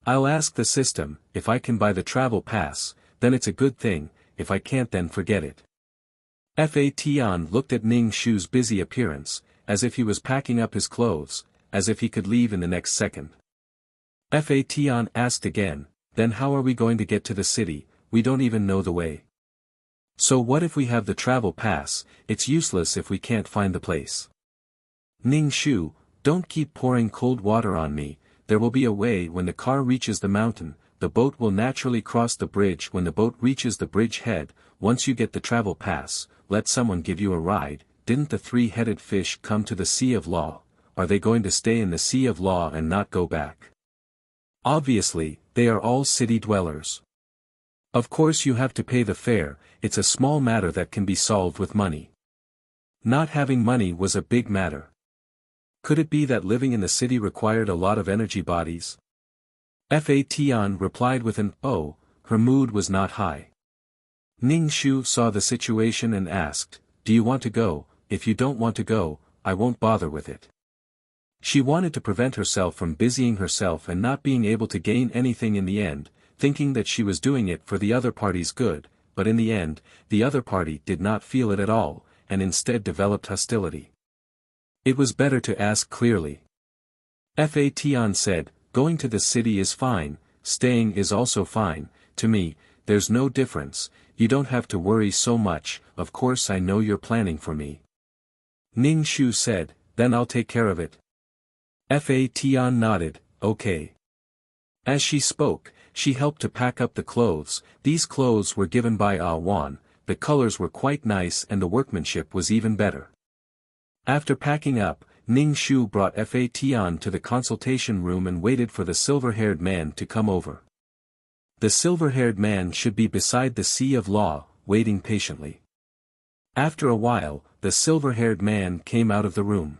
I'll ask the system, if I can buy the travel pass, then it's a good thing, if I can't then forget it." Fa Tian looked at Ning Shu's busy appearance, as if he was packing up his clothes, as if he could leave in the next second. Fa Tian asked again, "Then how are we going to get to the city? We don't even know the way." "So what if we have the travel pass? It's useless if we can't find the place." "Ning Shu, don't keep pouring cold water on me. There will be a way. When the car reaches the mountain, the boat will naturally cross the bridge. When the boat reaches the bridge head, once you get the travel pass, let someone give you a ride." Didn't the three-headed fish come to the Sea of Law? Are they going to stay in the Sea of Law and not go back? Obviously, they are all city dwellers. Of course you have to pay the fare. It's a small matter that can be solved with money. Not having money was a big matter. Could it be that living in the city required a lot of energy bodies? Fa Tian replied with an "oh," her mood was not high. Ning Shu saw the situation and asked, "Do you want to go? If you don't want to go, I won't bother with it." She wanted to prevent herself from busying herself and not being able to gain anything in the end, thinking that she was doing it for the other party's good, but in the end, the other party did not feel it at all, and instead developed hostility. It was better to ask clearly. Fa Tian said, going to the city is fine, staying is also fine, to me, there's no difference, you don't have to worry so much, of course I know you're planning for me. Ning Shu said, then I'll take care of it. Fa Tian nodded, okay. As she spoke, she helped to pack up the clothes. These clothes were given by Ah Wan, the colors were quite nice and the workmanship was even better. After packing up, Ning Shu brought Fa Tian to the consultation room and waited for the silver-haired man to come over. The silver-haired man should be beside the Sea of Law, waiting patiently. After a while, the silver-haired man came out of the room.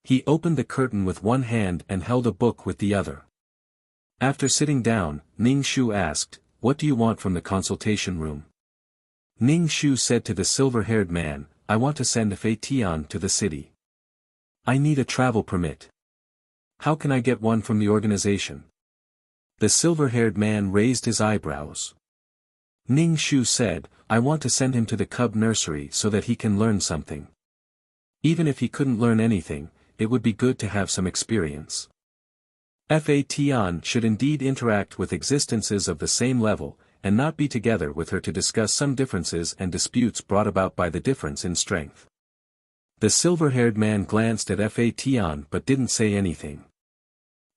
He opened the curtain with one hand and held a book with the other. After sitting down, Ning Shu asked, what do you want from the consultation room? Ning Shu said to the silver-haired man, I want to send Fa Tian to the city. I need a travel permit. How can I get one from the organization? The silver-haired man raised his eyebrows. Ning Shu said, I want to send him to the cub nursery so that he can learn something. Even if he couldn't learn anything, it would be good to have some experience. Fa Tian should indeed interact with existences of the same level, and not be together with her to discuss some differences and disputes brought about by the difference in strength. The silver-haired man glanced at Fa Tian but didn't say anything.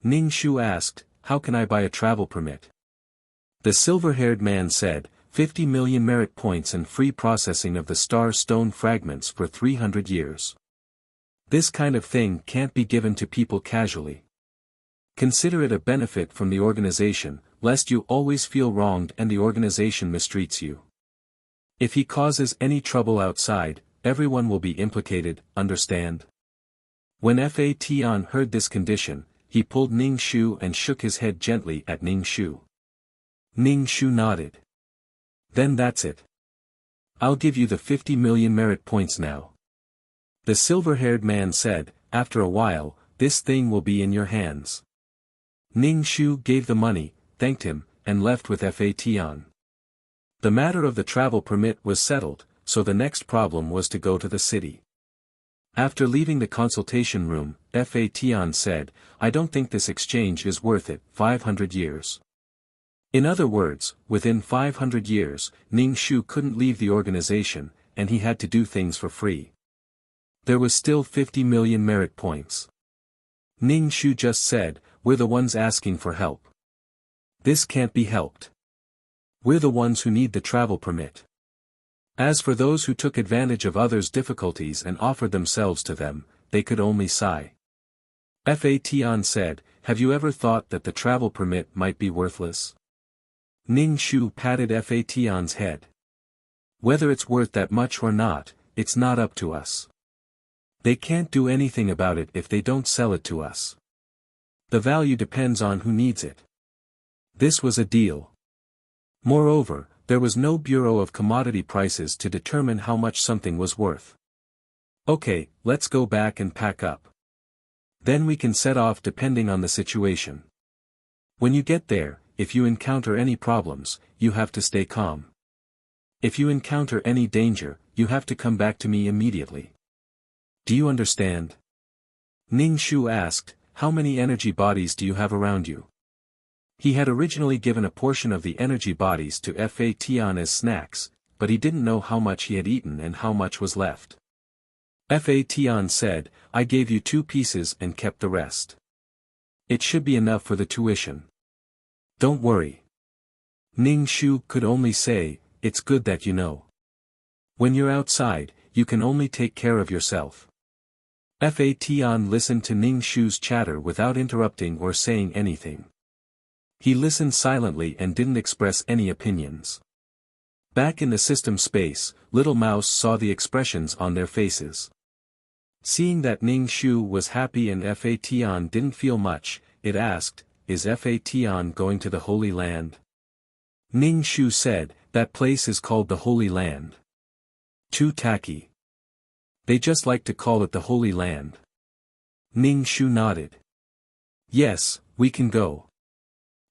Ning Shu asked, how can I buy a travel permit? The silver-haired man said, 50 million merit points and free processing of the star stone fragments for 300 years. This kind of thing can't be given to people casually. Consider it a benefit from the organization, lest you always feel wronged and the organization mistreats you. If he causes any trouble outside, everyone will be implicated, understand? When Fa Tian heard this condition, he pulled Ning Shu and shook his head gently at Ning Shu. Ning Shu nodded. Then that's it. I'll give you the 50 million merit points now. The silver-haired man said, after a while, this thing will be in your hands. Ning Shu gave the money, thanked him, and left with Fa Tian. The matter of the travel permit was settled, so the next problem was to go to the city. After leaving the consultation room, Fa Tian said, I don't think this exchange is worth it, 500 years. In other words, within 500 years, Ning Shu couldn't leave the organization, and he had to do things for free. There was still 50 million merit points. Ning Shu just said, we're the ones asking for help. This can't be helped. We're the ones who need the travel permit. As for those who took advantage of others' difficulties and offered themselves to them, they could only sigh. Fa Tian said, have you ever thought that the travel permit might be worthless? Ning Shu patted Fa Tian's head. Whether it's worth that much or not, it's not up to us. They can't do anything about it if they don't sell it to us. The value depends on who needs it. This was a deal. Moreover, there was no bureau of commodity prices to determine how much something was worth. Okay, let's go back and pack up. Then we can set off depending on the situation. When you get there, if you encounter any problems, you have to stay calm. If you encounter any danger, you have to come back to me immediately. Do you understand? Ning Shu asked, how many energy bodies do you have around you? He had originally given a portion of the energy bodies to Fa Tian as snacks, but he didn't know how much he had eaten and how much was left. Fa Tian said, I gave you 2 pieces and kept the rest. It should be enough for the tuition. Don't worry. Ning Shu could only say, it's good that you know. When you're outside, you can only take care of yourself. Fa Tian listened to Ning Shu's chatter without interrupting or saying anything. He listened silently and didn't express any opinions. Back in the system space, Little Mouse saw the expressions on their faces. Seeing that Ning Shu was happy and Fa Tian didn't feel much, it asked, is Fa Tian going to the Holy Land? Ning Shu said, that place is called the Holy Land. Too tacky. They just like to call it the Holy Land. Ning Shu nodded. Yes, we can go.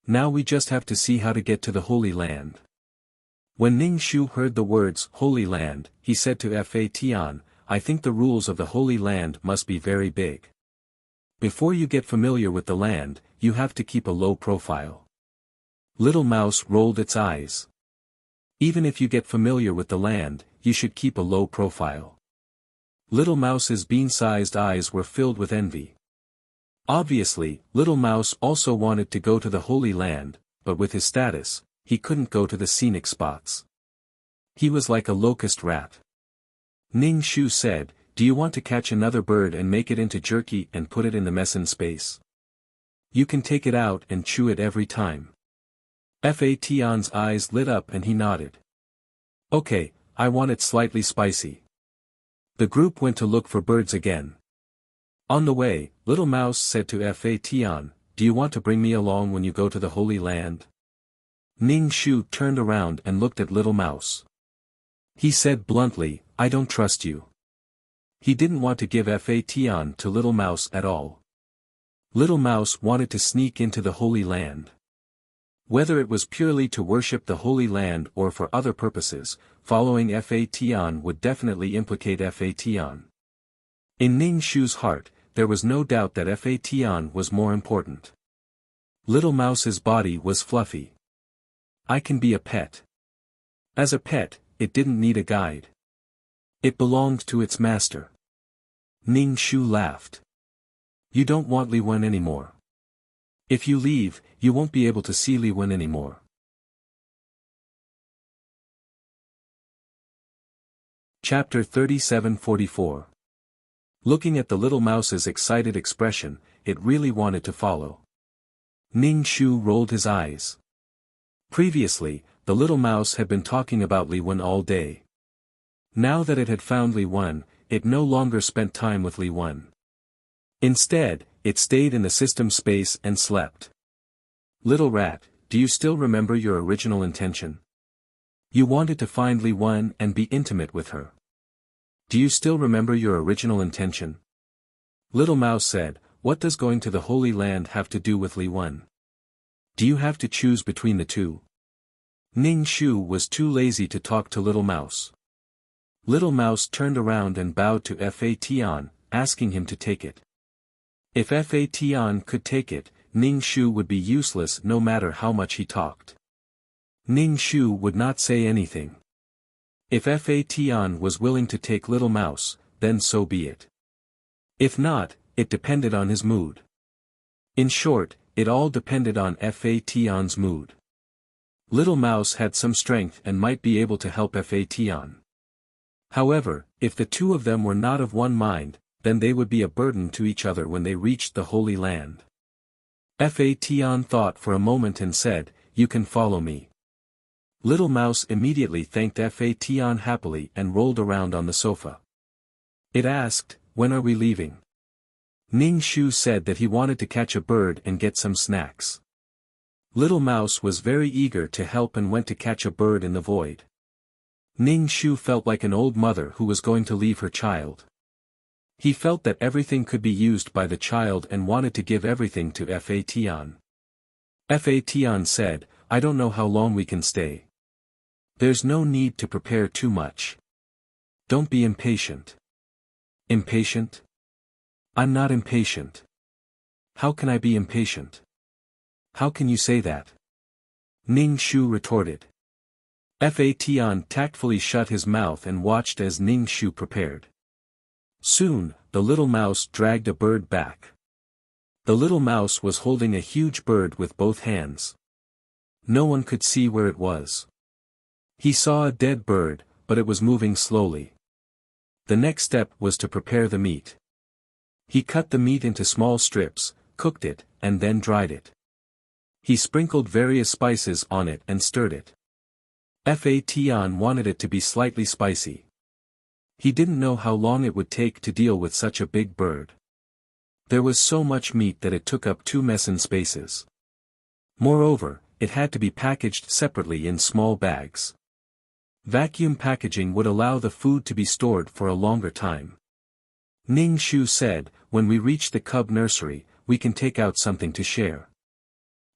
Now we just have to see how to get to the Holy Land. When Ning Shu heard the words Holy Land, he said to Fa Tian, I think the rules of the Holy Land must be very big. Before you get familiar with the land, you have to keep a low profile. Little Mouse rolled its eyes. Even if you get familiar with the land, you should keep a low profile. Little Mouse's bean-sized eyes were filled with envy. Obviously, Little Mouse also wanted to go to the Holy Land, but with his status, he couldn't go to the scenic spots. He was like a locust rat. Ning Shu said, do you want to catch another bird and make it into jerky and put it in the meson space? You can take it out and chew it every time. Fa Tian's eyes lit up and he nodded. Okay, I want it slightly spicy. The group went to look for birds again. On the way, Little Mouse said to Fa Tian, do you want to bring me along when you go to the Holy Land? Ning Shu turned around and looked at Little Mouse. He said bluntly, I don't trust you. He didn't want to give Fa Tian to Little Mouse at all. Little Mouse wanted to sneak into the Holy Land. Whether it was purely to worship the Holy Land or for other purposes, following Fa Tian would definitely implicate Fa Tian. In Ning Shu's heart, there was no doubt that Fa Tian was more important. Little Mouse's body was fluffy. I can be a pet. As a pet, it didn't need a guide. It belonged to its master. Ning Shu laughed. You don't want Li Wen anymore. If you leave, you won't be able to see Li Wen anymore. Chapter 37:44. Looking at the Little Mouse's excited expression, it really wanted to follow. Ning Shu rolled his eyes. Previously, the Little Mouse had been talking about Li Wen all day. Now that it had found Li Wen, it no longer spent time with Li Wen. Instead, it stayed in the system space and slept. Little Rat, do you still remember your original intention? You wanted to find Li Wen and be intimate with her. Do you still remember your original intention? Little Mouse said, what does going to the Holy Land have to do with Li Wen? Do you have to choose between the two? Ning Shu was too lazy to talk to Little Mouse. Little Mouse turned around and bowed to Fa Tian, asking him to take it. If Fa Tian could take it, Ning Shu would be useless no matter how much he talked. Ning Shu would not say anything. If Fa Tian was willing to take Little Mouse, then so be it. If not, it depended on his mood. In short, it all depended on Fa Tian's mood. Little Mouse had some strength and might be able to help Fa Tian. However, if the two of them were not of one mind, then they would be a burden to each other when they reached the Holy Land. Fa Tian thought for a moment and said, you can follow me. Little Mouse immediately thanked Fa Tian happily and rolled around on the sofa. It asked, when are we leaving? Ning Shu said that he wanted to catch a bird and get some snacks. Little Mouse was very eager to help and went to catch a bird in the void. Ning Shu felt like an old mother who was going to leave her child. He felt that everything could be used by the child and wanted to give everything to Fa Tian. Fa Tian said, I don't know how long we can stay. There's no need to prepare too much. Don't be impatient. Impatient? I'm not impatient. How can I be impatient? How can you say that? Ning Shu retorted. Fa Tian tactfully shut his mouth and watched as Ning Shu prepared. Soon, the Little Mouse dragged a bird back. The Little Mouse was holding a huge bird with both hands. No one could see where it was. He saw a dead bird, but it was moving slowly. The next step was to prepare the meat. He cut the meat into small strips, cooked it, and then dried it. He sprinkled various spices on it and stirred it. Fa Tian wanted it to be slightly spicy. He didn't know how long it would take to deal with such a big bird. There was so much meat that it took up 2 meson spaces. Moreover, it had to be packaged separately in small bags. Vacuum packaging would allow the food to be stored for a longer time. Ning Shu said, when we reach the cub nursery, we can take out something to share.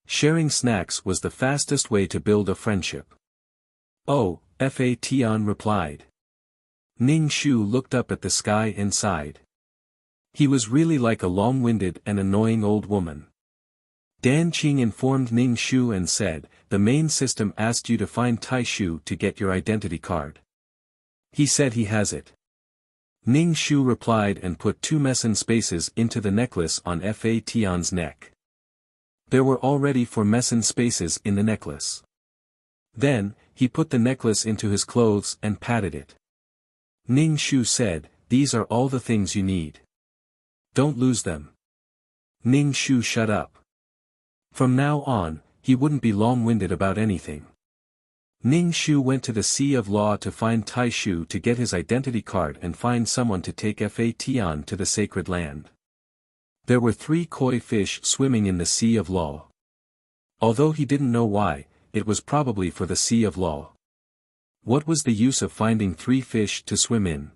Sharing snacks was the fastest way to build a friendship. Oh, Fa Tian replied. Ning Shu looked up at the sky and sighed. He was really like a long-winded and annoying old woman. Dan Qing informed Ning Shu and said, "The main system asked you to find Tai Shu to get your identity card. He said he has it." Ning Shu replied and put 2 meson spaces into the necklace on Fa Tian's neck. There were already 4 meson spaces in the necklace. Then, he put the necklace into his clothes and patted it. Ning Shu said, "These are all the things you need. Don't lose them." Ning Shu shut up. From now on, he wouldn't be long-winded about anything. Ning Shu went to the Sea of Law to find Tai Shu to get his identity card and find someone to take Fa Tian to the sacred land. There were 3 koi fish swimming in the Sea of Law. Although he didn't know why, it was probably for the Sea of Law. What was the use of finding 3 fish to swim in?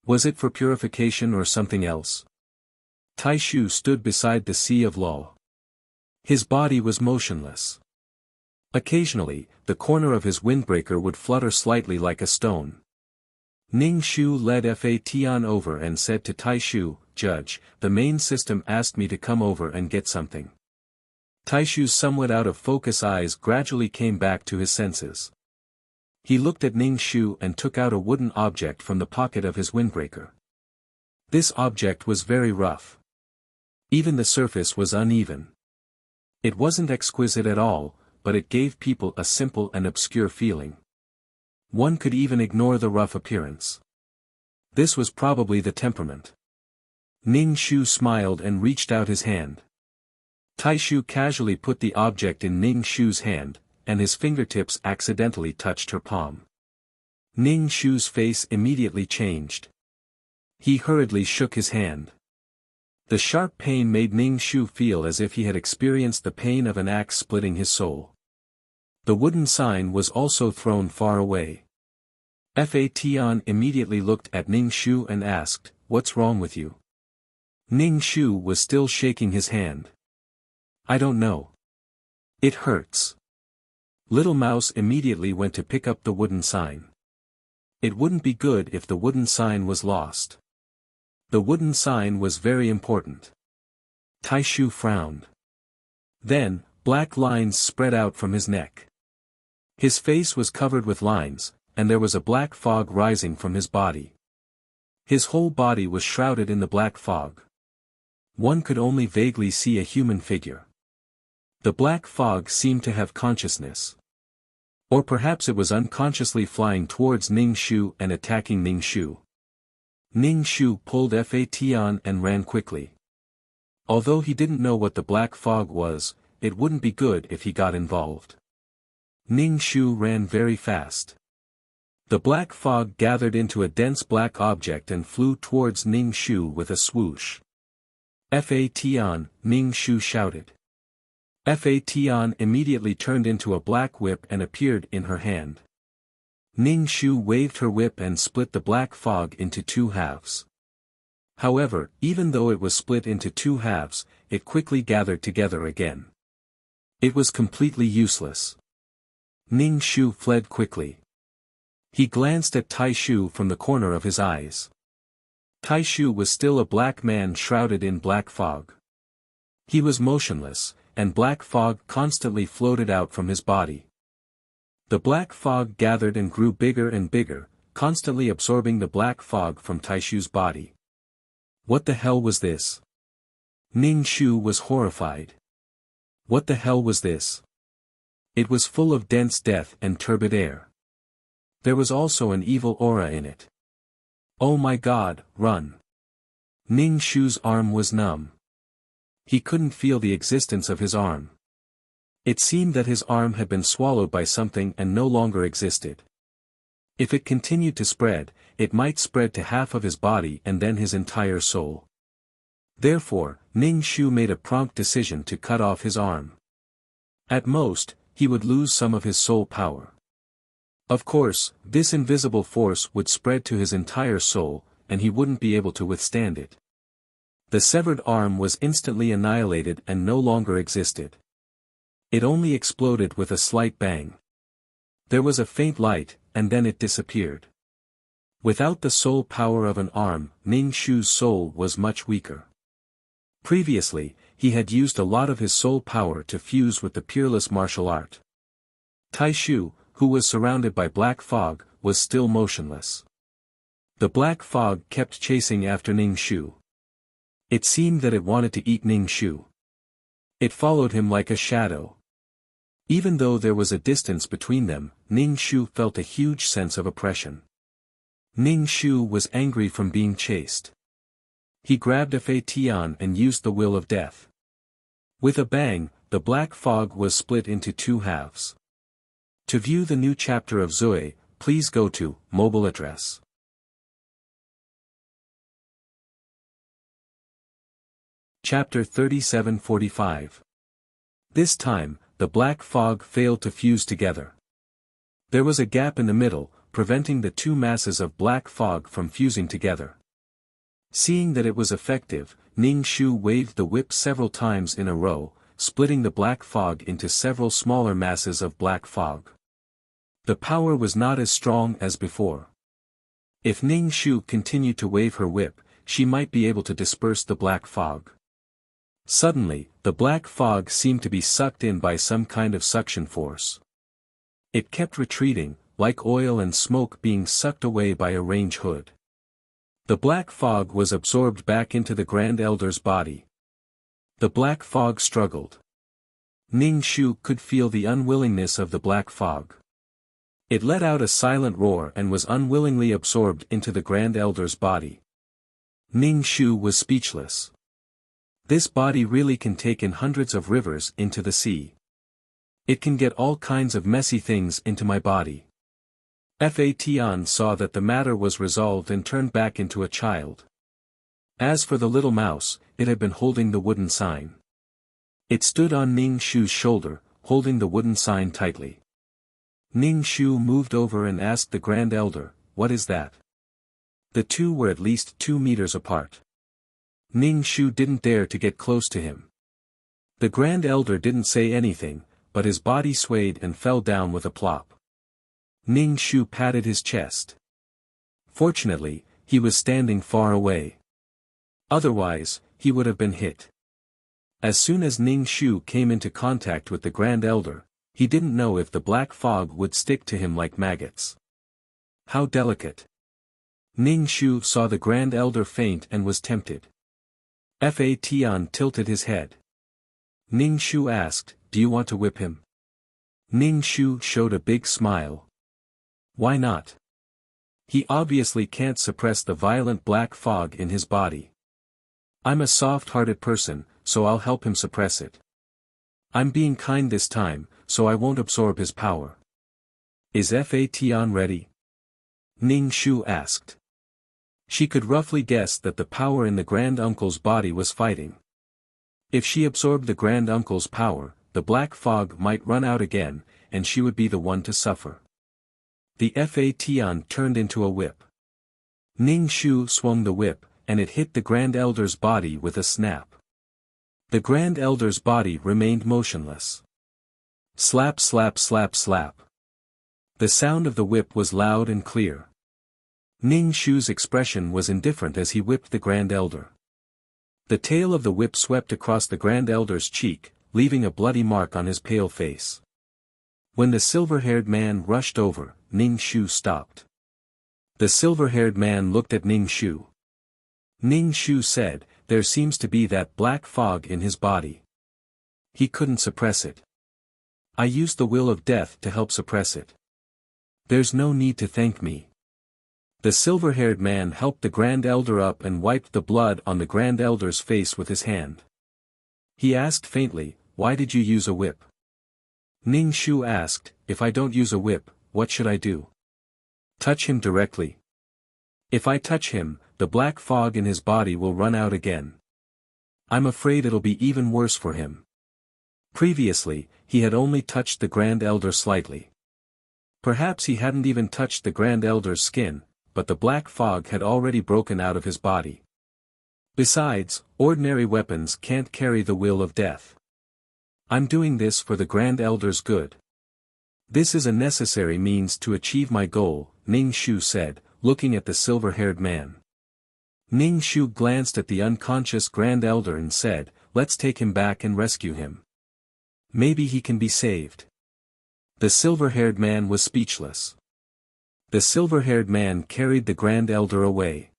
Was it for purification or something else? Tai Shu stood beside the Sea of Law. His body was motionless. Occasionally, the corner of his windbreaker would flutter slightly like a stone. Ning Shu led Fa Tian over and said to Tai Shu, "Judge, the main system asked me to come over and get something." Tai Shu's somewhat out-of-focus eyes gradually came back to his senses. He looked at Ning Shu and took out a wooden object from the pocket of his windbreaker. This object was very rough. Even the surface was uneven. It wasn't exquisite at all, but it gave people a simple and obscure feeling. One could even ignore the rough appearance. This was probably the temperament. Ning Shu smiled and reached out his hand. Tai Shu casually put the object in Ning Shu's hand, and his fingertips accidentally touched her palm. Ning Shu's face immediately changed. He hurriedly shook his hand. The sharp pain made Ning Shu feel as if he had experienced the pain of an axe splitting his soul. The wooden sign was also thrown far away. Fa Tian immediately looked at Ning Shu and asked, "What's wrong with you?" Ning Shu was still shaking his hand. "I don't know. It hurts." Little Mouse immediately went to pick up the wooden sign. It wouldn't be good if the wooden sign was lost. The wooden sign was very important. Tai Shu frowned. Then, black lines spread out from his neck. His face was covered with lines, and there was a black fog rising from his body. His whole body was shrouded in the black fog. One could only vaguely see a human figure. The black fog seemed to have consciousness. Or perhaps it was unconsciously flying towards Ning Shu and attacking Ning Shu. Ning Shu pulled Fa Tian and ran quickly. Although he didn't know what the black fog was, it wouldn't be good if he got involved. Ning Shu ran very fast. The black fog gathered into a dense black object and flew towards Ning Shu with a swoosh. "Fa Tian," Ning Shu shouted. Fa Tian immediately turned into a black whip and appeared in her hand. Ning Shu waved her whip and split the black fog into 2 halves. However, even though it was split into 2 halves, it quickly gathered together again. It was completely useless. Ning Shu fled quickly. He glanced at Tai Shu from the corner of his eyes. Tai Shu was still a black man shrouded in black fog. He was motionless, and black fog constantly floated out from his body. The black fog gathered and grew bigger and bigger, constantly absorbing the black fog from Tai Shu's body. What the hell was this? Ning Shu was horrified. What the hell was this? It was full of dense death and turbid air. There was also an evil aura in it. Oh my God, run! Ning Shu's arm was numb. He couldn't feel the existence of his arm. It seemed that his arm had been swallowed by something and no longer existed. If it continued to spread, it might spread to half of his body and then his entire soul. Therefore, Ning Shu made a prompt decision to cut off his arm. At most, he would lose some of his soul power. Of course, this invisible force would spread to his entire soul, and he wouldn't be able to withstand it. The severed arm was instantly annihilated and no longer existed. It only exploded with a slight bang. There was a faint light, and then it disappeared. Without the soul power of an arm, Ning Shu's soul was much weaker. Previously, he had used a lot of his soul power to fuse with the peerless martial art. Tai Shu, who was surrounded by black fog, was still motionless. The black fog kept chasing after Ning Shu. It seemed that it wanted to eat Ning Shu. It followed him like a shadow. Even though there was a distance between them, Ning Shu felt a huge sense of oppression. Ning Shu was angry from being chased. He grabbed Fei Tian and used the will of death. With a bang, the black fog was split into two halves. To view the new chapter of Zui, please go to mobile address. Chapter 3745. This time, the black fog failed to fuse together. There was a gap in the middle, preventing the two masses of black fog from fusing together. Seeing that it was effective, Ning Shu waved the whip several times in a row, splitting the black fog into several smaller masses of black fog. The power was not as strong as before. If Ning Shu continued to wave her whip, she might be able to disperse the black fog. Suddenly, the black fog seemed to be sucked in by some kind of suction force. It kept retreating, like oil and smoke being sucked away by a range hood. The black fog was absorbed back into the Grand Elder's body. The black fog struggled. Ning Shu could feel the unwillingness of the black fog. It let out a silent roar and was unwillingly absorbed into the Grand Elder's body. Ning Shu was speechless. This body really can take in hundreds of rivers into the sea. It can get all kinds of messy things into my body. Fei Tian saw that the matter was resolved and turned back into a child. As for the little mouse, it had been holding the wooden sign. It stood on Ning Shu's shoulder, holding the wooden sign tightly. Ning Shu moved over and asked the Grand Elder, "What is that?" The two were at least 2 meters apart. Ning Shu didn't dare to get close to him. The Grand Elder didn't say anything, but his body swayed and fell down with a plop. Ning Shu patted his chest. Fortunately, he was standing far away. Otherwise, he would have been hit. As soon as Ning Shu came into contact with the Grand Elder, he didn't know if the black fog would stick to him like maggots. How delicate. Ning Shu saw the Grand Elder faint and was tempted. Fei Tian tilted his head. Ning Shu asked, "Do you want to whip him?" Ning Shu showed a big smile. Why not? He obviously can't suppress the violent black fog in his body. I'm a soft-hearted person, so I'll help him suppress it. I'm being kind this time, so I won't absorb his power. Is Fei Tian ready? Ning Shu asked. She could roughly guess that the power in the Grand Uncle's body was fighting. If she absorbed the Grand Uncle's power, the black fog might run out again, and she would be the one to suffer. The Fei Tian turned into a whip. Ning Shu swung the whip, and it hit the Grand Elder's body with a snap. The Grand Elder's body remained motionless. Slap slap slap slap. The sound of the whip was loud and clear. Ning Shu's expression was indifferent as he whipped the Grand Elder. The tail of the whip swept across the Grand Elder's cheek, leaving a bloody mark on his pale face. When the silver-haired man rushed over, Ning Shu stopped. The silver-haired man looked at Ning Shu. Ning Shu said, "There seems to be that black fog in his body. He couldn't suppress it. I used the will of death to help suppress it. There's no need to thank me." The silver-haired man helped the Grand Elder up and wiped the blood on the Grand Elder's face with his hand. He asked faintly, "Why did you use a whip?" Ning Shu asked, "If I don't use a whip, what should I do?" "Touch him directly. If I touch him, the black fog in his body will run out again. I'm afraid it'll be even worse for him." Previously, he had only touched the Grand Elder slightly. Perhaps he hadn't even touched the Grand Elder's skin, but the black fog had already broken out of his body. Besides, ordinary weapons can't carry the will of death. I'm doing this for the Grand Elder's good. This is a necessary means to achieve my goal, Ning Shu said, looking at the silver-haired man. Ning Shu glanced at the unconscious Grand Elder and said, let's take him back and rescue him. Maybe he can be saved. The silver-haired man was speechless. The silver-haired man carried the Grand Elder away.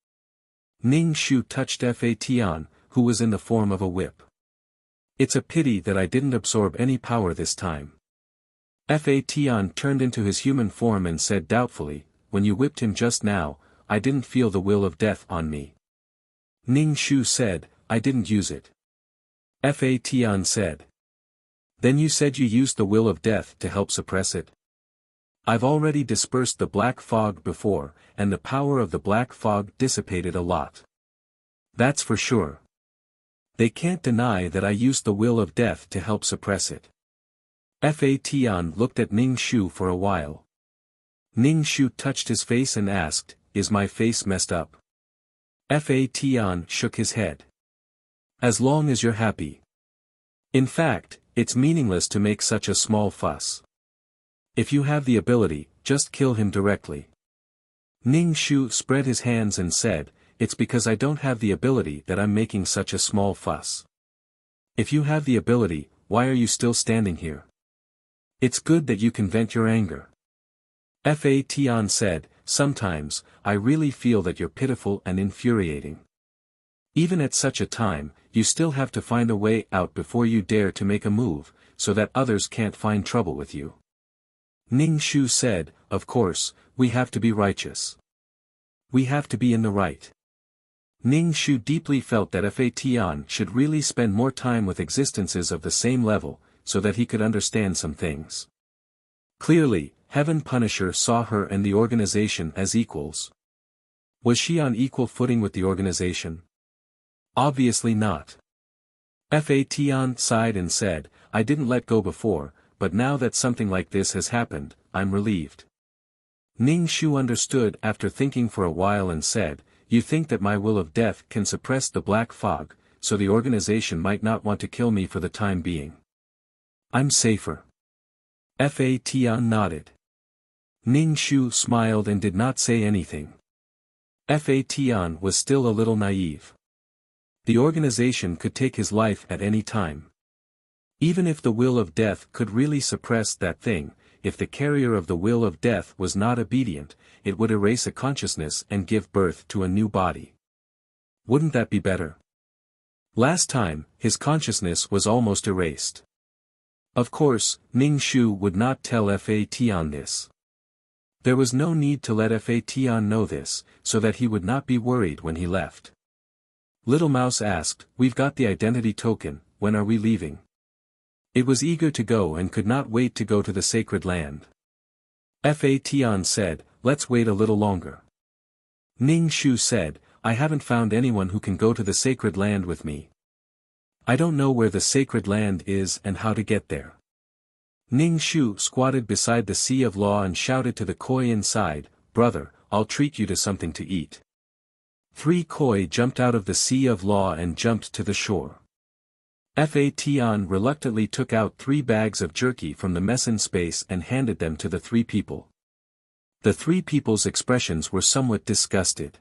Ning Shu touched Fa Tian, who was in the form of a whip. It's a pity that I didn't absorb any power this time. Fa Tian turned into his human form and said doubtfully, when you whipped him just now, I didn't feel the will of death on me. Ning Shu said, I didn't use it. Fa Tian said. Then you said you used the will of death to help suppress it? I've already dispersed the black fog before, and the power of the black fog dissipated a lot. That's for sure. They can't deny that I used the will of death to help suppress it. Fa Tian looked at Ning Shu for a while. Ning Shu touched his face and asked, is my face messed up? Fa Tian shook his head. As long as you're happy. In fact, it's meaningless to make such a small fuss. If you have the ability, just kill him directly. Ning Shu spread his hands and said, it's because I don't have the ability that I'm making such a small fuss. If you have the ability, why are you still standing here? It's good that you can vent your anger. Fa Tian said, sometimes, I really feel that you're pitiful and infuriating. Even at such a time, you still have to find a way out before you dare to make a move, so that others can't find trouble with you. Ning Shu said, of course, we have to be righteous. We have to be in the right. Ning Shu deeply felt that Fa Tian should really spend more time with existences of the same level, so that he could understand some things. Clearly, Heaven Punisher saw her and the organization as equals. Was she on equal footing with the organization? Obviously not. Fa Tian sighed and said, I didn't let go before, but now that something like this has happened, I'm relieved. Ning Shu understood after thinking for a while and said, you think that my will of death can suppress the black fog, so the organization might not want to kill me for the time being. I'm safer. Fa Tian nodded. Ning Shu smiled and did not say anything. Fa Tian was still a little naive. The organization could take his life at any time. Even if the will of death could really suppress that thing, if the carrier of the will of death was not obedient, it would erase a consciousness and give birth to a new body. Wouldn't that be better? Last time, his consciousness was almost erased. Of course, Ning Shu would not tell Fa Tian this. There was no need to let Fa Tian know this, so that he would not be worried when he left. Little Mouse asked, we've got the identity token, when are we leaving? It was eager to go and could not wait to go to the sacred land. Fa Tian said, let's wait a little longer. Ning Shu said, I haven't found anyone who can go to the sacred land with me. I don't know where the sacred land is and how to get there. Ning Shu squatted beside the Sea of Law and shouted to the koi inside, brother, I'll treat you to something to eat. 3 koi jumped out of the Sea of Law and jumped to the shore. Fa Tian reluctantly took out 3 bags of jerky from the mess in space and handed them to the 3 people. The 3 people's expressions were somewhat disgusted.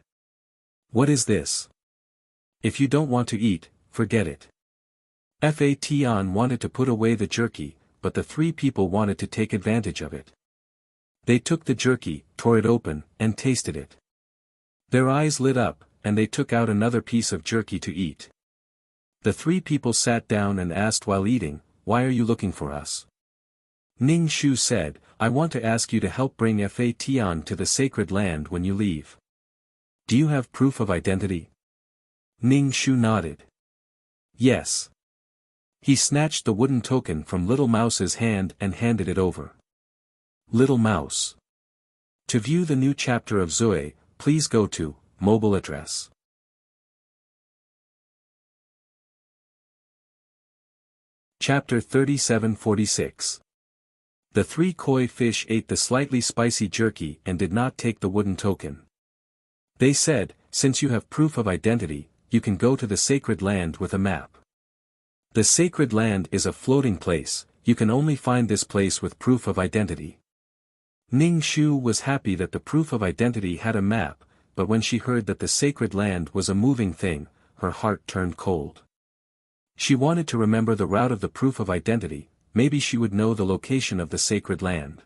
What is this? If you don't want to eat, forget it. Fa Tian wanted to put away the jerky, but the 3 people wanted to take advantage of it. They took the jerky, tore it open, and tasted it. Their eyes lit up, and they took out another piece of jerky to eat. The 3 people sat down and asked while eating, why are you looking for us? Ning Shu said, I want to ask you to help bring Fa Tian to the sacred land when you leave. Do you have proof of identity? Ning Shu nodded. Yes. He snatched the wooden token from Little Mouse's hand and handed it over. Little Mouse. To view the new chapter of Zoe, please go to mobile address. Chapter 3746. The 3 koi fish ate the slightly spicy jerky and did not take the wooden token. They said, since you have proof of identity, you can go to the sacred land with a map. The sacred land is a floating place, you can only find this place with proof of identity. Ning Shu was happy that the proof of identity had a map, but when she heard that the sacred land was a moving thing, her heart turned cold. She wanted to remember the route of the proof of identity, maybe she would know the location of the sacred land.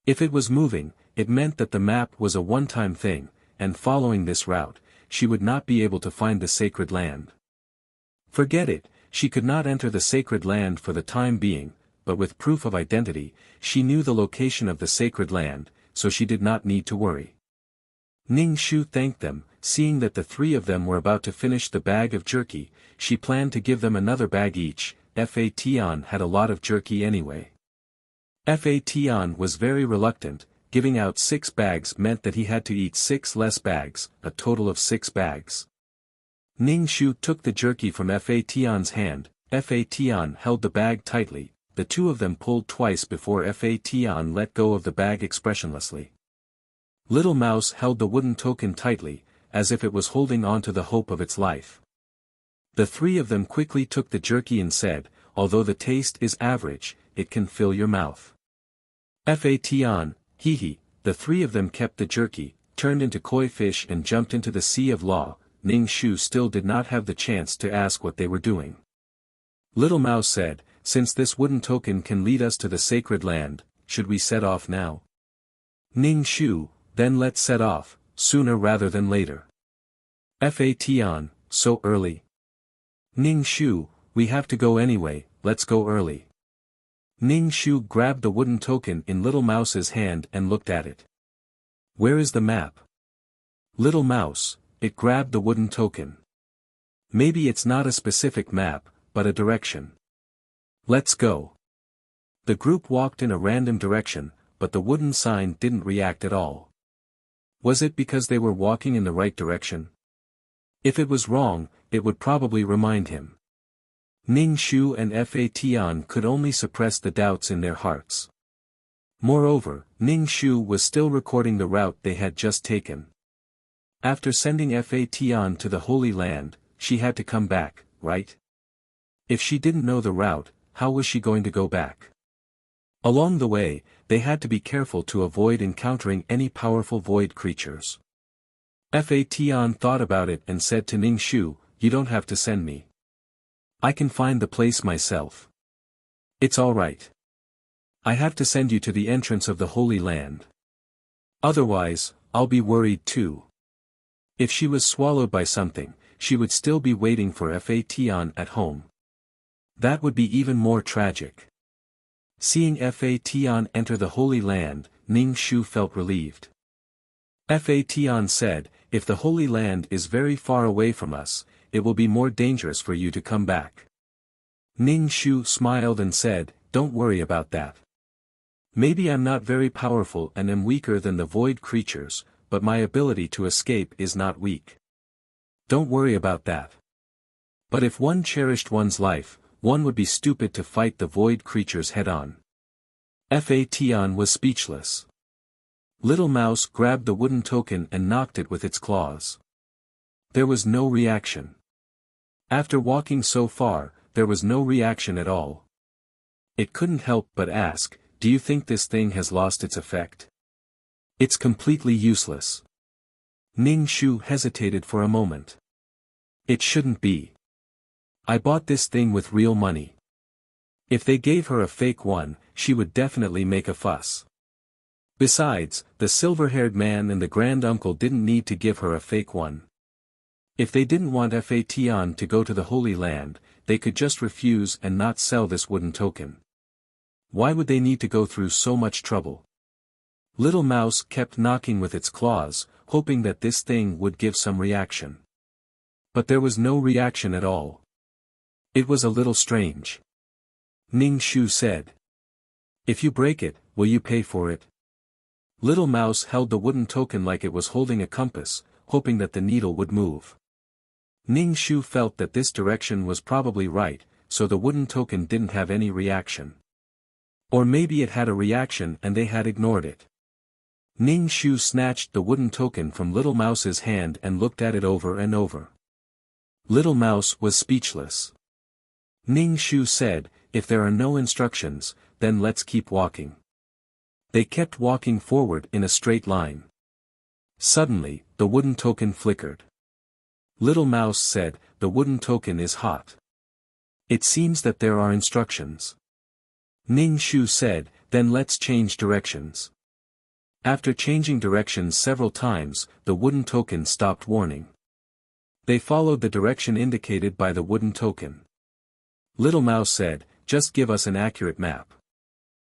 If it was moving, it meant that the map was a one-time thing, and following this route, she would not be able to find the sacred land. Forget it, she could not enter the sacred land for the time being, but with proof of identity, she knew the location of the sacred land, so she did not need to worry. Ning Shu thanked them, seeing that the three of them were about to finish the bag of jerky, she planned to give them another bag each. Fa Tian had a lot of jerky anyway. Fa Tian was very reluctant, giving out 6 bags meant that he had to eat 6 less bags, a total of 6 bags. Ning Shu took the jerky from Fa Tian's hand, Fa Tian held the bag tightly, the two of them pulled twice before Fa Tian let go of the bag expressionlessly. Little Mouse held the wooden token tightly, as if it was holding on to the hope of its life. The three of them quickly took the jerky and said, although the taste is average, it can fill your mouth. Fa Tian, hee hee, the three of them kept the jerky, turned into koi fish and jumped into the sea of law. Ning Shu still did not have the chance to ask what they were doing. Little Mouse said, since this wooden token can lead us to the sacred land, should we set off now? Ning Shu, then let's set off, sooner rather than later. Fa Tian, so early? Ning Shu, we have to go anyway, let's go early. Ning Shu grabbed the wooden token in Little Mouse's hand and looked at it. Where is the map? Little Mouse, it grabbed the wooden token. Maybe it's not a specific map, but a direction. Let's go. The group walked in a random direction, but the wooden sign didn't react at all. Was it because they were walking in the right direction? If it was wrong, it would probably remind him. Ning Shu and Fa Tian could only suppress the doubts in their hearts. Moreover, Ning Shu was still recording the route they had just taken. After sending Fa Tian to the Holy Land, she had to come back, right? If she didn't know the route, how was she going to go back? Along the way, they had to be careful to avoid encountering any powerful void creatures. Fa Tian thought about it and said to Ning Shu, you don't have to send me. I can find the place myself. It's alright. I have to send you to the entrance of the Holy Land. Otherwise, I'll be worried too. If she was swallowed by something, she would still be waiting for Fa Tian at home. That would be even more tragic. Seeing Fa Tian enter the Holy Land, Ning Shu felt relieved. Fa Tian said, if the Holy Land is very far away from us, it will be more dangerous for you to come back. Ning Shu smiled and said, don't worry about that. Maybe I'm not very powerful and am weaker than the void creatures, but my ability to escape is not weak. Don't worry about that. But if one cherished one's life, one would be stupid to fight the void creatures head-on. Fa Tian was speechless. Little Mouse grabbed the wooden token and knocked it with its claws. There was no reaction. After walking so far, there was no reaction at all. It couldn't help but ask, do you think this thing has lost its effect? It's completely useless. Ning Shu hesitated for a moment. It shouldn't be. I bought this thing with real money. If they gave her a fake one, she would definitely make a fuss. Besides, the silver-haired man and the grand-uncle didn't need to give her a fake one. If they didn't want Fa Tian to go to the Holy Land, they could just refuse and not sell this wooden token. Why would they need to go through so much trouble? Little Mouse kept knocking with its claws, hoping that this thing would give some reaction. But there was no reaction at all. It was a little strange. Ning Shu said. If you break it, will you pay for it? Little Mouse held the wooden token like it was holding a compass, hoping that the needle would move. Ning Shu felt that this direction was probably right, so the wooden token didn't have any reaction. Or maybe it had a reaction and they had ignored it. Ning Shu snatched the wooden token from Little Mouse's hand and looked at it over and over. Little Mouse was speechless. Ning Shu said, if there are no instructions, then let's keep walking. They kept walking forward in a straight line. Suddenly, the wooden token flickered. Little Mouse said, the wooden token is hot. It seems that there are instructions. Ning Shu said, then let's change directions. After changing directions several times, the wooden token stopped warning. They followed the direction indicated by the wooden token. Little Mouse said, just give us an accurate map.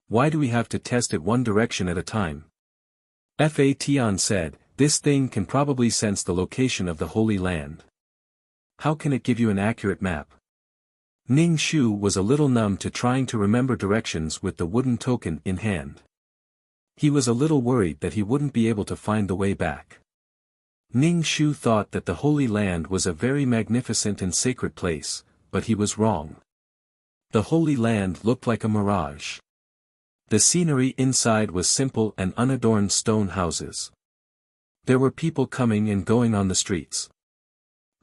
Why do we have to test it one direction at a time? Fa Tian said, this thing can probably sense the location of the Holy Land. How can it give you an accurate map? Ning Shu was a little numb to trying to remember directions with the wooden token in hand. He was a little worried that he wouldn't be able to find the way back. Ning Shu thought that the Holy Land was a very magnificent and sacred place, but he was wrong. The Holy Land looked like a mirage. The scenery inside was simple and unadorned stone houses. There were people coming and going on the streets.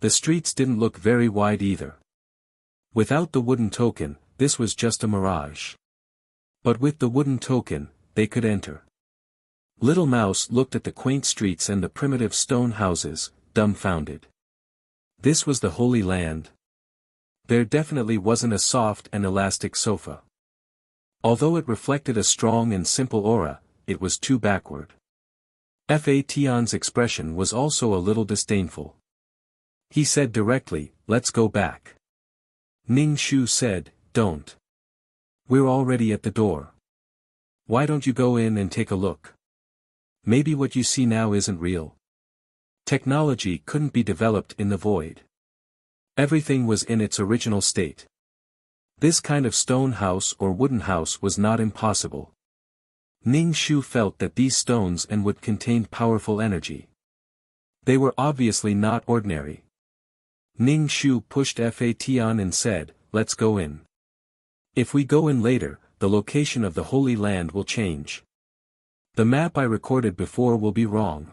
The streets didn't look very wide either. Without the wooden token, this was just a mirage. But with the wooden token, they could enter. Little Mouse looked at the quaint streets and the primitive stone houses, dumbfounded. This was the Holy Land. There definitely wasn't a soft and elastic sofa. Although it reflected a strong and simple aura, it was too backward. Fa Tian's expression was also a little disdainful. He said directly, let's go back. Ning Shu said, don't. We're already at the door. Why don't you go in and take a look? Maybe what you see now isn't real. Technology couldn't be developed in the void. Everything was in its original state. This kind of stone house or wooden house was not impossible. Ning Shu felt that these stones and wood contained powerful energy. They were obviously not ordinary. Ning Shu pushed Fa Tian and said, let's go in. If we go in later, the location of the Holy Land will change. The map I recorded before will be wrong.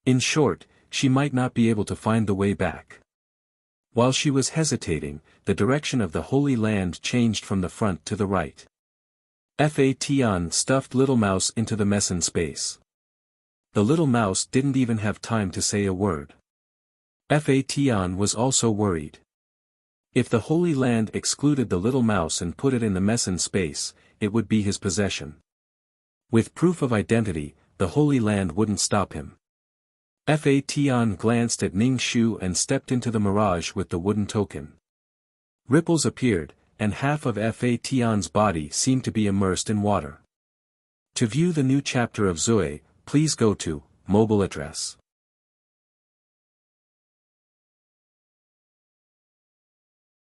In short, she might not be able to find the way back. While she was hesitating, the direction of the Holy Land changed from the front to the right. Fa Tian stuffed Little Mouse into the meson space. The little mouse didn't even have time to say a word. Fa Tian was also worried. If the Holy Land excluded the little mouse and put it in the meson space, it would be his possession. With proof of identity, the Holy Land wouldn't stop him. Fa Tian glanced at Ning Shu and stepped into the mirage with the wooden token. Ripples appeared, and half of Fa Tian's body seemed to be immersed in water. To view the new chapter of Zui, please go to mobile address.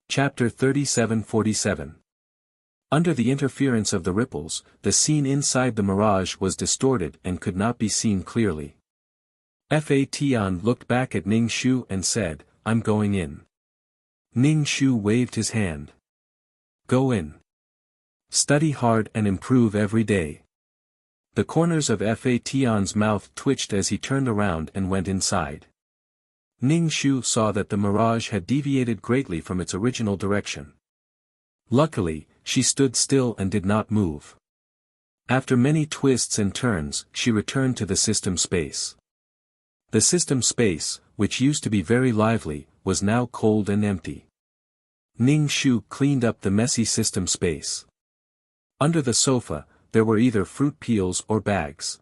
Chapter 3747. Under the interference of the ripples, the scene inside the mirage was distorted and could not be seen clearly. Fa Tian looked back at Ning Shu and said, I'm going in. Ning Shu waved his hand. Go in. Study hard and improve every day. The corners of Fa Tian's mouth twitched as he turned around and went inside. Ning Shu saw that the mirage had deviated greatly from its original direction. Luckily, she stood still and did not move. After many twists and turns, she returned to the system space. The system space, which used to be very lively, was now cold and empty. Ning Shu cleaned up the messy system space. Under the sofa, there were either fruit peels or bags.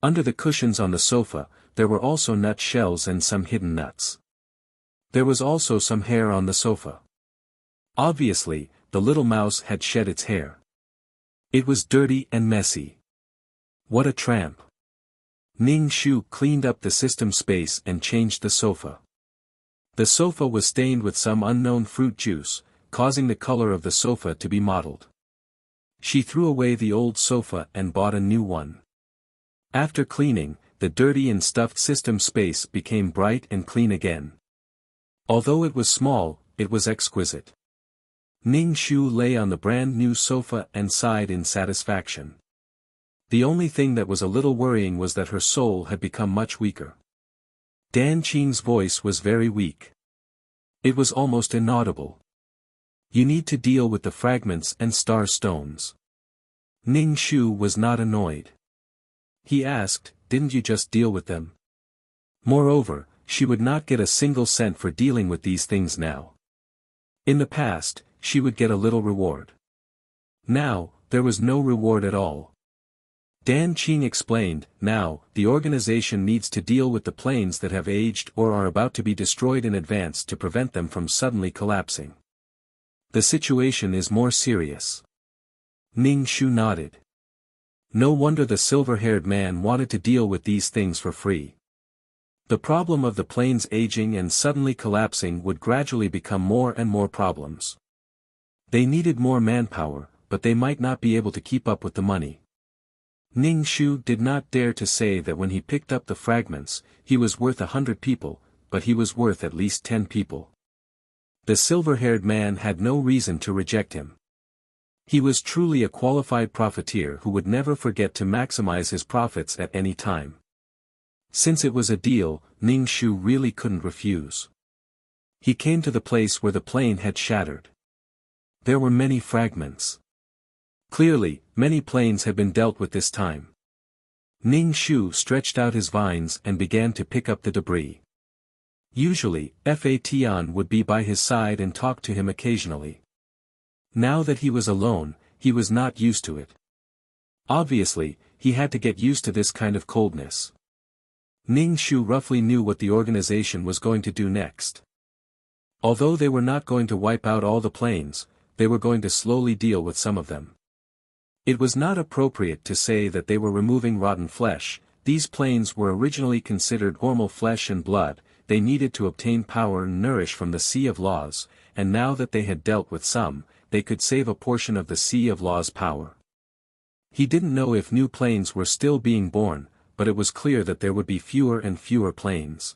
Under the cushions on the sofa, there were also nut shells and some hidden nuts. There was also some hair on the sofa. Obviously, the little mouse had shed its hair. It was dirty and messy. What a tramp. Ning Shu cleaned up the system space and changed the sofa. The sofa was stained with some unknown fruit juice, causing the color of the sofa to be mottled. She threw away the old sofa and bought a new one. After cleaning, the dirty and stuffed system space became bright and clean again. Although it was small, it was exquisite. Ning Shu lay on the brand new sofa and sighed in satisfaction. The only thing that was a little worrying was that her soul had become much weaker. Dan Qing's voice was very weak. It was almost inaudible. You need to deal with the fragments and star stones. Ning Shu was not annoyed. He asked, didn't you just deal with them? Moreover, she would not get a single cent for dealing with these things now. In the past, she would get a little reward. Now, there was no reward at all. Dan Qing explained, now, the organization needs to deal with the planes that have aged or are about to be destroyed in advance to prevent them from suddenly collapsing. The situation is more serious. Ning Shu nodded. No wonder the silver-haired man wanted to deal with these things for free. The problem of the planes aging and suddenly collapsing would gradually become more and more problems. They needed more manpower, but they might not be able to keep up with the money. Ning Shu did not dare to say that when he picked up the fragments, he was worth 100 people, but he was worth at least 10 people. The silver-haired man had no reason to reject him. He was truly a qualified profiteer who would never forget to maximize his profits at any time. Since it was a deal, Ning Shu really couldn't refuse. He came to the place where the plane had shattered. There were many fragments. Clearly, many planes had been dealt with this time. Ning Shu stretched out his vines and began to pick up the debris. Usually, Fa Tian would be by his side and talk to him occasionally. Now that he was alone, he was not used to it. Obviously, he had to get used to this kind of coldness. Ning Shu roughly knew what the organization was going to do next. Although they were not going to wipe out all the planes, they were going to slowly deal with some of them. It was not appropriate to say that they were removing rotten flesh. These planes were originally considered normal flesh and blood. They needed to obtain power and nourish from the Sea of Laws, and now that they had dealt with some, they could save a portion of the Sea of Laws' power. He didn't know if new planes were still being born, but it was clear that there would be fewer and fewer planes.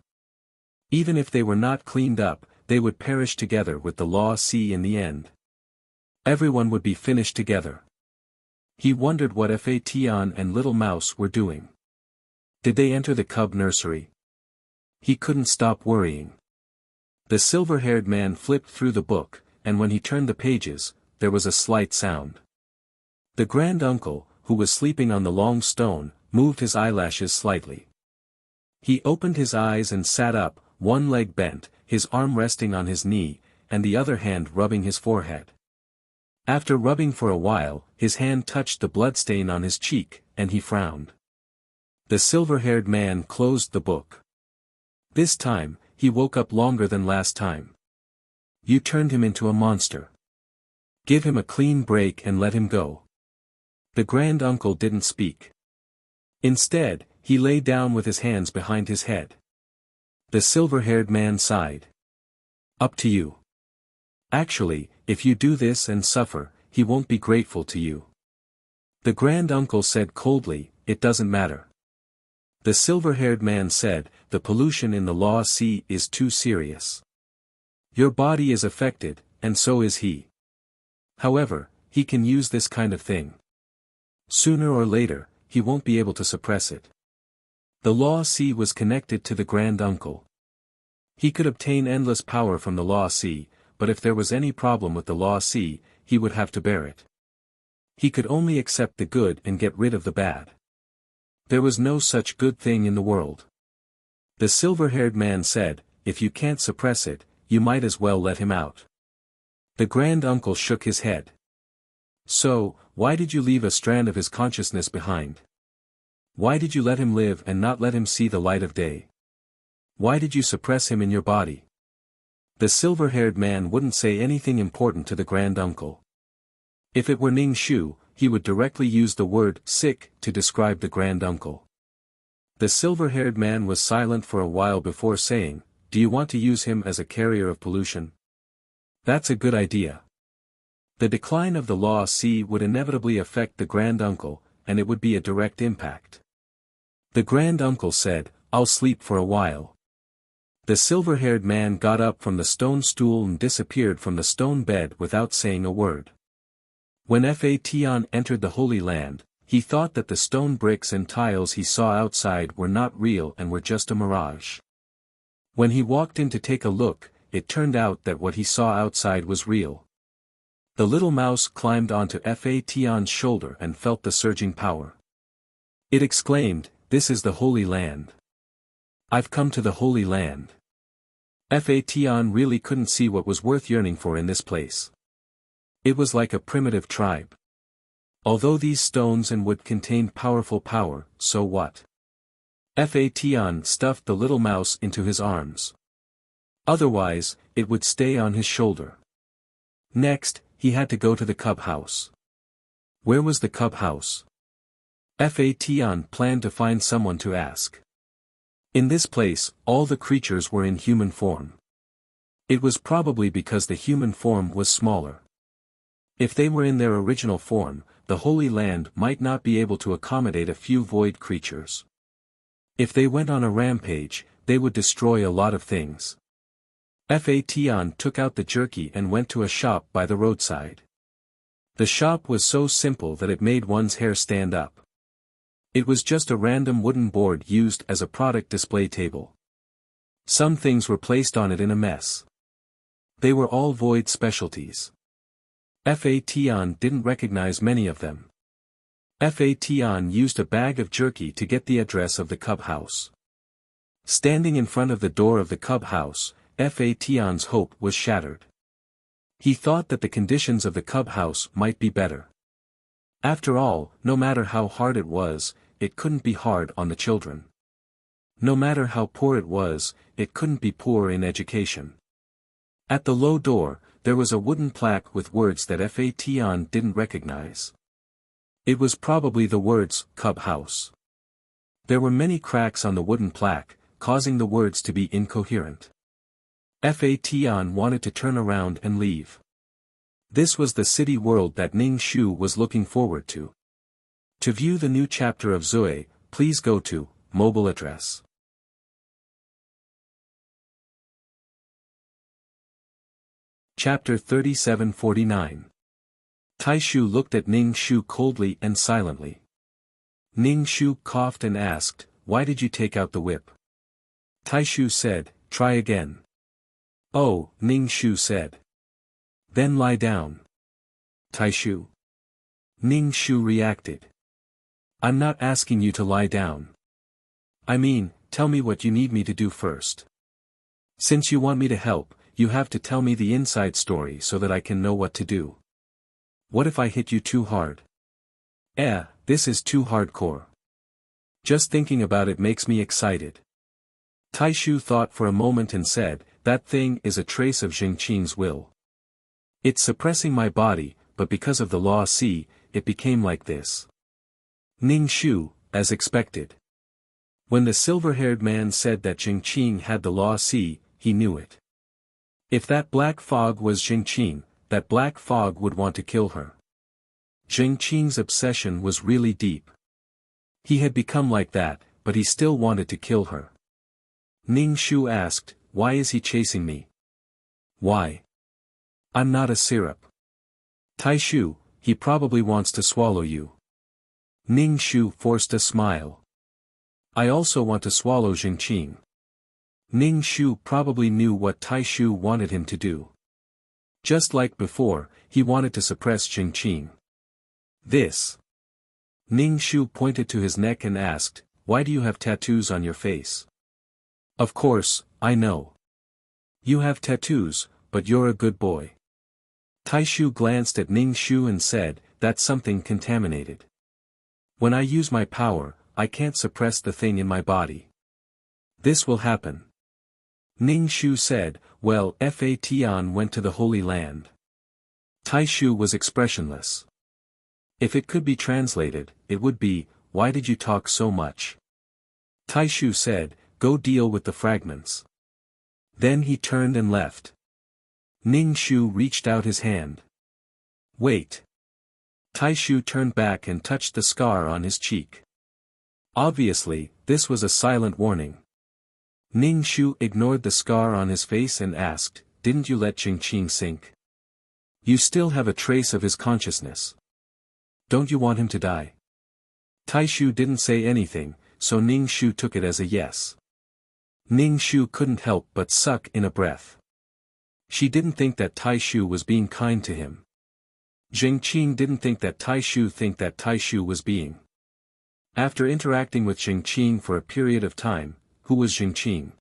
Even if they were not cleaned up, they would perish together with the Law Sea in the end. Everyone would be finished together. He wondered what Fa Tian and Little Mouse were doing. Did they enter the cub nursery? He couldn't stop worrying. The silver-haired man flipped through the book, and when he turned the pages, there was a slight sound. The grand-uncle, who was sleeping on the long stone, moved his eyelashes slightly. He opened his eyes and sat up, one leg bent, his arm resting on his knee, and the other hand rubbing his forehead. After rubbing for a while, his hand touched the bloodstain on his cheek, and he frowned. The silver-haired man closed the book. This time, he woke up longer than last time. You turned him into a monster. Give him a clean break and let him go. The grand-uncle didn't speak. Instead, he lay down with his hands behind his head. The silver-haired man sighed. Up to you. Actually, if you do this and suffer, he won't be grateful to you. The grand-uncle said coldly, it doesn't matter. The silver-haired man said, the pollution in the Law Sea is too serious. Your body is affected, and so is he. However, he can use this kind of thing. Sooner or later, he won't be able to suppress it. The Law Sea was connected to the grand-uncle. He could obtain endless power from the Law Sea, but if there was any problem with the Law Sea, he would have to bear it. He could only accept the good and get rid of the bad. There was no such good thing in the world. The silver-haired man said, if you can't suppress it, you might as well let him out. The grand-uncle shook his head. So, why did you leave a strand of his consciousness behind? Why did you let him live and not let him see the light of day? Why did you suppress him in your body? The silver-haired man wouldn't say anything important to the grand-uncle. If it were Ning Shu, he would directly use the word sick to describe the grand-uncle. The silver-haired man was silent for a while before saying, do you want to use him as a carrier of pollution? That's a good idea. The decline of the Law Sea would inevitably affect the grand-uncle, and it would be a direct impact. The grand-uncle said, I'll sleep for a while. The silver-haired man got up from the stone stool and disappeared from the stone bed without saying a word. When Fa Tian entered the Holy Land, he thought that the stone bricks and tiles he saw outside were not real and were just a mirage. When he walked in to take a look, it turned out that what he saw outside was real. The little mouse climbed onto Fation's shoulder and felt the surging power. It exclaimed, "This is the Holy Land. I've come to the Holy Land." Fation really couldn't see what was worth yearning for in this place. It was like a primitive tribe. Although these stones and wood contained powerful power, so what? Fation stuffed the little mouse into his arms. Otherwise, it would stay on his shoulder. Next, he had to go to the cub house. Where was the cub house? Fation planned to find someone to ask. In this place, all the creatures were in human form. It was probably because the human form was smaller. If they were in their original form, the Holy Land might not be able to accommodate a few void creatures. If they went on a rampage, they would destroy a lot of things. Fation took out the jerky and went to a shop by the roadside. The shop was so simple that it made one's hair stand up. It was just a random wooden board used as a product display table. Some things were placed on it in a mess. They were all void specialties. Fation didn't recognize many of them. Fation used a bag of jerky to get the address of the cub house. Standing in front of the door of the cub house, Fation's hope was shattered. He thought that the conditions of the cub house might be better. After all, no matter how hard it was, it couldn't be hard on the children. No matter how poor it was, it couldn't be poor in education. At the low door, there was a wooden plaque with words that Fation didn't recognize. It was probably the words, "Cub House." There were many cracks on the wooden plaque, causing the words to be incoherent. Fation wanted to turn around and leave. This was the city world that Ning Shu was looking forward to. To view the new chapter of Zui, please go to mobile address. Chapter 3749. Taishu looked at Ning Shu coldly and silently. Ning Shu coughed and asked, "Why did you take out the whip?" Taishu said, "Try again." "Oh," Ning Shu said. "Then lie down." Taishu. Ning Shu reacted. "I'm not asking you to lie down. I mean, tell me what you need me to do first. Since you want me to help, you have to tell me the inside story so that I can know what to do. What if I hit you too hard? This is too hardcore. Just thinking about it makes me excited." Taishu thought for a moment and said, "That thing is a trace of Jingqing's will. It's suppressing my body, but because of the law C, it became like this." Ning Shu, as expected. When the silver-haired man said that Jingqing had the law C, he knew it. If that black fog was Jingqing, that black fog would want to kill her. Jingqing's obsession was really deep. He had become like that, but he still wanted to kill her. Ning Shu asked, "Why is he chasing me?" "Why? I'm not a syrup." "Taishu, he probably wants to swallow you." Ning Shu forced a smile. "I also want to swallow Jingqing." Ning Shu probably knew what Taishu wanted him to do. Just like before, he wanted to suppress Jingqing. This. Ning Shu pointed to his neck and asked, "Why do you have tattoos on your face?" "Of course, I know. You have tattoos, but you're a good boy." Taishu glanced at Ning Shu and said, "That's something contaminated. When I use my power, I can't suppress the thing in my body. This will happen." Ning Shu said, "Well, Fation went to the Holy Land." Taishu was expressionless. If it could be translated, it would be, "Why did you talk so much?" Taishu said, "Go deal with the fragments." Then he turned and left. Ning Shu reached out his hand. "Wait." Taishu turned back and touched the scar on his cheek. Obviously, this was a silent warning. Ning Shu ignored the scar on his face and asked, "Didn't you let Jingqing sink? You still have a trace of his consciousness. Don't you want him to die?" Taishu didn't say anything, so Ning Shu took it as a yes. Ning Shu couldn't help but suck in a breath. She didn't think that Tai Shu was being kind to him. Jing Qing didn't think that Tai Shu was being. After interacting with Jing Qing for a period of time, who was Jing Qing?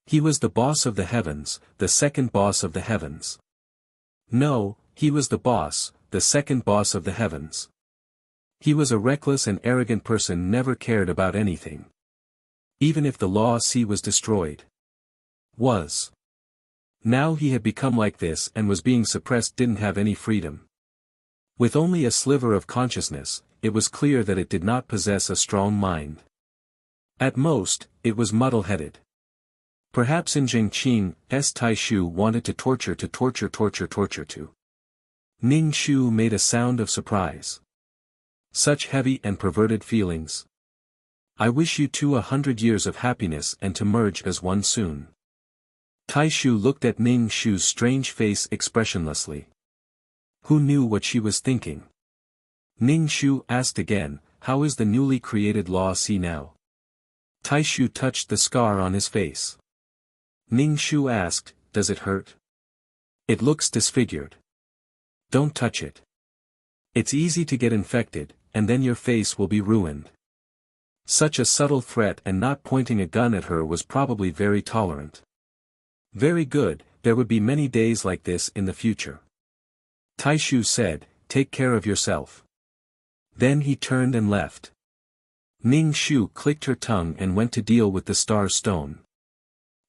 He was the boss of the heavens, the second boss of the heavens. No, he was the boss, the second boss of the heavens. He was a reckless and arrogant person, never cared about anything. Even if the law C was destroyed. Now he had become like this and was being suppressed, didn't have any freedom. With only a sliver of consciousness, it was clear that it did not possess a strong mind. At most, it was muddle-headed. Perhaps in Jing Qing's Tai Shu wanted to torture. Ning Shu made a sound of surprise. Such heavy and perverted feelings. I wish you two 100 years of happiness and to merge as one soon. Tai Shu looked at Ning Shu's strange face expressionlessly. Who knew what she was thinking? Ning Shu asked again, how is the newly created Law C now? Tai Shu touched the scar on his face. Ning Shu asked, does it hurt? It looks disfigured. Don't touch it. It's easy to get infected, and then your face will be ruined. Such a subtle threat, and not pointing a gun at her was probably very tolerant. Very good, there would be many days like this in the future. Tai Shu said, take care of yourself. Then he turned and left. Ning Shu clicked her tongue and went to deal with the star stone.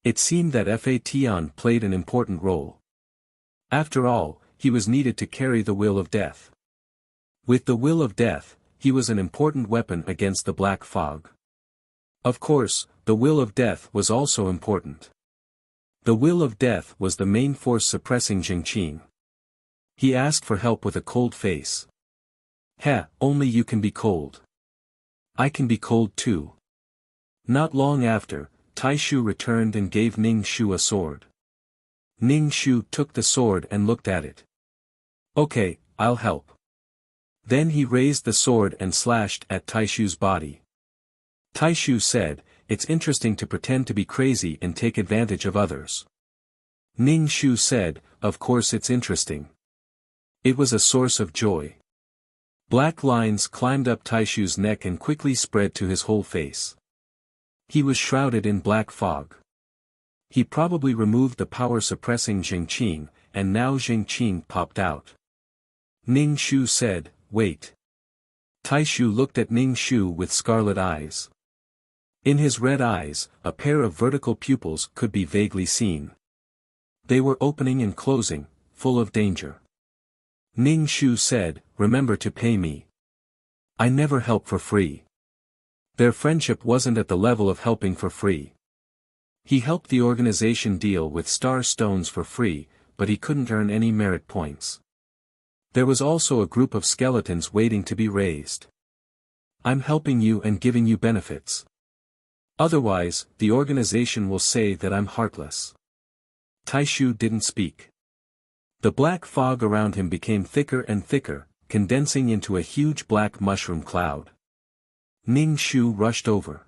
It seemed that Fa Tian played an important role. After all, he was needed to carry the will of death. With the will of death, he was an important weapon against the black fog. Of course, the will of death was also important. The will of death was the main force suppressing Jing Qing. He asked for help with a cold face. Only you can be cold. I can be cold too. Not long after, Tai Shu returned and gave Ning Shu a sword. Ning Shu took the sword and looked at it. Okay, I'll help. Then he raised the sword and slashed at Tai Shu's body. Tai Shu said, it's interesting to pretend to be crazy and take advantage of others. Ning Shu said, of course it's interesting. It was a source of joy. Black lines climbed up Tai Shu's neck and quickly spread to his whole face. He was shrouded in black fog. He probably removed the power suppressing Jing Qing, and now Jing Qing popped out. Ning Shu said, wait. Tai Shu looked at Ning Shu with scarlet eyes. In his red eyes, a pair of vertical pupils could be vaguely seen. They were opening and closing, full of danger. Ning Shu said, remember to pay me. I never help for free. Their friendship wasn't at the level of helping for free. He helped the organization deal with star stones for free, but he couldn't earn any merit points. There was also a group of skeletons waiting to be raised. I'm helping you and giving you benefits. Otherwise, the organization will say that I'm heartless. Tai Shu didn't speak. The black fog around him became thicker and thicker, condensing into a huge black mushroom cloud. Ning Shu rushed over.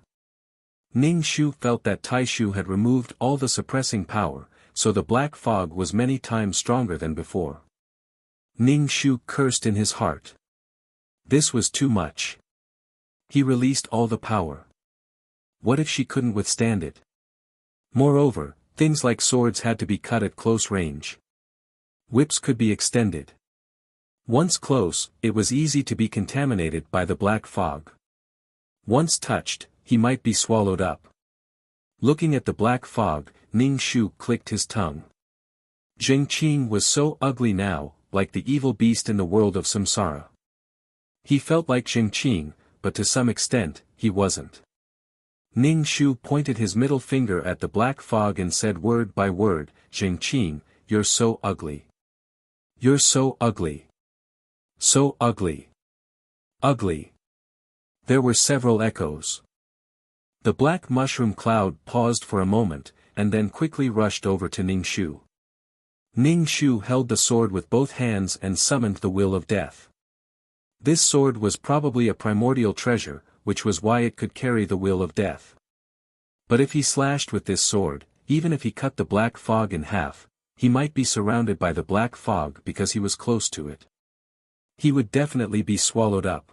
Ning Shu felt that Tai Shu had removed all the suppressing power, so the black fog was many times stronger than before. Ning Shu cursed in his heart. This was too much. He released all the power. What if she couldn't withstand it? Moreover, things like swords had to be cut at close range. Whips could be extended. Once close, it was easy to be contaminated by the black fog. Once touched, he might be swallowed up. Looking at the black fog, Ning Shu clicked his tongue. Jing Qing was so ugly now, like the evil beast in the world of samsara. He felt like Jing Qing, but to some extent, he wasn't. Ning Shu pointed his middle finger at the black fog and said word by word, Jing Qing, you're so ugly. You're so ugly. So ugly. Ugly. There were several echoes. The black mushroom cloud paused for a moment, and then quickly rushed over to Ning Shu. Ning Shu held the sword with both hands and summoned the will of death. This sword was probably a primordial treasure, which was why it could carry the will of death. But if he slashed with this sword, even if he cut the black fog in half, he might be surrounded by the black fog because he was close to it. He would definitely be swallowed up.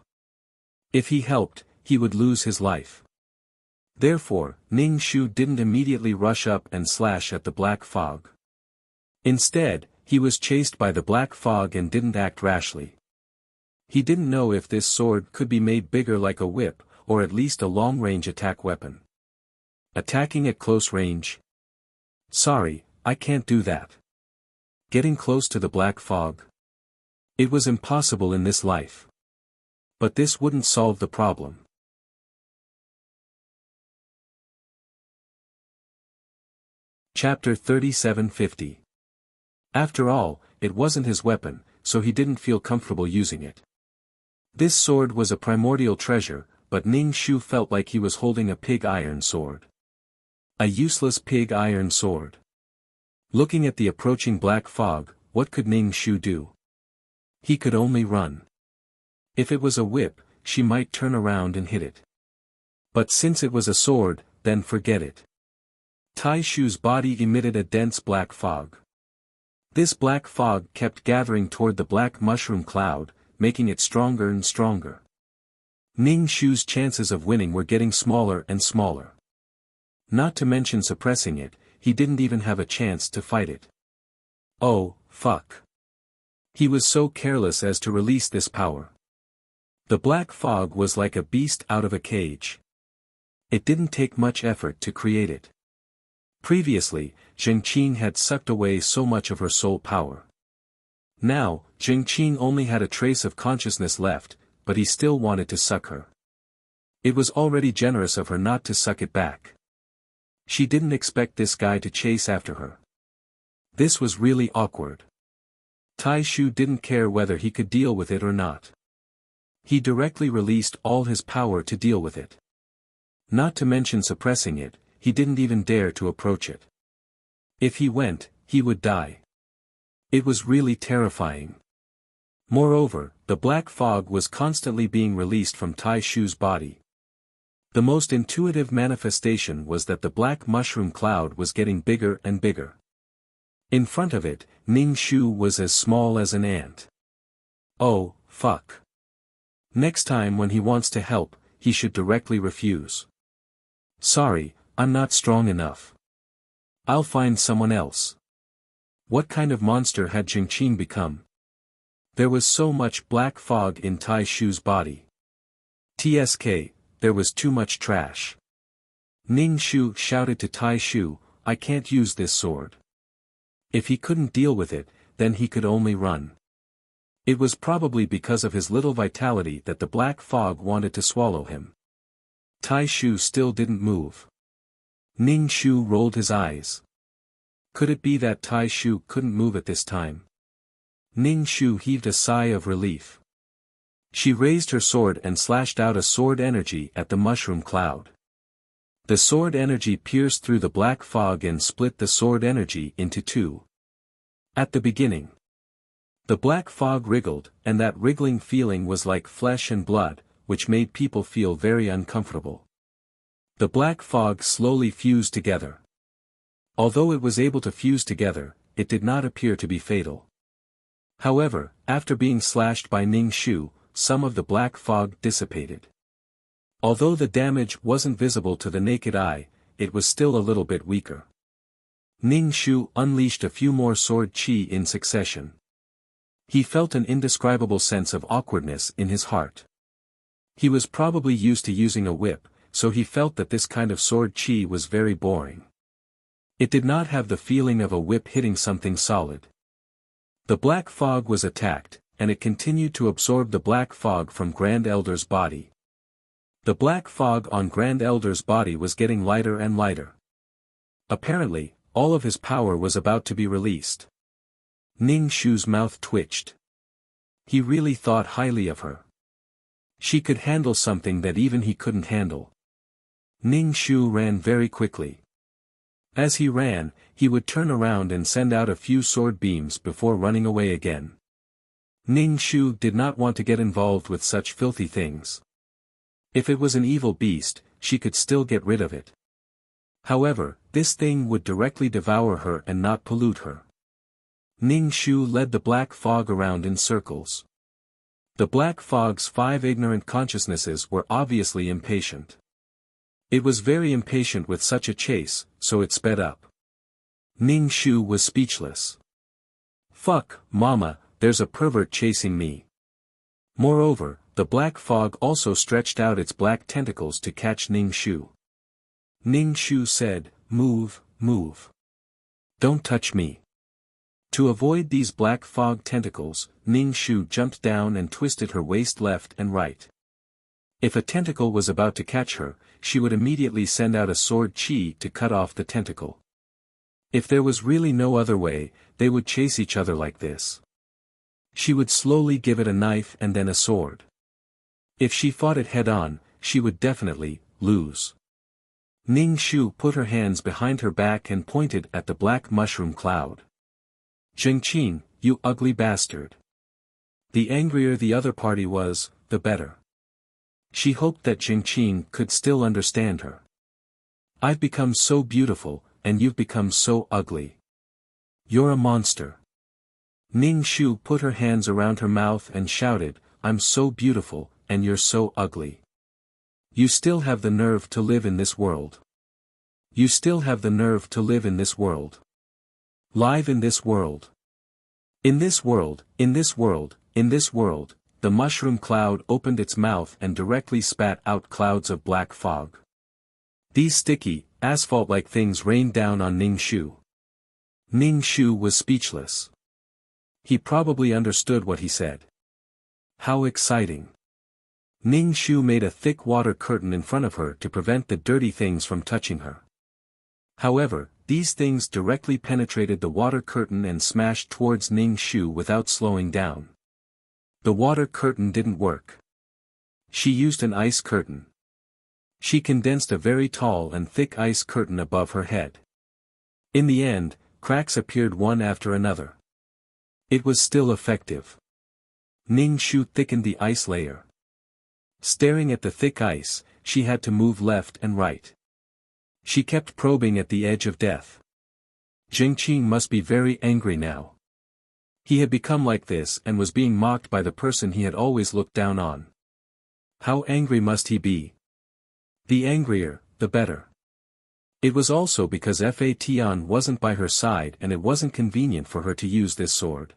If he helped, he would lose his life. Therefore, Ning Shu didn't immediately rush up and slash at the black fog. Instead, he was chased by the black fog and didn't act rashly. He didn't know if this sword could be made bigger like a whip, or at least a long-range attack weapon. Attacking at close range? Sorry, I can't do that. Getting close to the black fog? It was impossible in this life. But this wouldn't solve the problem. Chapter 3750. After all, it wasn't his weapon, so he didn't feel comfortable using it. This sword was a primordial treasure, but Ning Shu felt like he was holding a pig iron sword. A useless pig iron sword. Looking at the approaching black fog, what could Ning Shu do? He could only run. If it was a whip, she might turn around and hit it. But since it was a sword, then forget it. Tai Shu's body emitted a dense black fog. This black fog kept gathering toward the black mushroom cloud, making it stronger and stronger. Ning Shu's chances of winning were getting smaller and smaller. Not to mention suppressing it, he didn't even have a chance to fight it. Oh, fuck. He was so careless as to release this power. The black fog was like a beast out of a cage. It didn't take much effort to create it. Previously, Zhengqin had sucked away so much of her soul power. Now, Zhengqin only had a trace of consciousness left, but he still wanted to suck her. It was already generous of her not to suck it back. She didn't expect this guy to chase after her. This was really awkward. Tai Shu didn't care whether he could deal with it or not. He directly released all his power to deal with it. Not to mention suppressing it, he didn't even dare to approach it. If he went, he would die. It was really terrifying. Moreover, the black fog was constantly being released from Tai Shu's body. The most intuitive manifestation was that the black mushroom cloud was getting bigger and bigger. In front of it, Ning Shu was as small as an ant. Oh, fuck. Next time when he wants to help, he should directly refuse. Sorry, I'm not strong enough. I'll find someone else. What kind of monster had Zhengqin become? There was so much black fog in Tai Shu's body. TSK, there was too much trash. Ning Shu shouted to Tai Shu, I can't use this sword. If he couldn't deal with it, then he could only run. It was probably because of his little vitality that the black fog wanted to swallow him. Tai Shu still didn't move. Ning Shu rolled his eyes. Could it be that Tai Shu couldn't move at this time? Ning Shu heaved a sigh of relief. She raised her sword and slashed out a sword energy at the mushroom cloud. The sword energy pierced through the black fog and split the sword energy into two. At the beginning, the black fog wriggled, and that wriggling feeling was like flesh and blood, which made people feel very uncomfortable. The black fog slowly fused together. Although it was able to fuse together, it did not appear to be fatal. However, after being slashed by Ning Shu, some of the black fog dissipated. Although the damage wasn't visible to the naked eye, it was still a little bit weaker. Ning Shu unleashed a few more sword qi in succession. He felt an indescribable sense of awkwardness in his heart. He was probably used to using a whip, so he felt that this kind of sword qi was very boring. It did not have the feeling of a whip hitting something solid. The black fog was attacked, and it continued to absorb the black fog from Grand Elder's body. The black fog on Grand Elder's body was getting lighter and lighter. Apparently, all of his power was about to be released. Ning Shu's mouth twitched. He really thought highly of her. She could handle something that even he couldn't handle. Ning Shu ran very quickly. As he ran, he would turn around and send out a few sword beams before running away again. Ning Shu did not want to get involved with such filthy things. If it was an evil beast, she could still get rid of it. However, this thing would directly devour her and not pollute her. Ning Shu led the black fog around in circles. The black fog's 5 ignorant consciousnesses were obviously impatient. It was very impatient with such a chase, so it sped up. Ning Shu was speechless. Fuck, mama, there's a pervert chasing me. Moreover, the black fog also stretched out its black tentacles to catch Ning Shu. Ning Shu said, "Move, move. Don't touch me." To avoid these black fog tentacles, Ning Shu jumped down and twisted her waist left and right. If a tentacle was about to catch her, she would immediately send out a sword chi to cut off the tentacle. If there was really no other way, they would chase each other like this. She would slowly give it a knife and then a sword. If she fought it head-on, she would definitely lose. Ning Shu put her hands behind her back and pointed at the black mushroom cloud. "Jingqing, you ugly bastard." The angrier the other party was, the better. She hoped that Jingqing could still understand her. "I've become so beautiful, and you've become so ugly. You're a monster." Ning Shu put her hands around her mouth and shouted, "I'm so beautiful, and you're so ugly. You still have the nerve to live in this world. You still have the nerve to live in this world. Live in this world. In this world, in this world, in this world." The mushroom cloud opened its mouth and directly spat out clouds of black fog. These sticky, asphalt-like things rained down on Ning Shu. Ning Shu was speechless. He probably understood what he said. How exciting. Ning Shu made a thick water curtain in front of her to prevent the dirty things from touching her. However, these things directly penetrated the water curtain and smashed towards Ning Shu without slowing down. The water curtain didn't work. She used an ice curtain. She condensed a very tall and thick ice curtain above her head. In the end, cracks appeared one after another. It was still effective. Ning Shu thickened the ice layer. Staring at the thick ice, she had to move left and right. She kept probing at the edge of death. Jingqing must be very angry now. He had become like this and was being mocked by the person he had always looked down on. How angry must he be? The angrier, the better. It was also because Fa Tian wasn't by her side and it wasn't convenient for her to use this sword.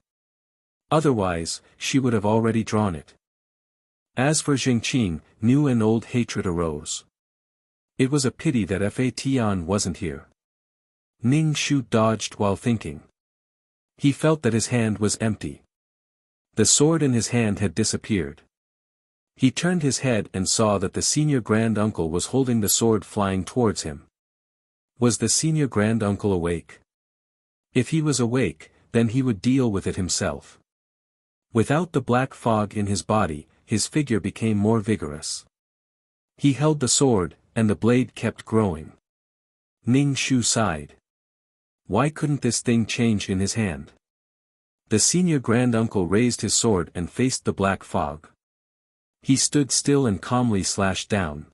Otherwise, she would have already drawn it. As for Jingqing, new and old hatred arose. It was a pity that Fa Tian wasn't here. Ning Shu dodged while thinking. He felt that his hand was empty. The sword in his hand had disappeared. He turned his head and saw that the senior grand-uncle was holding the sword flying towards him. Was the senior grand-uncle awake? If he was awake, then he would deal with it himself. Without the black fog in his body, his figure became more vigorous. He held the sword, and the blade kept growing. Ning Shu sighed. Why couldn't this thing change in his hand? The senior grand-uncle raised his sword and faced the black fog. He stood still and calmly slashed down.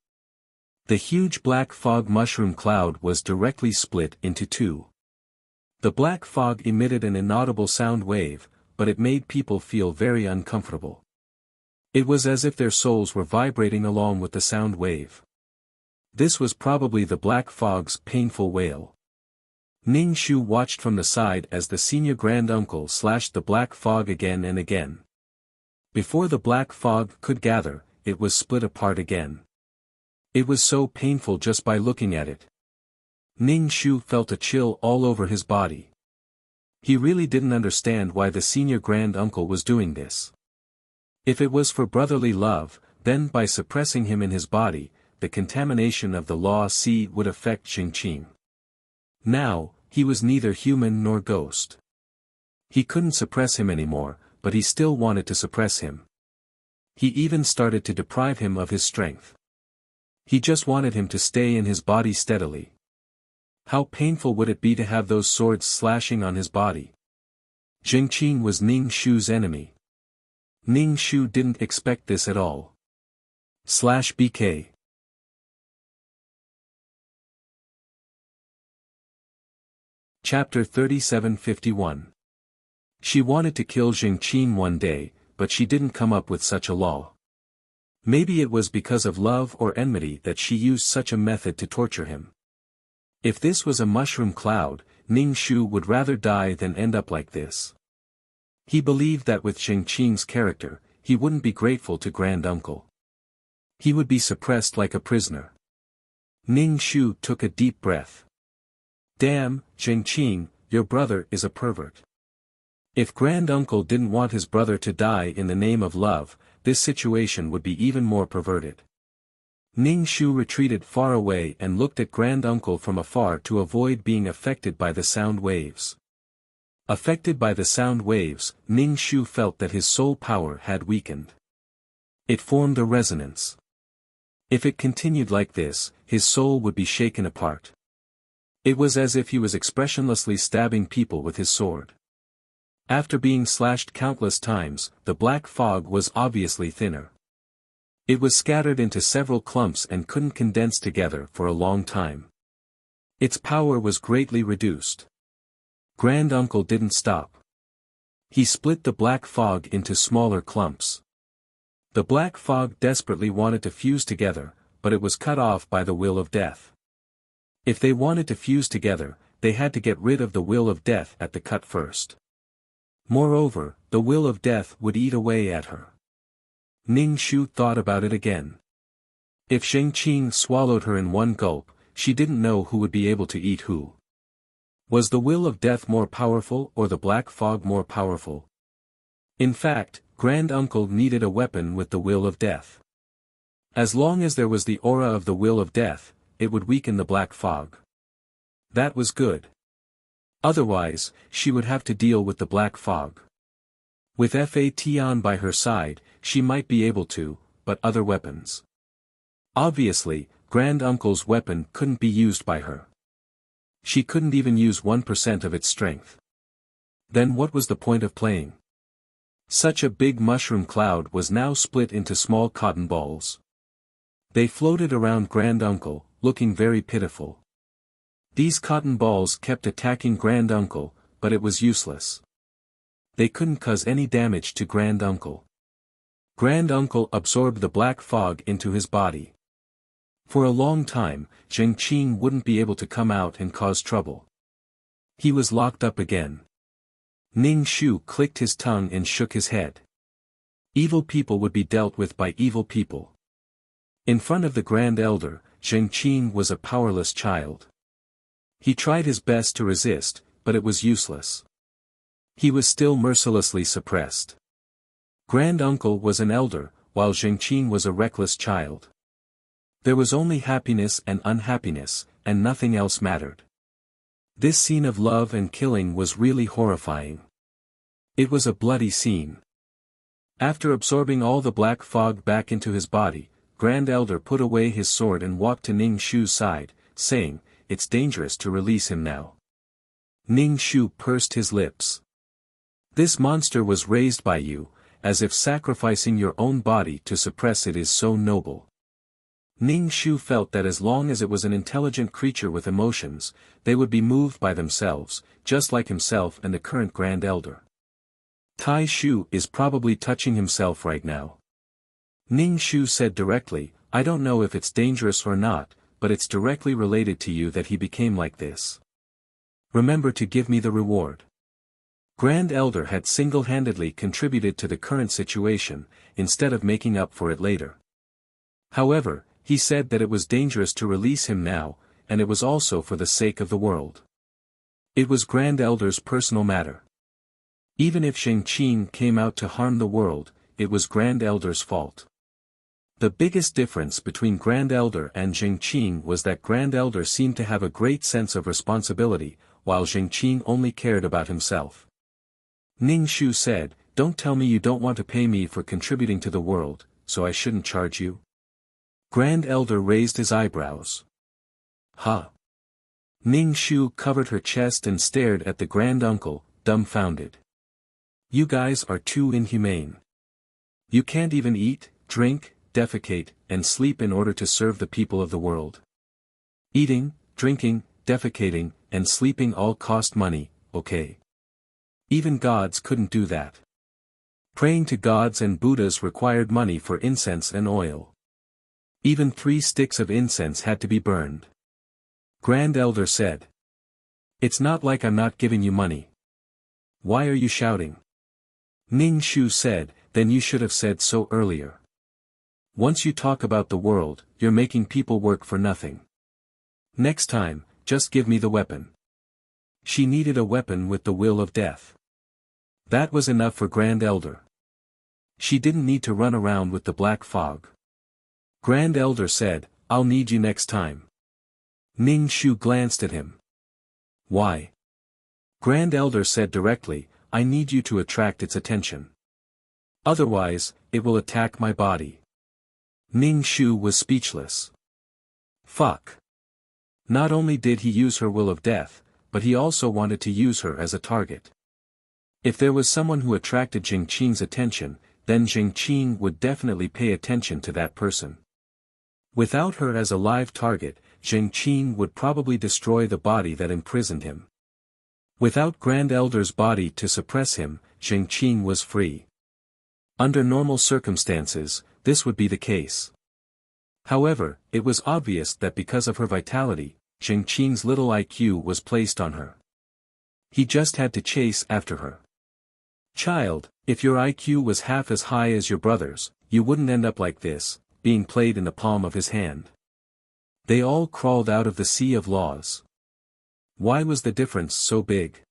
The huge black fog mushroom cloud was directly split into two. The black fog emitted an inaudible sound wave, but it made people feel very uncomfortable. It was as if their souls were vibrating along with the sound wave. This was probably the black fog's painful wail. Ning Shu watched from the side as the senior grand-uncle slashed the black fog again and again. Before the black fog could gather, it was split apart again. It was so painful just by looking at it. Ning Shu felt a chill all over his body. He really didn't understand why the senior grand-uncle was doing this. If it was for brotherly love, then by suppressing him in his body, the contamination of the law C would affect Jingqing. Now, he was neither human nor ghost. He couldn't suppress him anymore, but he still wanted to suppress him. He even started to deprive him of his strength. He just wanted him to stay in his body steadily. How painful would it be to have those swords slashing on his body? Jingqing was Ning Shu's enemy. Ning Shu didn't expect this at all. /BK Chapter 3751 She wanted to kill Jingqin one day, but she didn't come up with such a law. Maybe it was because of love or enmity that she used such a method to torture him. If this was a mushroom cloud, Ning Shu would rather die than end up like this. He believed that with Jingqin's character, he wouldn't be grateful to Grand Uncle. He would be suppressed like a prisoner. Ning Shu took a deep breath. Damn, Jingqin, your brother is a pervert. If Grand Uncle didn't want his brother to die in the name of love, this situation would be even more perverted. Ning Shu retreated far away and looked at Grand Uncle from afar to avoid being affected by the sound waves. Affected by the sound waves, Ning Shu felt that his soul power had weakened. It formed a resonance. If it continued like this, his soul would be shaken apart. It was as if he was expressionlessly stabbing people with his sword. After being slashed countless times, the black fog was obviously thinner. It was scattered into several clumps and couldn't condense together for a long time. Its power was greatly reduced. Grand Uncle didn't stop. He split the black fog into smaller clumps. The black fog desperately wanted to fuse together, but it was cut off by the will of death. If they wanted to fuse together, they had to get rid of the will of death at the cut first. Moreover, the will of death would eat away at her. Ning Shu thought about it again. If Jingqin swallowed her in one gulp, she didn't know who would be able to eat who. Was the will of death more powerful or the black fog more powerful? In fact, Grand Uncle needed a weapon with the will of death. As long as there was the aura of the will of death, it would weaken the black fog. That was good. Otherwise, she would have to deal with the black fog. With Fa Tian by her side, she might be able to, but other weapons. Obviously, Grand Uncle's weapon couldn't be used by her. She couldn't even use 1% of its strength. Then what was the point of playing? Such a big mushroom cloud was now split into small cotton balls. They floated around Grand Uncle, looking very pitiful. These cotton balls kept attacking Grand Uncle, but it was useless. They couldn't cause any damage to Grand Uncle. Grand Uncle absorbed the black fog into his body. For a long time, Jingqin wouldn't be able to come out and cause trouble. He was locked up again. Ning Shu clicked his tongue and shook his head. Evil people would be dealt with by evil people. In front of the Grand Elder, Jingqin was a powerless child. He tried his best to resist, but it was useless. He was still mercilessly suppressed. Grand Uncle was an elder, while Jingqin was a reckless child. There was only happiness and unhappiness, and nothing else mattered. This scene of love and killing was really horrifying. It was a bloody scene. After absorbing all the black fog back into his body, Grand Elder put away his sword and walked to Ning Shu's side, saying, "It's dangerous to release him now." Ning Shu pursed his lips. "This monster was raised by you, as if sacrificing your own body to suppress it is so noble." Ning Shu felt that as long as it was an intelligent creature with emotions, they would be moved by themselves, just like himself and the current Grand Elder. Tai Shu is probably touching himself right now. Ning Shu said directly, "I don't know if it's dangerous or not, but it's directly related to you that he became like this. Remember to give me the reward." Grand Elder had single-handedly contributed to the current situation, instead of making up for it later. However, he said that it was dangerous to release him now, and it was also for the sake of the world. It was Grand Elder's personal matter. Even if Jingqin came out to harm the world, it was Grand Elder's fault. The biggest difference between Grand Elder and Jingqin was that Grand Elder seemed to have a great sense of responsibility, while Jingqin only cared about himself. Ning Shu said, "Don't tell me you don't want to pay me for contributing to the world, so I shouldn't charge you?" Grand Elder raised his eyebrows. "Huh?" Ning Shu covered her chest and stared at the Grand Uncle, dumbfounded. "You guys are too inhumane. You can't even eat, drink, defecate, and sleep in order to serve the people of the world. Eating, drinking, defecating, and sleeping all cost money, okay? Even gods couldn't do that. Praying to gods and Buddhas required money for incense and oil. Even 3 sticks of incense had to be burned. Grand Elder said. It's not like I'm not giving you money. Why are you shouting? Ning Shu said, then you should have said so earlier. Once you talk about the world, you're making people work for nothing. Next time, just give me the weapon. She needed a weapon with the will of death. That was enough for Grand Elder. She didn't need to run around with the black fog. Grand Elder said, I'll need you next time. Ning Shu glanced at him. Why? Grand Elder said directly, I need you to attract its attention. Otherwise, it will attack my body. Ning Shu was speechless. Fuck. Not only did he use her will of death, but he also wanted to use her as a target. If there was someone who attracted Jing Qing's attention, then Jing Qing would definitely pay attention to that person. Without her as a live target, Jing Qing would probably destroy the body that imprisoned him. Without Grand Elder's body to suppress him, Jing Qing was free. Under normal circumstances, this would be the case. However, it was obvious that because of her vitality, Jing Qing's little IQ was placed on her. He just had to chase after her. Child, if your IQ was half as high as your brother's, you wouldn't end up like this, being played in the palm of his hand. They all crawled out of the sea of laws. Why was the difference so big?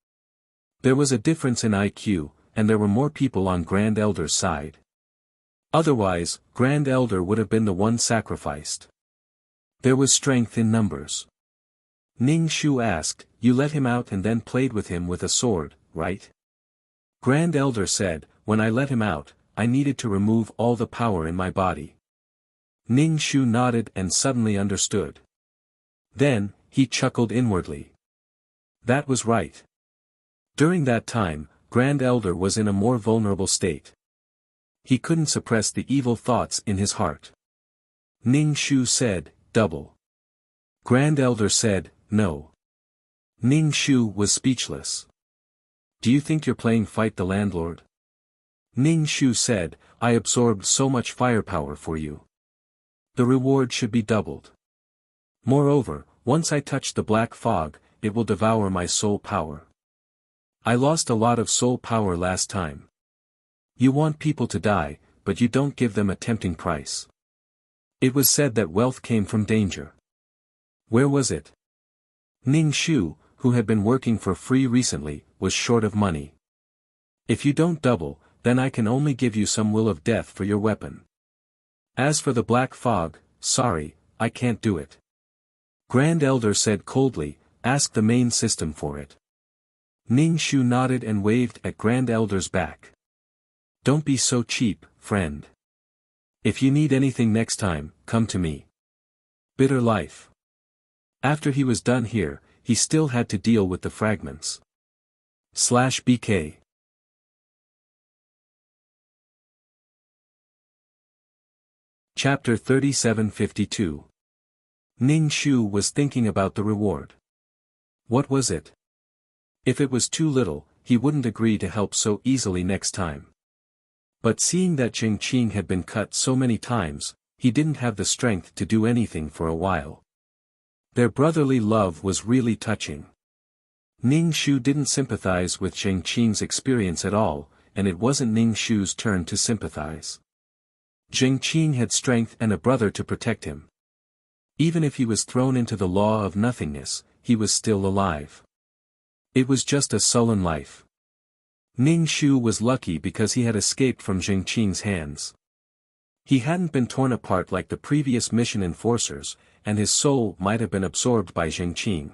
There was a difference in IQ, and there were more people on Grand Elder's side. Otherwise, Grand Elder would have been the one sacrificed. There was strength in numbers. Ning Shu asked, you let him out and then played with him with a sword, right? Grand Elder said, when I let him out, I needed to remove all the power in my body. Ning Shu nodded and suddenly understood. Then, he chuckled inwardly. That was right. During that time, Grand Elder was in a more vulnerable state. He couldn't suppress the evil thoughts in his heart. Ning Shu said, double. Grand Elder said, no. Ning Shu was speechless. Do you think you're playing Fight the Landlord? Ning Shu said, I absorbed so much firepower for you. The reward should be doubled. Moreover, once I touch the black fog, it will devour my soul power. I lost a lot of soul power last time. You want people to die, but you don't give them a tempting price. It was said that wealth came from danger. Where was it? Ning Shu, who had been working for free recently, was short of money. If you don't double, then I can only give you some will of death for your weapon. As for the black fog, sorry, I can't do it. Grand Elder said coldly, ask the main system for it. Ning Shu nodded and waved at Grand Elder's back. Don't be so cheap, friend. If you need anything next time, come to me. Bitter life. After he was done here, he still had to deal with the fragments. /BK Chapter 3752. Ning Shu was thinking about the reward. What was it? If it was too little, he wouldn't agree to help so easily next time. But seeing that Jing Qing had been cut so many times, he didn't have the strength to do anything for a while. Their brotherly love was really touching. Ning Shu didn't sympathize with Jing Qing's experience at all, and it wasn't Ning Shu's turn to sympathize. Jing Qing had strength and a brother to protect him. Even if he was thrown into the law of nothingness, he was still alive. It was just a sullen life. Ning Shu was lucky because he had escaped from Jing Qing's hands. He hadn't been torn apart like the previous mission enforcers, and his soul might have been absorbed by Jing Qing.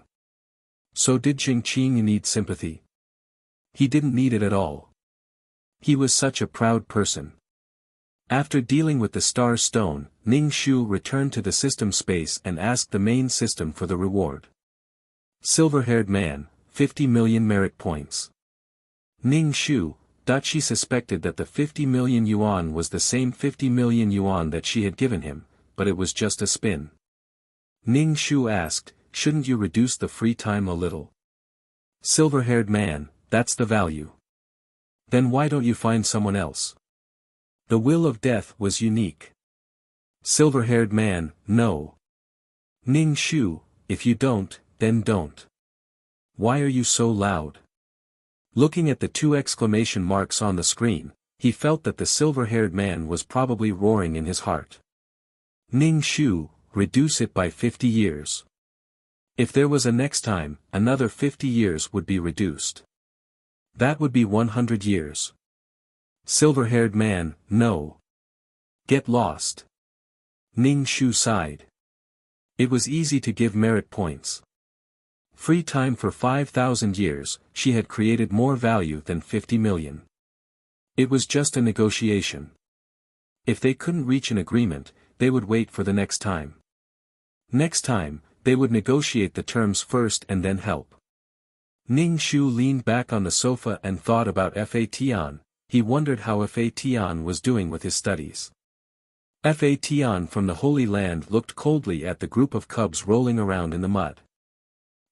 So did Jing Qing need sympathy? He didn't need it at all. He was such a proud person. After dealing with the Star Stone, Ning Shu returned to the system space and asked the main system for the reward. Silver-haired man, 50 million merit points. Ning Shu, she suspected that the 50 million yuan was the same 50 million yuan that she had given him, but it was just a spin. Ning Shu asked, shouldn't you reduce the free time a little? Silver-haired man, that's the value. Then why don't you find someone else? The will of death was unique. Silver-haired man, no. Ning Shu, if you don't, then don't. Why are you so loud? Looking at the 2 exclamation marks on the screen, he felt that the silver-haired man was probably roaring in his heart. Ning Shu, reduce it by 50 years. If there was a next time, another 50 years would be reduced. That would be 100 years. Silver-haired man, no. Get lost. Ning Shu sighed. It was easy to give merit points. Free time for 5,000 years, she had created more value than 50 million. It was just a negotiation. If they couldn't reach an agreement, they would wait for the next time. Next time, they would negotiate the terms first and then help. Ning Shu leaned back on the sofa and thought about Fa Tian. He wondered how Fa Tian was doing with his studies. Fa Tian from the Holy Land looked coldly at the group of cubs rolling around in the mud.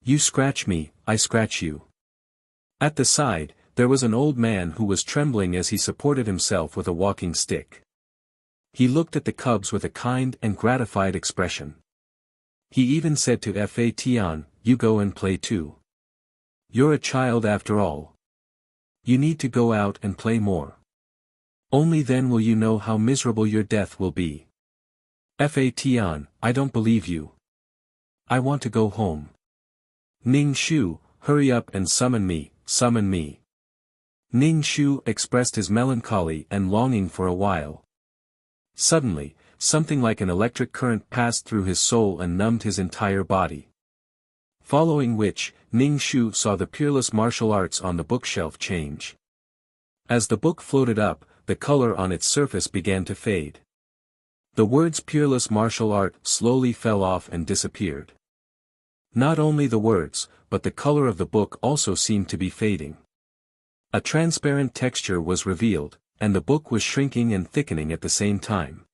You scratch me, I scratch you. At the side, there was an old man who was trembling as he supported himself with a walking stick. He looked at the cubs with a kind and gratified expression. He even said to Fa Tian, you go and play too. You're a child after all. You need to go out and play more. Only then will you know how miserable your death will be. Fa Tian, I don't believe you. I want to go home. Ning Shu, hurry up and summon me, summon me. Ning Shu expressed his melancholy and longing for a while. Suddenly, something like an electric current passed through his soul and numbed his entire body. Following which, Ning Shu saw the peerless martial arts on the bookshelf change. As the book floated up, the color on its surface began to fade. The words peerless martial art slowly fell off and disappeared. Not only the words, but the color of the book also seemed to be fading. A transparent texture was revealed, and the book was shrinking and thickening at the same time.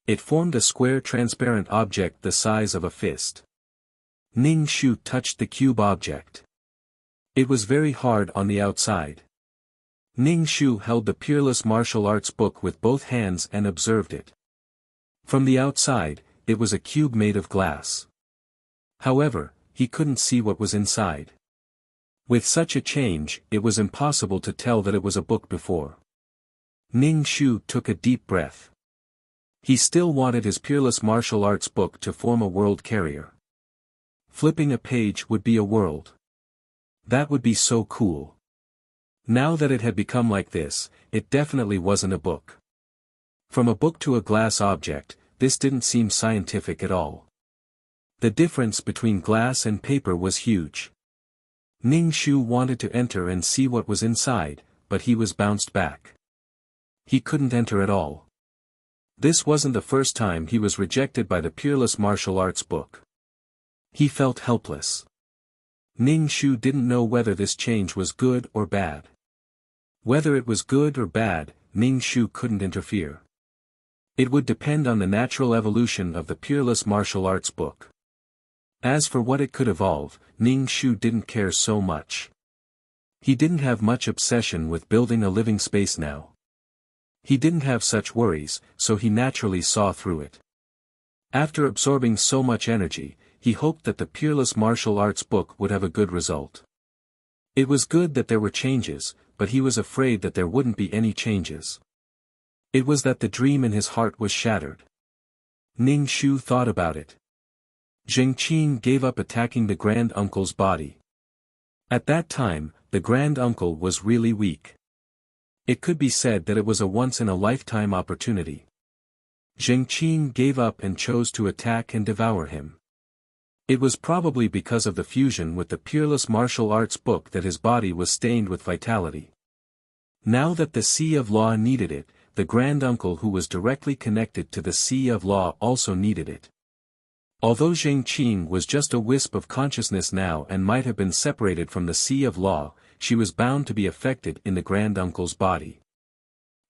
It formed a square transparent object the size of a fist. Ning Shu touched the cube object. It was very hard on the outside. Ning Shu held the peerless martial arts book with both hands and observed it. From the outside, it was a cube made of glass. However, he couldn't see what was inside. With such a change, it was impossible to tell that it was a book before. Ning Shu took a deep breath. He still wanted his peerless martial arts book to form a world carrier. Flipping a page would be a world. That would be so cool. Now that it had become like this, it definitely wasn't a book. From a book to a glass object, this didn't seem scientific at all. The difference between glass and paper was huge. Ning Shu wanted to enter and see what was inside, but he was bounced back. He couldn't enter at all. This wasn't the first time he was rejected by the peerless martial arts book. He felt helpless. Ning Shu didn't know whether this change was good or bad. Whether it was good or bad, Ning Shu couldn't interfere. It would depend on the natural evolution of the peerless martial arts book. As for what it could evolve, Ning Shu didn't care so much. He didn't have much obsession with building a living space now. He didn't have such worries, so he naturally saw through it. After absorbing so much energy, he hoped that the peerless martial arts book would have a good result. It was good that there were changes, but he was afraid that there wouldn't be any changes. It was that the dream in his heart was shattered. Ning Shu thought about it. Zheng Qin gave up attacking the Grand Uncle's body. At that time, the Grand Uncle was really weak. It could be said that it was a once-in-a-lifetime opportunity. Zheng Qin gave up and chose to attack and devour him. It was probably because of the fusion with the peerless martial arts book that his body was stained with vitality. Now that the Sea of Law needed it, the Grand Uncle who was directly connected to the Sea of Law also needed it. Although Zheng Qin was just a wisp of consciousness now and might have been separated from the Sea of Law, she was bound to be affected in the Grand Uncle's body.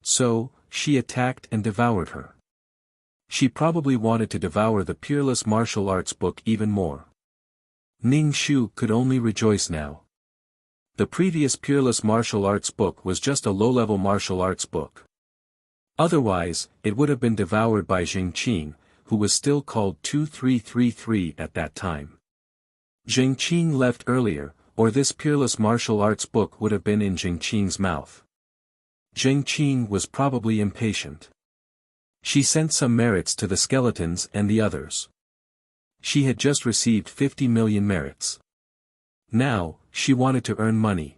So, she attacked and devoured her. She probably wanted to devour the peerless martial arts book even more. Ning Shu could only rejoice now. The previous Peerless Martial Arts book was just a low-level martial arts book. Otherwise, it would have been devoured by Jing Qing, who was still called 2333 at that time. Jing Qing left earlier, or this Peerless Martial Arts book would have been in Jing Qing's mouth. Jing Qing was probably impatient. She sent some merits to the skeletons and the others. She had just received 50 million merits. Now, she wanted to earn money.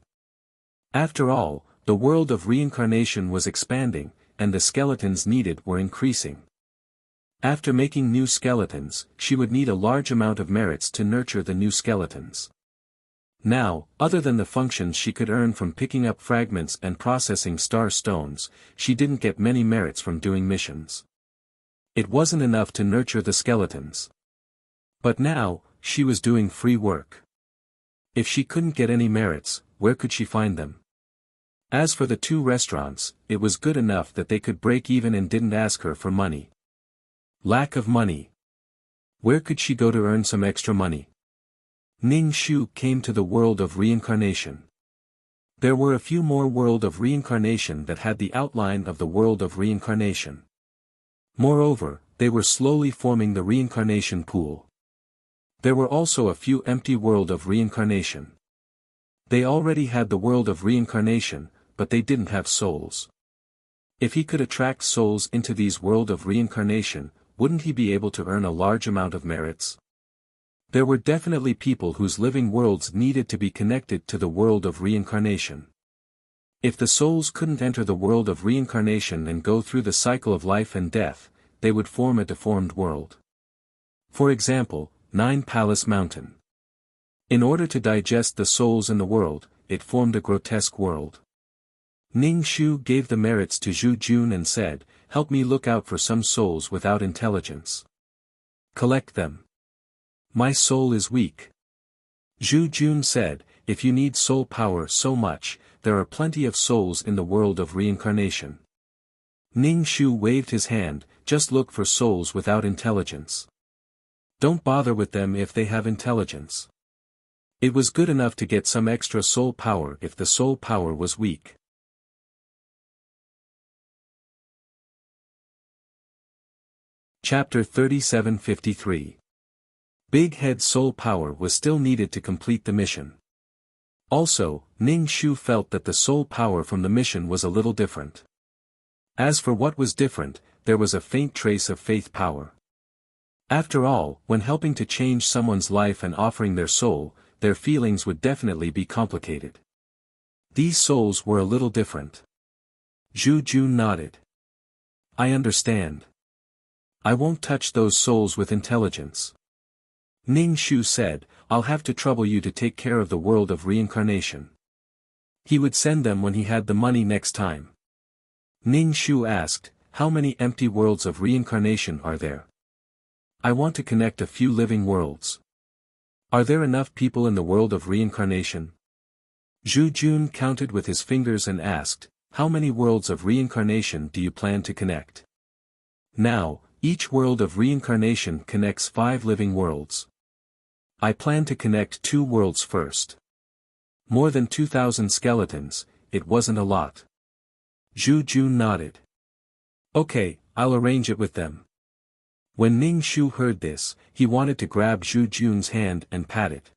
After all, the world of reincarnation was expanding, and the skeletons needed were increasing. After making new skeletons, she would need a large amount of merits to nurture the new skeletons. Now, other than the functions she could earn from picking up fragments and processing star stones, she didn't get many merits from doing missions. It wasn't enough to nurture the skeletons. But now, she was doing free work. If she couldn't get any merits, where could she find them? As for the 2 restaurants, it was good enough that they could break even and didn't ask her for money. Lack of money. Where could she go to earn some extra money? Ning Shu came to the world of reincarnation. There were a few more world of reincarnation that had the outline of the world of reincarnation. Moreover, they were slowly forming the reincarnation pool. There were also a few empty world of reincarnation. They already had the world of reincarnation, but they didn't have souls. If he could attract souls into these world of reincarnation, wouldn't he be able to earn a large amount of merits? There were definitely people whose living worlds needed to be connected to the world of reincarnation. If the souls couldn't enter the world of reincarnation and go through the cycle of life and death, they would form a deformed world. For example, 9 Palace Mountain. In order to digest the souls in the world, it formed a grotesque world. Ning Shu gave the merits to Zhu Jun and said, "Help me look out for some souls without intelligence. Collect them. My soul is weak." Zhu Jun said, "If you need soul power so much, there are plenty of souls in the world of reincarnation." Ning Shu waved his hand, "Just look for souls without intelligence. Don't bother with them if they have intelligence." It was good enough to get some extra soul power if the soul power was weak. Chapter 3753. Big Head soul power was still needed to complete the mission. Also, Ning Shu felt that the soul power from the mission was a little different. As for what was different, there was a faint trace of faith power. After all, when helping to change someone's life and offering their soul, their feelings would definitely be complicated. These souls were a little different. Zhu Jun nodded. "I understand. I won't touch those souls with intelligence." Ning Shu said, "I'll have to trouble you to take care of the world of reincarnation." He would send them when he had the money next time. Ning Shu asked, "How many empty worlds of reincarnation are there? I want to connect a few living worlds. Are there enough people in the world of reincarnation?" Zhu Jun counted with his fingers and asked, "How many worlds of reincarnation do you plan to connect?" Now, each world of reincarnation connects 5 living worlds. I plan to connect 2 worlds first. More than 2,000 skeletons, it wasn't a lot. Zhu Jun nodded. "Okay, I'll arrange it with them." When Ning Shu heard this, he wanted to grab Zhu Jun's hand and pat it.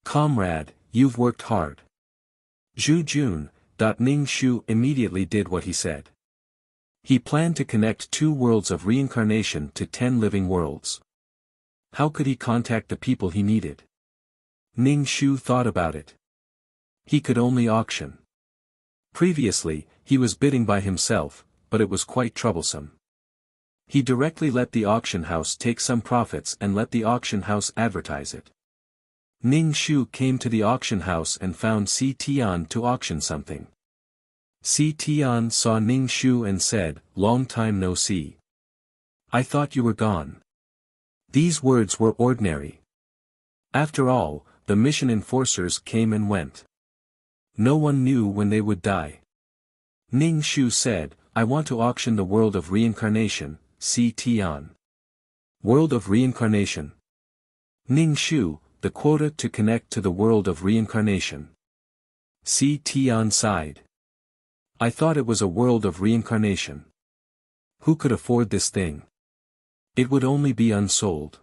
"Comrade, you've worked hard." Zhu Jun. Ning Shu immediately did what he said. He planned to connect 2 worlds of reincarnation to 10 living worlds. How could he contact the people he needed? Ning Shu thought about it. He could only auction. Previously, he was bidding by himself, but it was quite troublesome. He directly let the auction house take some profits and let the auction house advertise it. Ning Shu came to the auction house and found Si Tian to auction something. Si Tian saw Ning Shu and said, "Long time no see. I thought you were gone." These words were ordinary. After all, the mission enforcers came and went. No one knew when they would die. Ning Shu said, "I want to auction the world of reincarnation, Si Tian." World of reincarnation. Ning Shu, the quota to connect to the world of reincarnation. Si Tian sighed. I thought it was a world of reincarnation. Who could afford this thing? It would only be unsold.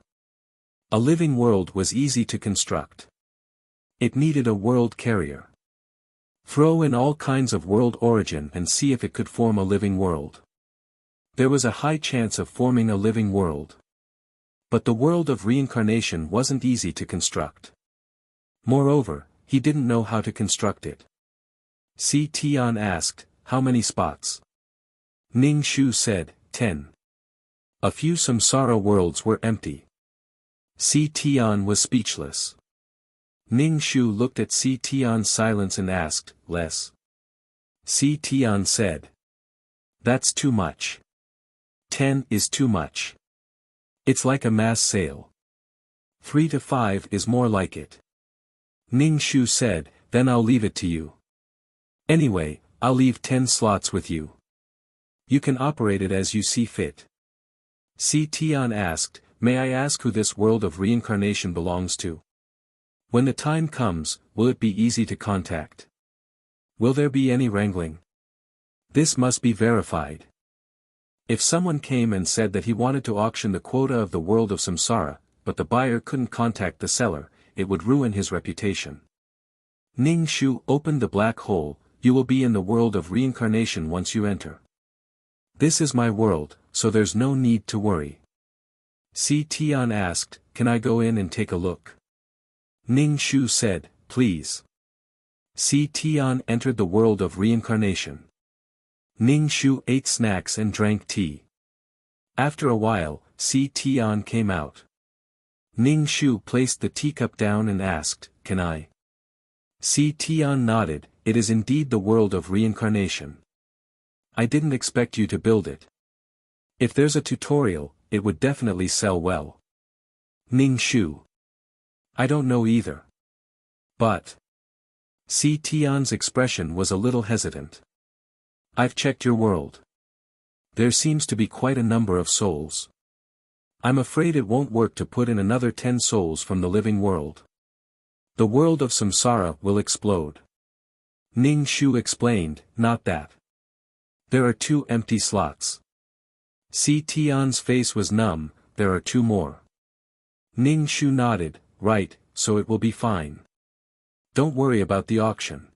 A living world was easy to construct. It needed a world carrier. Throw in all kinds of world origin and see if it could form a living world. There was a high chance of forming a living world. But the world of reincarnation wasn't easy to construct. Moreover, he didn't know how to construct it. Si Tian asked, how many spots? Ning Shu said, 10. A few samsara worlds were empty. Si Tian was speechless. Ning Shu looked at Si Tian's silence and asked, less? Si Tian said. That's too much. 10 is too much. It's like a mass sale. 3 to 5 is more like it. Ning Shu said, then I'll leave it to you. Anyway, I'll leave 10 slots with you. You can operate it as you see fit. Si Tian asked, may I ask who this world of reincarnation belongs to? When the time comes, will it be easy to contact? Will there be any wrangling? This must be verified. If someone came and said that he wanted to auction the quota of the world of samsara, but the buyer couldn't contact the seller, it would ruin his reputation. Ning Shu opened the black hole, you will be in the world of reincarnation once you enter. This is my world, so there's no need to worry. Si Tian asked, can I go in and take a look? Ning Shu said, please. Si Tian entered the world of reincarnation. Ning Shu ate snacks and drank tea. After a while, Si Tian came out. Ning Shu placed the teacup down and asked, can I? Si Tian nodded, it is indeed the world of reincarnation. I didn't expect you to build it. If there's a tutorial, it would definitely sell well. Ning Shu. I don't know either. But. Si Tian's expression was a little hesitant. I've checked your world. There seems to be quite a number of souls. I'm afraid it won't work to put in another 10 souls from the living world. The world of samsara will explode. Ning Shu explained, not that. There are 2 empty slots. Si Tian's face was numb, there are 2 more. Ning Shu nodded, right, so it will be fine. Don't worry about the auction.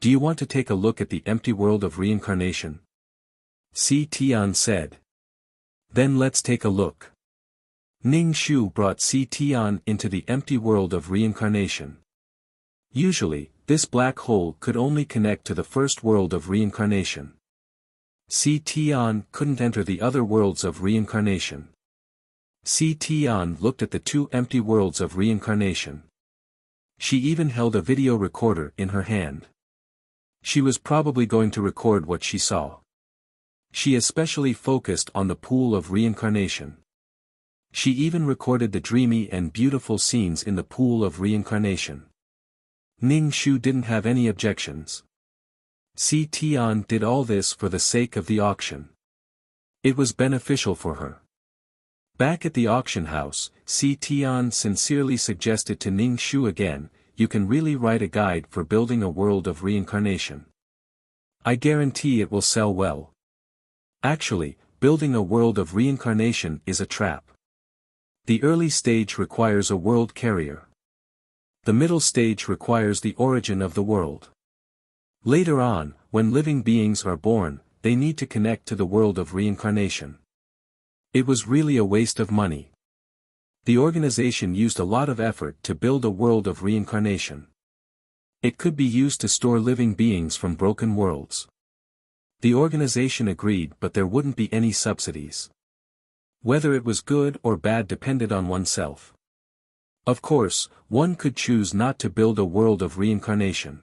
Do you want to take a look at the empty world of reincarnation? Si Tian said. Then let's take a look. Ning Shu brought Si Tian into the empty world of reincarnation. Usually, this black hole could only connect to the first world of reincarnation. Si Tian couldn't enter the other worlds of reincarnation. Si Tian looked at the 2 empty worlds of reincarnation. She even held a video recorder in her hand. She was probably going to record what she saw. She especially focused on the pool of reincarnation. She even recorded the dreamy and beautiful scenes in the pool of reincarnation. Ning Shu didn't have any objections. Si Tian did all this for the sake of the auction. It was beneficial for her. Back at the auction house, Si Tian sincerely suggested to Ning Shu again, you can really write a guide for building a world of reincarnation. I guarantee it will sell well. Actually, building a world of reincarnation is a trap. The early stage requires a world carrier. The middle stage requires the origin of the world. Later on, when living beings are born, they need to connect to the world of reincarnation. It was really a waste of money. The organization used a lot of effort to build a world of reincarnation. It could be used to store living beings from broken worlds. The organization agreed, but there wouldn't be any subsidies. Whether it was good or bad depended on oneself. Of course, one could choose not to build a world of reincarnation.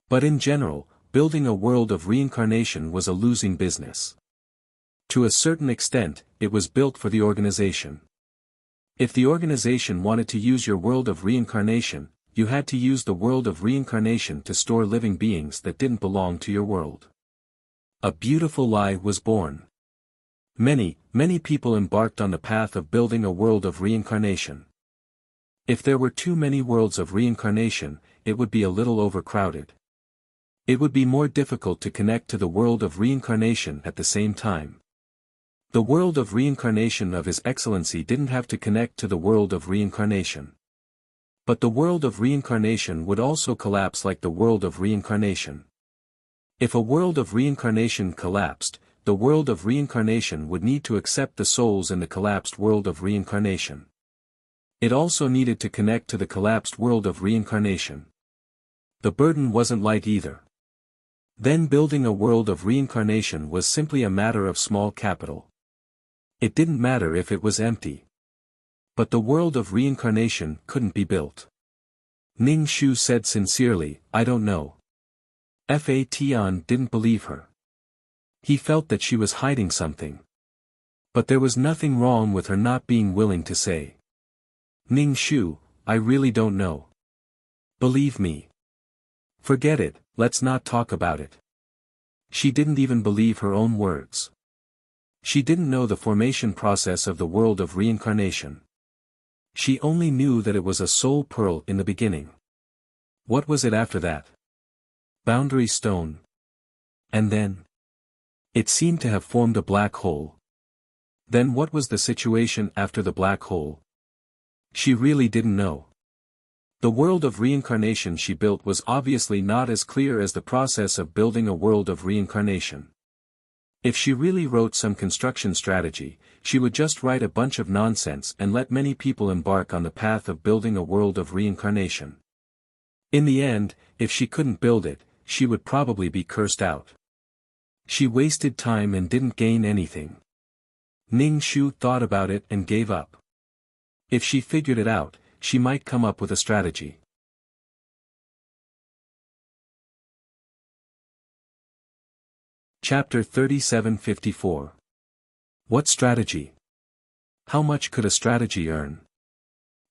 But in general, building a world of reincarnation was a losing business. To a certain extent, it was built for the organization. If the organization wanted to use your world of reincarnation, you had to use the world of reincarnation to store living beings that didn't belong to your world. A beautiful lie was born. Many people embarked on the path of building a world of reincarnation. If there were too many worlds of reincarnation, it would be a little overcrowded. It would be more difficult to connect to the world of reincarnation at the same time. The world of reincarnation of His Excellency didn't have to connect to the world of reincarnation. But the world of reincarnation would also collapse like the world of reincarnation. If a world of reincarnation collapsed, the world of reincarnation would need to accept the souls in the collapsed world of reincarnation. It also needed to connect to the collapsed world of reincarnation. The burden wasn't light either. Then building a world of reincarnation was simply a matter of small capital. It didn't matter if it was empty. But the world of reincarnation couldn't be built. Ning Shu said sincerely, "I don't know." Fa Tian didn't believe her. He felt that she was hiding something. But there was nothing wrong with her not being willing to say. "Ning Shu, I really don't know. Believe me. Forget it, let's not talk about it." She didn't even believe her own words. She didn't know the formation process of the world of reincarnation. She only knew that it was a soul pearl in the beginning. What was it after that? Boundary stone. And then? It seemed to have formed a black hole. Then what was the situation after the black hole? She really didn't know. The world of reincarnation she built was obviously not as clear as the process of building a world of reincarnation. If she really wrote some construction strategy, she would just write a bunch of nonsense and let many people embark on the path of building a world of reincarnation. In the end, if she couldn't build it, she would probably be cursed out. She wasted time and didn't gain anything. Ning Shu thought about it and gave up. If she figured it out, she might come up with a strategy. Chapter 3754. What strategy? How much could a strategy earn?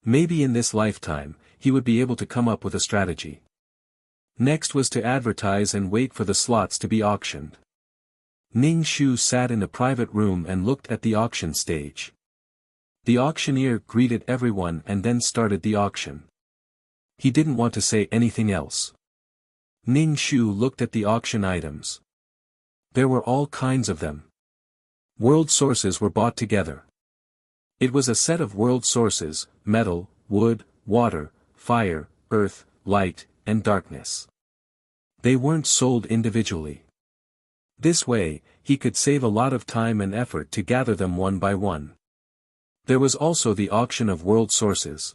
Maybe in this lifetime, he would be able to come up with a strategy. Next was to advertise and wait for the slots to be auctioned. Ning Shu sat in a private room and looked at the auction stage. The auctioneer greeted everyone and then started the auction. He didn't want to say anything else. Ning Shu looked at the auction items. There were all kinds of them. World sources were bought together. It was a set of world sources: metal, wood, water, fire, earth, light, and darkness. They weren't sold individually. This way, he could save a lot of time and effort to gather them one by one. There was also the auction of world sources.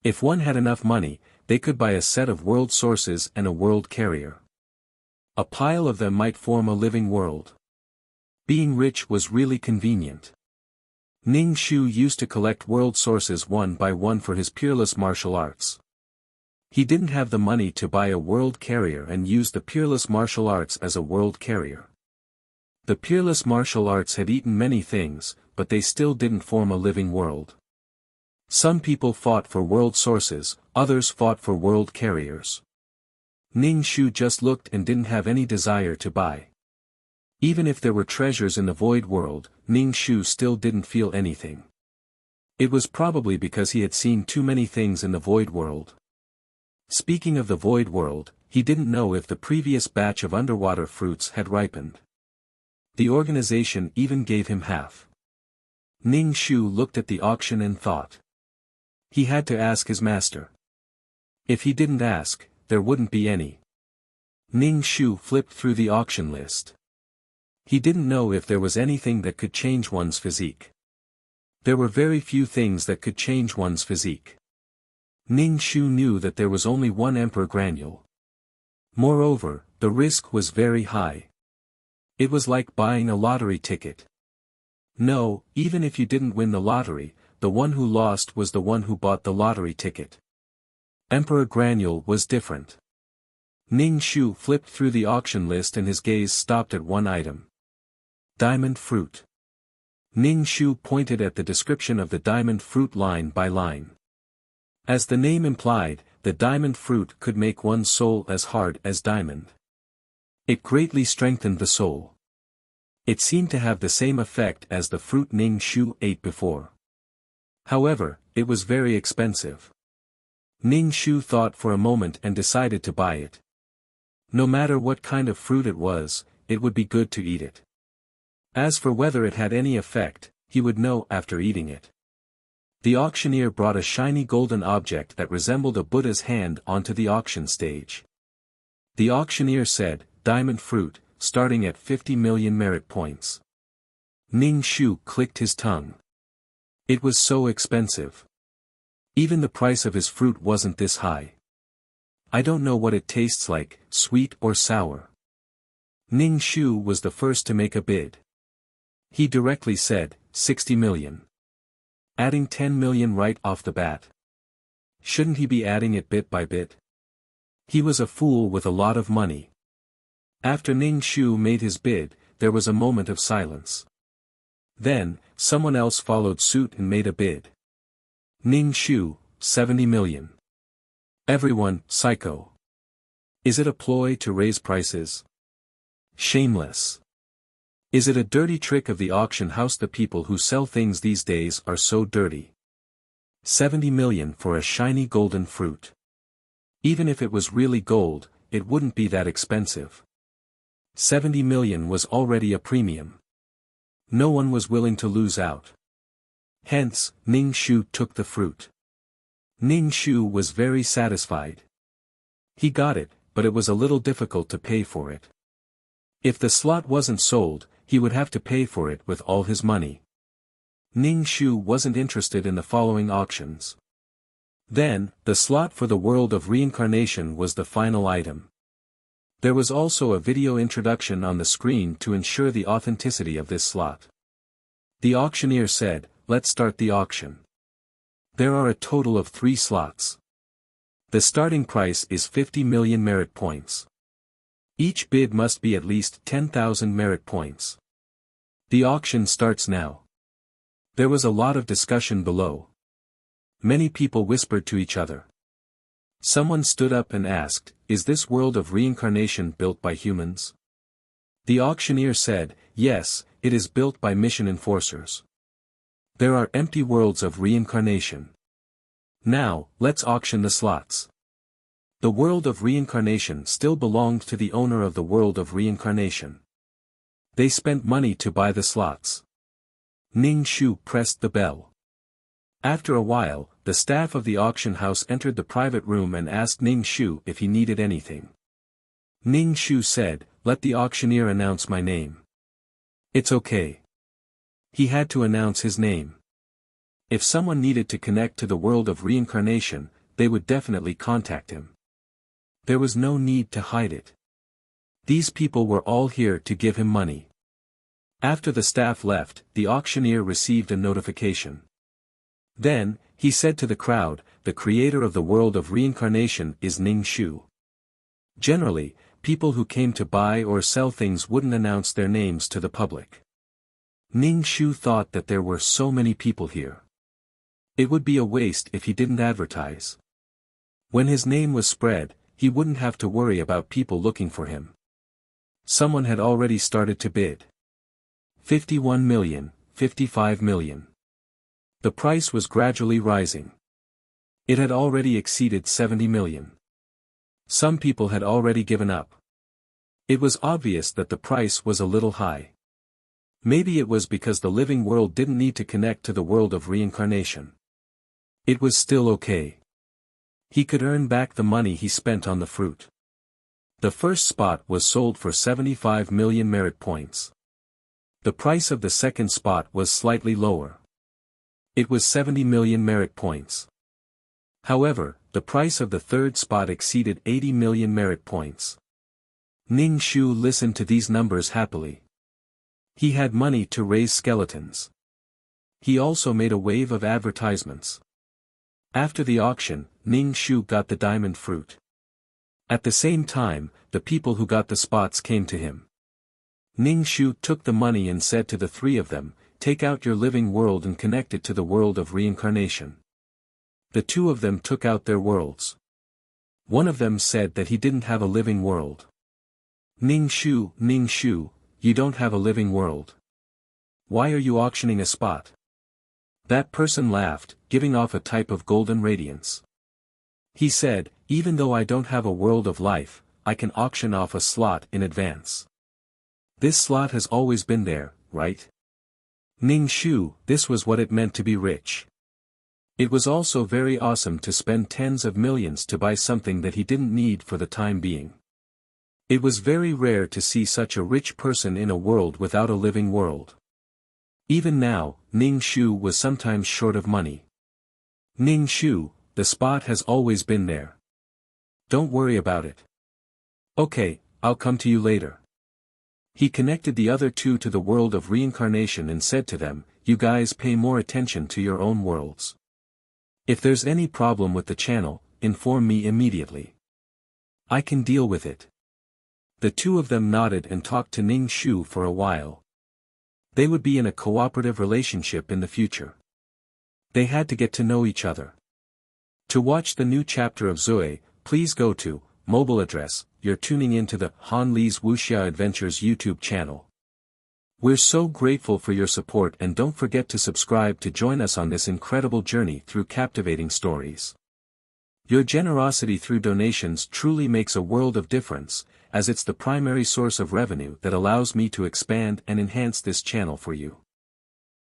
If one had enough money, they could buy a set of world sources and a world carrier. A pile of them might form a living world. Being rich was really convenient. Ning Shu used to collect world sources one by one for his peerless martial arts. He didn't have the money to buy a world carrier and used the peerless martial arts as a world carrier. The peerless martial arts had eaten many things, but they still didn't form a living world. Some people fought for world sources, others fought for world carriers. Ning Shu just looked and didn't have any desire to buy. Even if there were treasures in the void world, Ning Shu still didn't feel anything. It was probably because he had seen too many things in the void world. Speaking of the void world, he didn't know if the previous batch of underwater fruits had ripened. The organization even gave him half. Ning Shu looked at the auction and thought. He had to ask his master. If he didn't ask, there wouldn't be any. Ning Shu flipped through the auction list. He didn't know if there was anything that could change one's physique. There were very few things that could change one's physique. Ning Shu knew that there was only one emperor granule. Moreover, the risk was very high. It was like buying a lottery ticket. No, even if you didn't win the lottery, the one who lost was the one who bought the lottery ticket. Emperor Granule was different. Ning Shu flipped through the auction list and his gaze stopped at one item. Diamond fruit. Ning Shu pointed at the description of the diamond fruit line by line. As the name implied, the diamond fruit could make one's soul as hard as diamond. It greatly strengthened the soul. It seemed to have the same effect as the fruit Ning Shu ate before. However, it was very expensive. Ning Shu thought for a moment and decided to buy it. No matter what kind of fruit it was, it would be good to eat it. As for whether it had any effect, he would know after eating it. The auctioneer brought a shiny golden object that resembled a Buddha's hand onto the auction stage. The auctioneer said, "Diamond fruit, starting at 50 million merit points." Ning Shu clicked his tongue. It was so expensive. Even the price of his fruit wasn't this high. I don't know what it tastes like, sweet or sour. Ning Shu was the first to make a bid. He directly said, 60 million. Adding 10 million right off the bat. Shouldn't he be adding it bit by bit? He was a fool with a lot of money. After Ning Shu made his bid, there was a moment of silence. Then, someone else followed suit and made a bid. Ning Shu, 70 million. Everyone, psycho. Is it a ploy to raise prices? Shameless. Is it a dirty trick of the auction house? The people who sell things these days are so dirty. 70 million for a shiny golden fruit. Even if it was really gold, it wouldn't be that expensive. 70 million was already a premium. No one was willing to lose out. Hence, Ning Shu took the fruit. Ning Shu was very satisfied. He got it, but it was a little difficult to pay for it. If the slot wasn't sold, he would have to pay for it with all his money. Ning Shu wasn't interested in the following auctions. Then, the slot for the world of reincarnation was the final item. There was also a video introduction on the screen to ensure the authenticity of this slot. The auctioneer said, "Let's start the auction." There are a total of 3 slots. The starting price is 50 million merit points. Each bid must be at least 10,000 merit points. The auction starts now. There was a lot of discussion below. Many people whispered to each other. Someone stood up and asked, "Is this world of reincarnation built by humans?" The auctioneer said, "Yes, it is built by mission enforcers. There are empty worlds of reincarnation. Now, let's auction the slots." The world of reincarnation still belonged to the owner of the world of reincarnation. They spent money to buy the slots. Ning Shu pressed the bell. After a while, the staff of the auction house entered the private room and asked Ning Shu if he needed anything. Ning Shu said, "Let the auctioneer announce my name." "It's okay." He had to announce his name. If someone needed to connect to the world of reincarnation, they would definitely contact him. There was no need to hide it. These people were all here to give him money. After the staff left, the auctioneer received a notification. Then, he said to the crowd, "The creator of the world of reincarnation is Ning Shu." Generally, people who came to buy or sell things wouldn't announce their names to the public. Ning Shu thought that there were so many people here. It would be a waste if he didn't advertise. When his name was spread, he wouldn't have to worry about people looking for him. Someone had already started to bid. 51 million, 55 million. The price was gradually rising. It had already exceeded 70 million. Some people had already given up. It was obvious that the price was a little high. Maybe it was because the living world didn't need to connect to the world of reincarnation. It was still okay. He could earn back the money he spent on the fruit. The first spot was sold for 75 million merit points. The price of the second spot was slightly lower. It was 70 million merit points. However, the price of the third spot exceeded 80 million merit points. Ning Shu listened to these numbers happily. He had money to raise skeletons. He also made a wave of advertisements. After the auction, Ning Shu got the diamond fruit. At the same time, the people who got the spots came to him. Ning Shu took the money and said to the 3 of them, "Take out your living world and connect it to the world of reincarnation." The 2 of them took out their worlds. One of them said that he didn't have a living world. Ning Shu, you don't have a living world. Why are you auctioning a spot?" That person laughed, giving off a type of golden radiance. He said, even though I don't have a world of life, I can auction off a slot in advance. This slot has always been there, right? Ning Shu, this was what it meant to be rich. It was also very awesome to spend tens of millions to buy something that he didn't need for the time being. It was very rare to see such a rich person in a world without a living world. Even now, Ning Shu was sometimes short of money. Ning Shu, the spot has always been there. Don't worry about it. Okay, I'll come to you later. He connected the other two to the world of reincarnation and said to them, you guys pay more attention to your own worlds. If there's any problem with the channel, inform me immediately. I can deal with it. The two of them nodded and talked to Ning Shu for a while. They would be in a cooperative relationship in the future. They had to get to know each other. To watch the new chapter of Zui, please go to mobile address. You're tuning into the Han Li's Wuxia Adventures YouTube channel. We're so grateful for your support and don't forget to subscribe to join us on this incredible journey through captivating stories. Your generosity through donations truly makes a world of difference, as it's the primary source of revenue that allows me to expand and enhance this channel for you.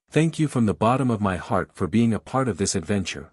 Thank you from the bottom of my heart for being a part of this adventure.